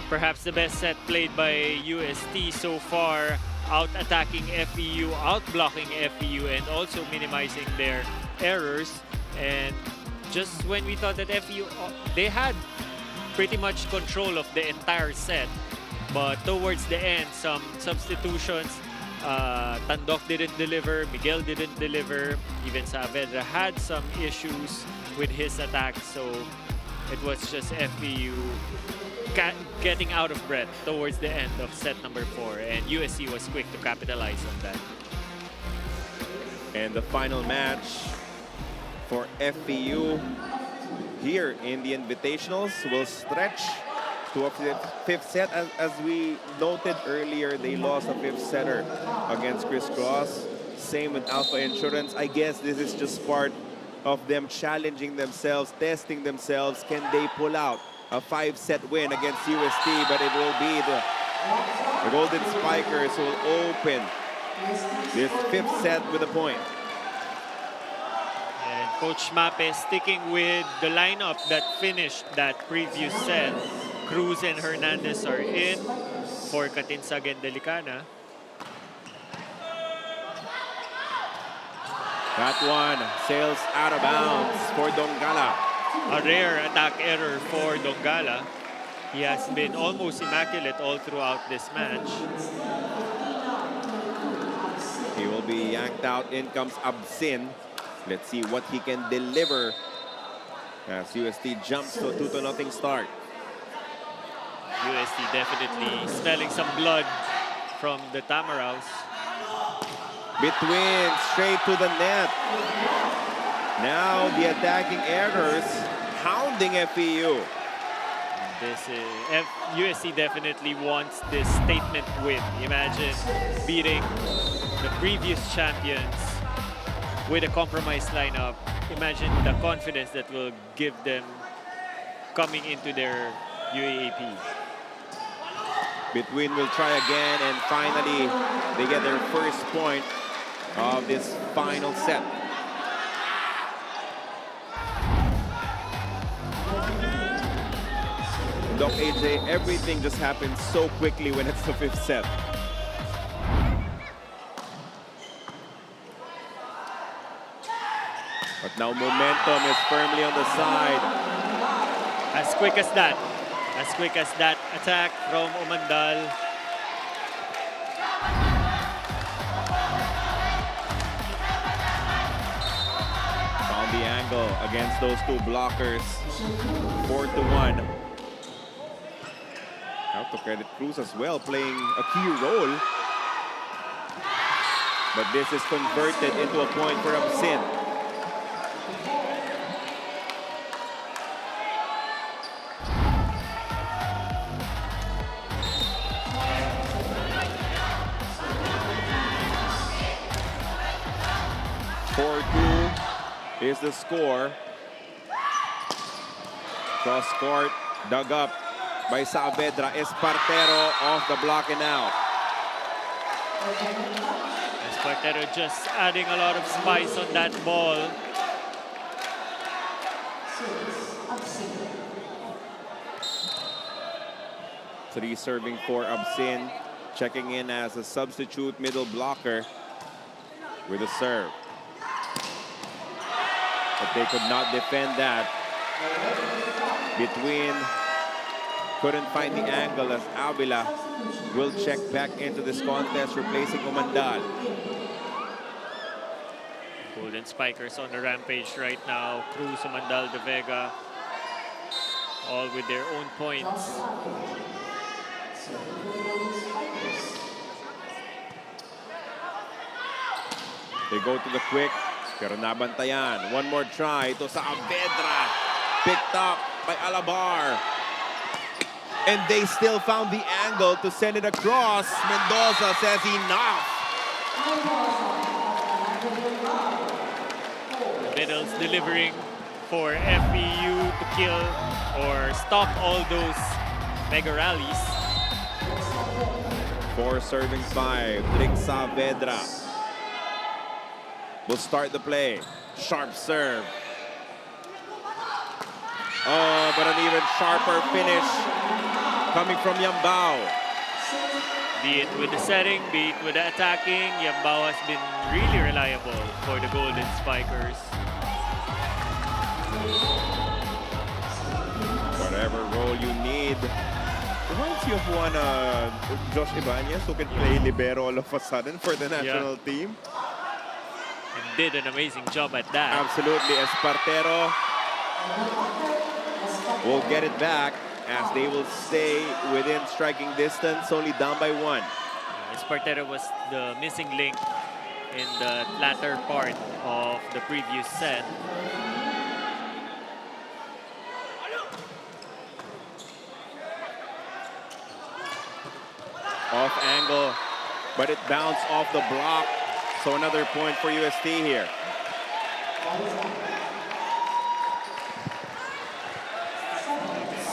Perhaps the best set played by UST so far, out-attacking FEU, out-blocking FEU, and also minimizing their errors. And just when we thought that FEU, they had pretty much control of the entire set, but towards the end, some substitutions, Tandok didn't deliver, Miguel didn't deliver, even Saavedra had some issues with his attack, so it was just FEU getting out of breath towards the end of set number 4, and USC was quick to capitalize on that. And the final match for FEU here in the Invitationals will stretch to a fifth set. As we noted earlier, they lost a fifth setter against Chris Cross. Same with Alpha Insurance. I guess this is just part of them challenging themselves, testing themselves. Can they pull out a 5-set win against UST? But it will be the Golden Spikers who will open this fifth set with a point. And Coach Mape sticking with the lineup that finished that previous set. Cruz and Hernandez are in for Katinsag and Delicana. That one sails out of bounds for Dongala. A rare attack error for Dongala. He has been almost immaculate all throughout this match. He will be yanked out. In comes Absin. Let's see what he can deliver as UST jumps to a 2-0 start. UST definitely smelling some blood from the Tamaraws. Between, straight to the net. Now the attacking errors hounding FEU. This is USC definitely wants this statement win. Imagine beating the previous champions with a compromised lineup. Imagine the confidence that will give them coming into their UAAP. Between will try again, and finally they get their first point of this final set. Doc AJ, everything just happens so quickly when it's the fifth set. But now momentum is firmly on the side. As quick as that attack from Umandal. Found the angle against those two blockers. 4-1. Have to credit Cruz as well, playing a key role. But this is converted into a point for Absin. Is the score. Cross court, dug up by Saavedra. Espartero off the block and out. Espartero just adding a lot of spice on that ball. Three serving for Absin, checking in as a substitute middle blocker with a serve. But they could not defend that. Between couldn't find the angle as Avila will check back into this contest, replacing Umandal. Golden Spikers on the rampage right now. Cruz, Umandal, De Vega, all with their own points. They go to the quick, pero nabantayan. One more try. Ito sa Saavedra. Picked up by Alabar. And they still found the angle to send it across. Mendoza says enough. The middle's delivering for FEU to kill or stop all those mega rallies. 4 serving 5. Rick Saavedra will start the play. Sharp serve. Oh, but an even sharper finish coming from Yambao. Be it with the setting, be it with the attacking, Yambao has been really reliable for the Golden Spikers. Whatever role you need. Reminds you of one Josh Ibanez who can play libero all of a sudden for the national team. And did an amazing job at that. Absolutely. Espartero will get it back as they will stay within striking distance, only down by 1. Espartero was the missing link in the latter part of the previous set. Off angle, but it bounced off the block. So another point for UST here.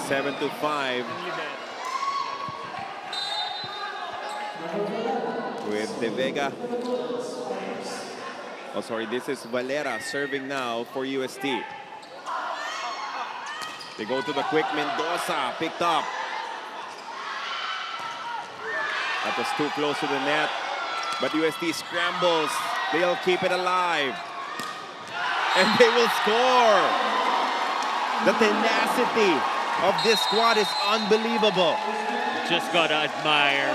Seven to 5. With De Vega. Oh, sorry, this is Valera serving now for UST. They go to the quick. Mendoza picked up. That was too close to the net. But UST scrambles. They'll keep it alive. And they will score. The tenacity of this squad is unbelievable. Just gotta admire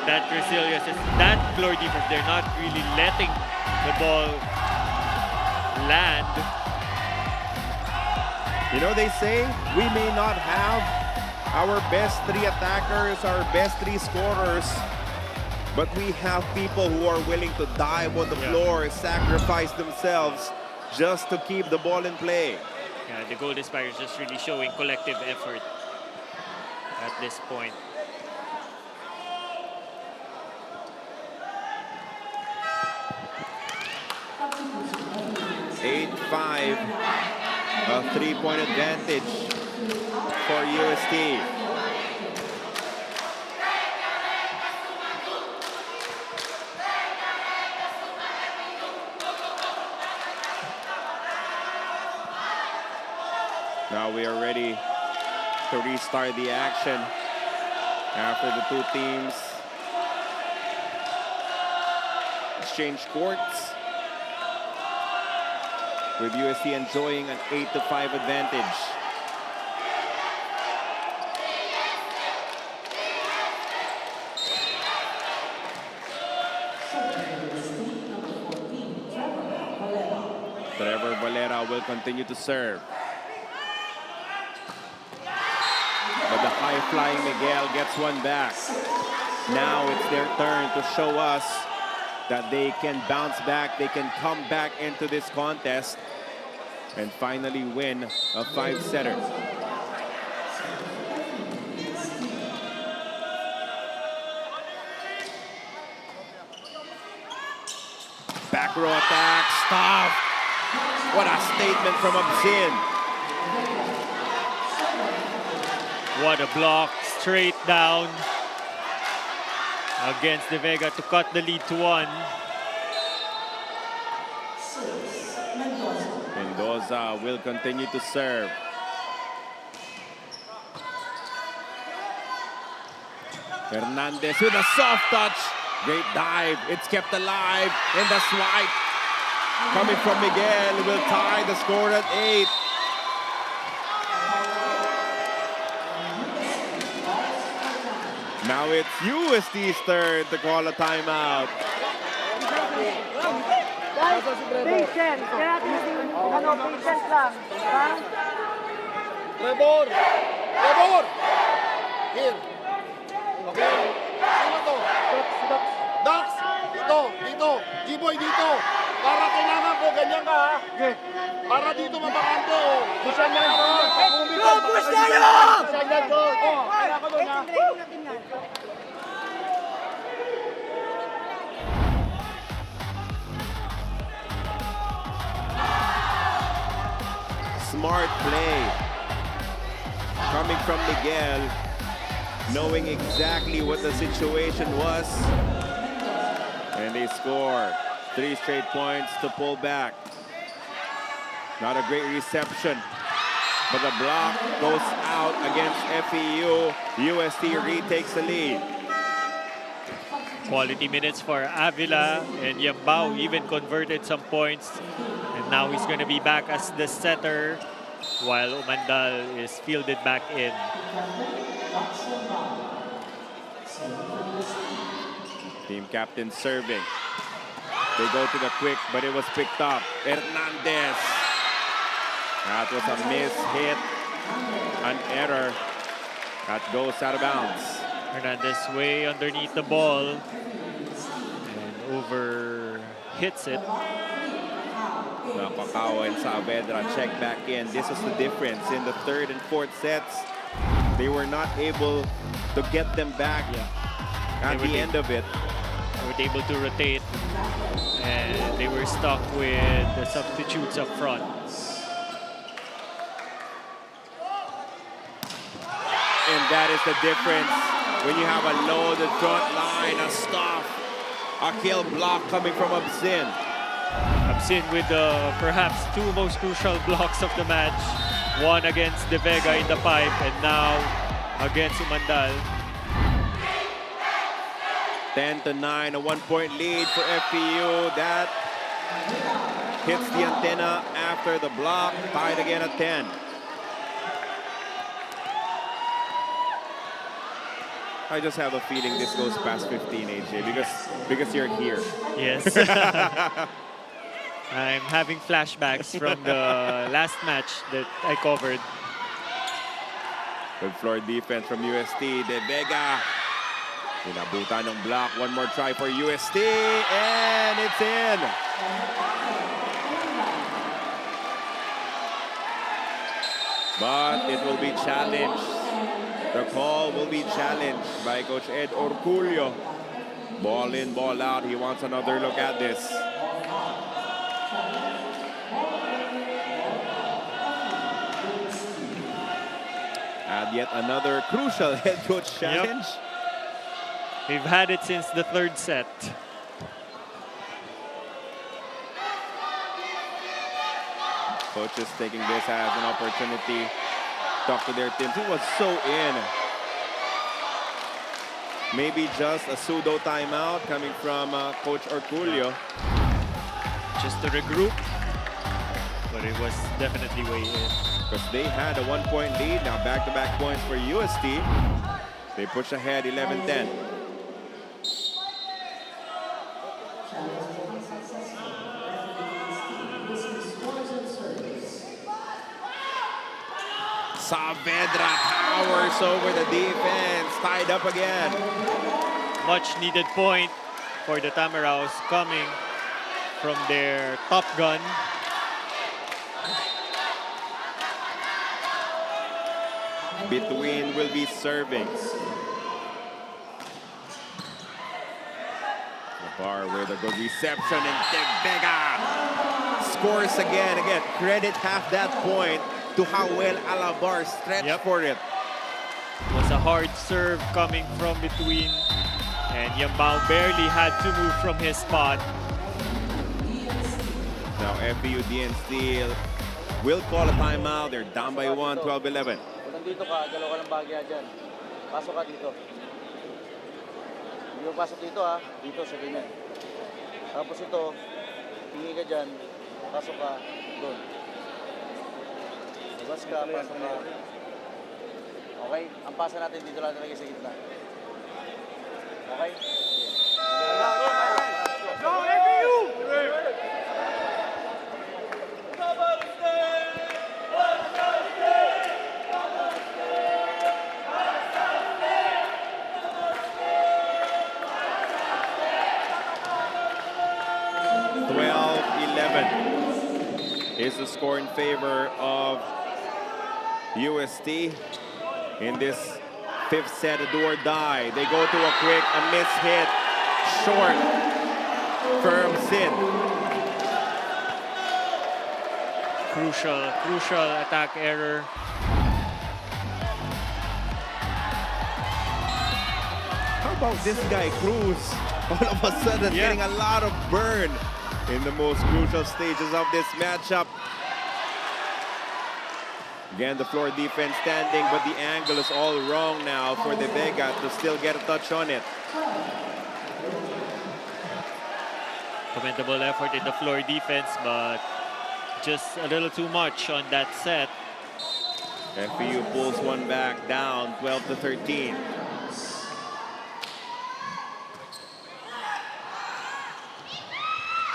that resilience. That floor defense, they're not really letting the ball land. You know, they say we may not have our best 3 attackers, our best 3 scorers, but we have people who are willing to dive on the floor, sacrifice themselves just to keep the ball in play. Yeah, the Golden Spikers just really showing collective effort at this point. Eight, 5, a 3-point advantage for UST. Now we are ready to restart the action after the 2 teams exchange courts, with UST enjoying an 8-5 advantage. Trevor Valera will continue to serve. But the high-flying Miguel gets one back. Now it's their turn to show us that they can bounce back, they can come back into this contest and finally win a 5-setter. Back row attack, stop. What a statement from Abzin. What a block, straight down against De Vega to cut the lead to 1. Mendoza will continue to serve. Hernandez with a soft touch. Great dive. It's kept alive. And the swipe coming from Miguel will tie the score at 8. Now it's UST's turn to call a timeout. Patience, patience lang. Trevor! Trevor! Here. Okay. Sino to? Dax. Dito. Dito. G-Boy dito. Para kailangan ko, ganyan ka ha. Okay. Para dito mabakante oh. Push niya ako. Push tayo! Push niya doon. Oh, kaya ko doon ha. Smart play coming from Miguel, knowing exactly what the situation was. And they score 3 straight points to pull back. Not a great reception, but the block goes out against FEU. UST retakes the lead. Quality minutes for Avila, and Yambao even converted some points. And now he's going to be back as the setter while Umandal is fielded back in. Team captain serving. They go to the quick, but it was picked up. Hernandez. That was a miss hit, an error. That goes out of bounds. Hernandez way underneath the ball and over hits it. Nakakawa and Saavedra check back in. This was the difference in the third and fourth sets. They were not able to get them back at the end of it. They were able to rotate, and they were stuck with the substitutes up front. And that is the difference when you have a loaded front line, a stop, a kill block coming from Absin. Absin with perhaps 2 most crucial blocks of the match. One against De Vega in the pipe, and now against Umandal. 10-9, a 1-point lead for FEU. That hits the antenna after the block, tied again at 10. I just have a feeling this goes past 15, AJ, because you're here. Yes. I'm having flashbacks from the last match that I covered. Good floor defense from UST. De Vega. Inabutan ng block. One more try for UST, and it's in. But it will be challenged. The call will be challenged by Coach Ed Orculio. Ball in, ball out. He wants another look at this. And yet another crucial head coach challenge. Yep. We've had it since the third set. Coaches taking this as an opportunity to talk to their teams. It was so in. Maybe just a pseudo timeout coming from Coach Orculio. Just to regroup, but it was definitely way in. Because they had a 1-point lead. Now back-to-back points for UST. They push ahead 11-10. Saavedra powers over the defense, tied up again. Much needed point for the Tamaraws coming from their top gun. Between will be serving. The bar with a good reception, and De Vega scores again. Again, credit half that point to how well Alabar stretched for it. It was a hard serve coming from between, and Yambao barely had to move from his spot. Now FEU-DN still will call a timeout. They're down by 1, 12-11. Kung nandito ka, galaw ka ng bagya dyan. Pasok ka dito. Hindi mo pasok dito ha. Dito sa ganyan. Tapos ito, tingin ka dyan. Pasok ka doon. Labas ka, pasok ka. Okay? Ang pasa natin dito lang talaga sa gitna. Okay? Go, FEU! 12-11 is the score in favor of UST in this fifth set of do or die. They go to a quick, a miss hit, short, firm sit. Crucial attack error. How about this guy, Cruz? All of a sudden getting a lot of burn in the most crucial stages of this matchup. Again, the floor defense standing, but the angle is all wrong now for the Vega to still get a touch on it. Commendable effort in the floor defense, but just a little too much on that set. FEU pulls one back down, 12-13.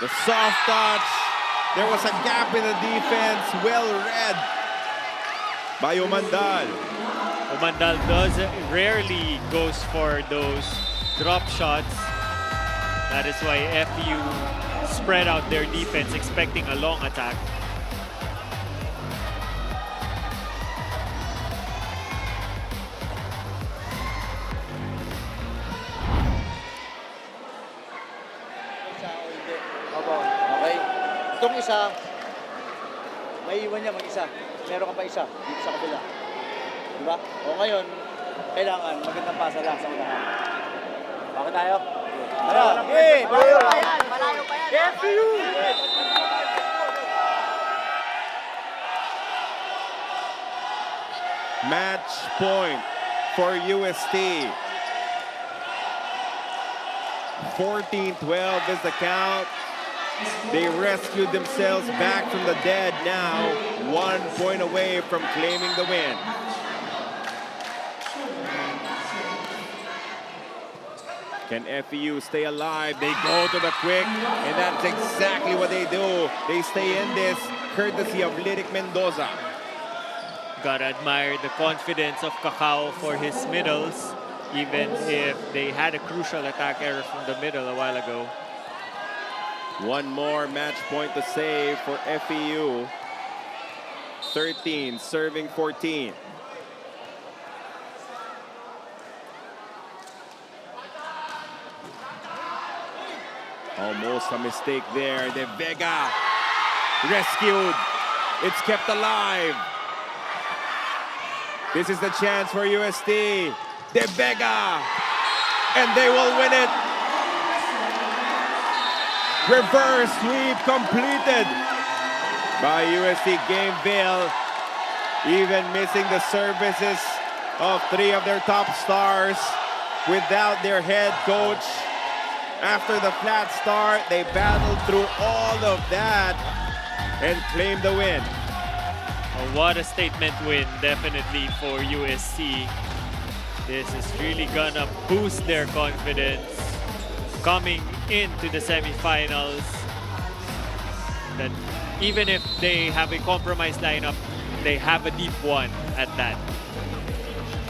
The soft touch. There was a gap in the defense. Well read by Umandal. Umandal rarely goes for those drop shots. That is why FEU spread out their defense, expecting a long attack. Okay. Itong isa, may iwan niya mag-isa. Meron ka pa isa dito sa kabila. Diba? O ngayon, kailangan magandang pasa lang sa unahan. Bakit tayo? Malayo pa yan! Malayo pa yan! FEU! Match point for UST. 14-12 is the count. They rescued themselves back from the dead now, 1 point away from claiming the win. Can FEU stay alive? They go to the quick, and that's exactly what they do. They stay in this, courtesy of Lyric Mendoza. Gotta admire the confidence of Cacao for his middles, even if they had a crucial attack error from the middle a while ago. One more match point to save for FEU. 13 serving 14. Almost a mistake there. The Vega rescued. It's kept alive. This is the chance for UST. De Vega, and they will win it. Reverse sweep completed by UST-GAMEVILLE, even missing the services of 3 of their top stars without their head coach. After the flat start, they battled through all of that and claimed the win. Oh, what a statement win, definitely, for UST. This is really gonna boost their confidence coming into the semifinals. That even if they have a compromised lineup, they have a deep one at that.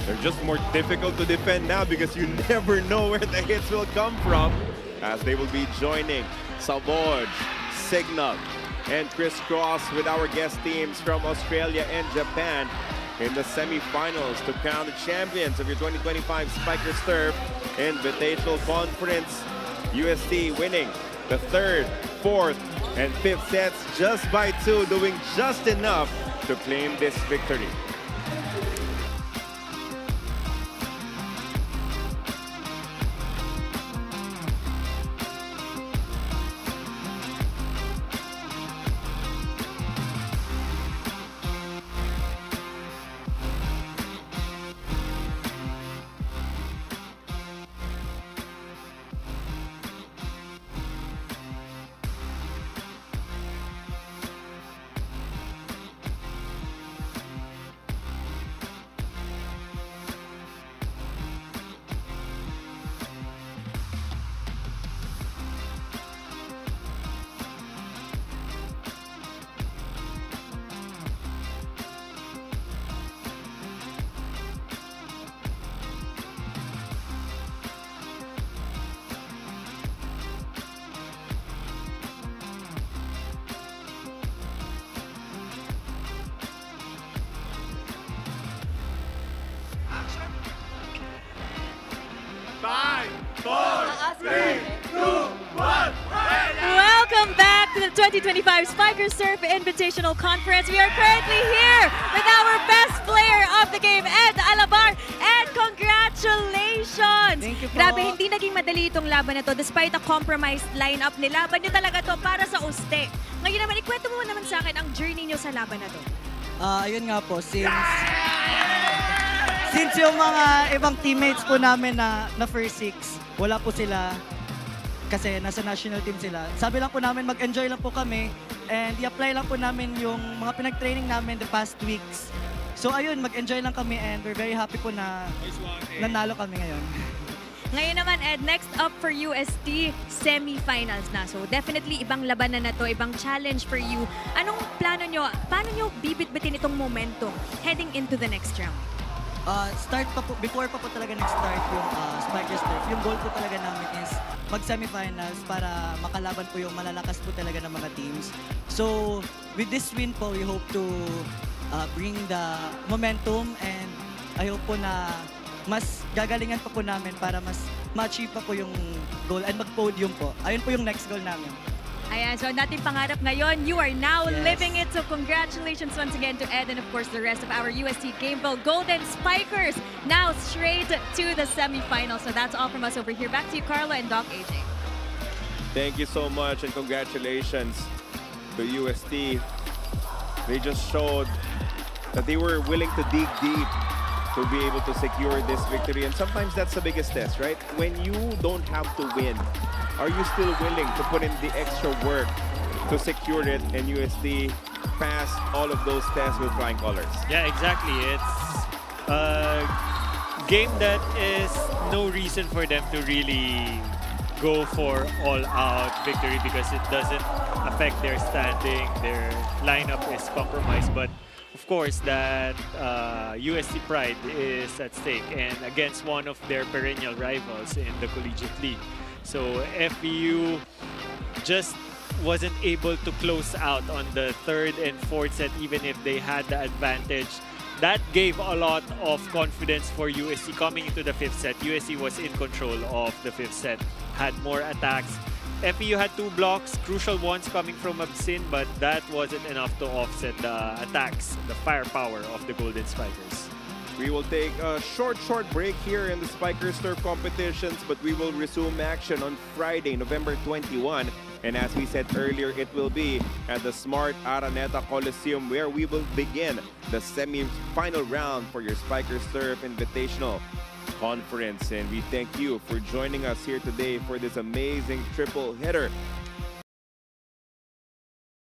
They're just more difficult to defend now because you never know where the hits will come from, as they will be joining Savoj, Signal, and Crisscross with our guest teams from Australia and Japan in the semifinals to crown the champions of your 2025 Spikers Turf Invitational Conference. UST winning the 3rd, 4th, and 5th sets just by 2, doing just enough to claim this victory. 2025 Spiker Surf Invitational Conference. We are currently here with our best player of the game, Ed Alabar. Ed, congratulations! Thank you po. Grabe, hindi naging madali itong laban na to despite a compromised lineup. Nilaban nyo talaga to para sa uste. Ngayon naman, ikwento mo naman sa akin ang journey nyo sa laban na to. Ayun nga po, since yung mga ibang teammates po namin na first six, wala po sila kasi nasa national team sila. Sabi lang po namin mag-enjoy lang po kami and i-apply lang po namin yung mga pinag-training namin the past weeks. So ayun, mag-enjoy lang kami and we're very happy po na nanalo kami ngayon. Ngayon naman, Ed, next up for UST, semifinals na. So definitely ibang labanan na to, ibang challenge for you. Anong plano nyo? Paano nyo bibit-bitin itong momentum heading into the next round? Start pa po, before pa po talaga nag-start yung Spikers Turf, yung goal po talaga namin is mag-semifinals para makalaban po yung malalakas po talaga ng mga teams. So with this win po, we hope to bring the momentum and I hope po na mas gagalingan pa po namin para mas ma-achieve pa po yung goal and mag-podium po. Ayun po yung next goal namin. Ayan, so ang dating pangarap ngayon, you are now Yes. living it. So congratulations once again to Ed and of course the rest of our UST-GAMEVILLE Golden Spikers. Now straight to the semifinals. So that's all from us over here. Back to you, Carla and Doc AJ. Thank you so much and congratulations to UST. They just showed that they were willing to dig deep to be able to secure this victory. And sometimes that's the biggest test, right? When you don't have to win, are you still willing to put in the extra work to secure it? And UST passed all of those tests with flying colors. Yeah, exactly. It's a game that is no reason for them to really go for all-out victory because it doesn't affect their standing. Their lineup is compromised, but of course, that UST pride is at stake and against one of their perennial rivals in the collegiate league. So FEU just wasn't able to close out on the third and fourth set even if they had the advantage. That gave a lot of confidence for UST coming into the fifth set. UST was in control of the fifth set, had more attacks. FEU had 2 blocks, crucial ones coming from Absin, but that wasn't enough to offset the attacks, the firepower of the Golden Spikers. We will take a short break here in the Spikers Turf competitions, but we will resume action on Friday, November 21. And as we said earlier, it will be at the Smart Araneta Coliseum where we will begin the semi-final round for your Spikers Turf Invitational Conference. And we thank you for joining us here today for this amazing triple header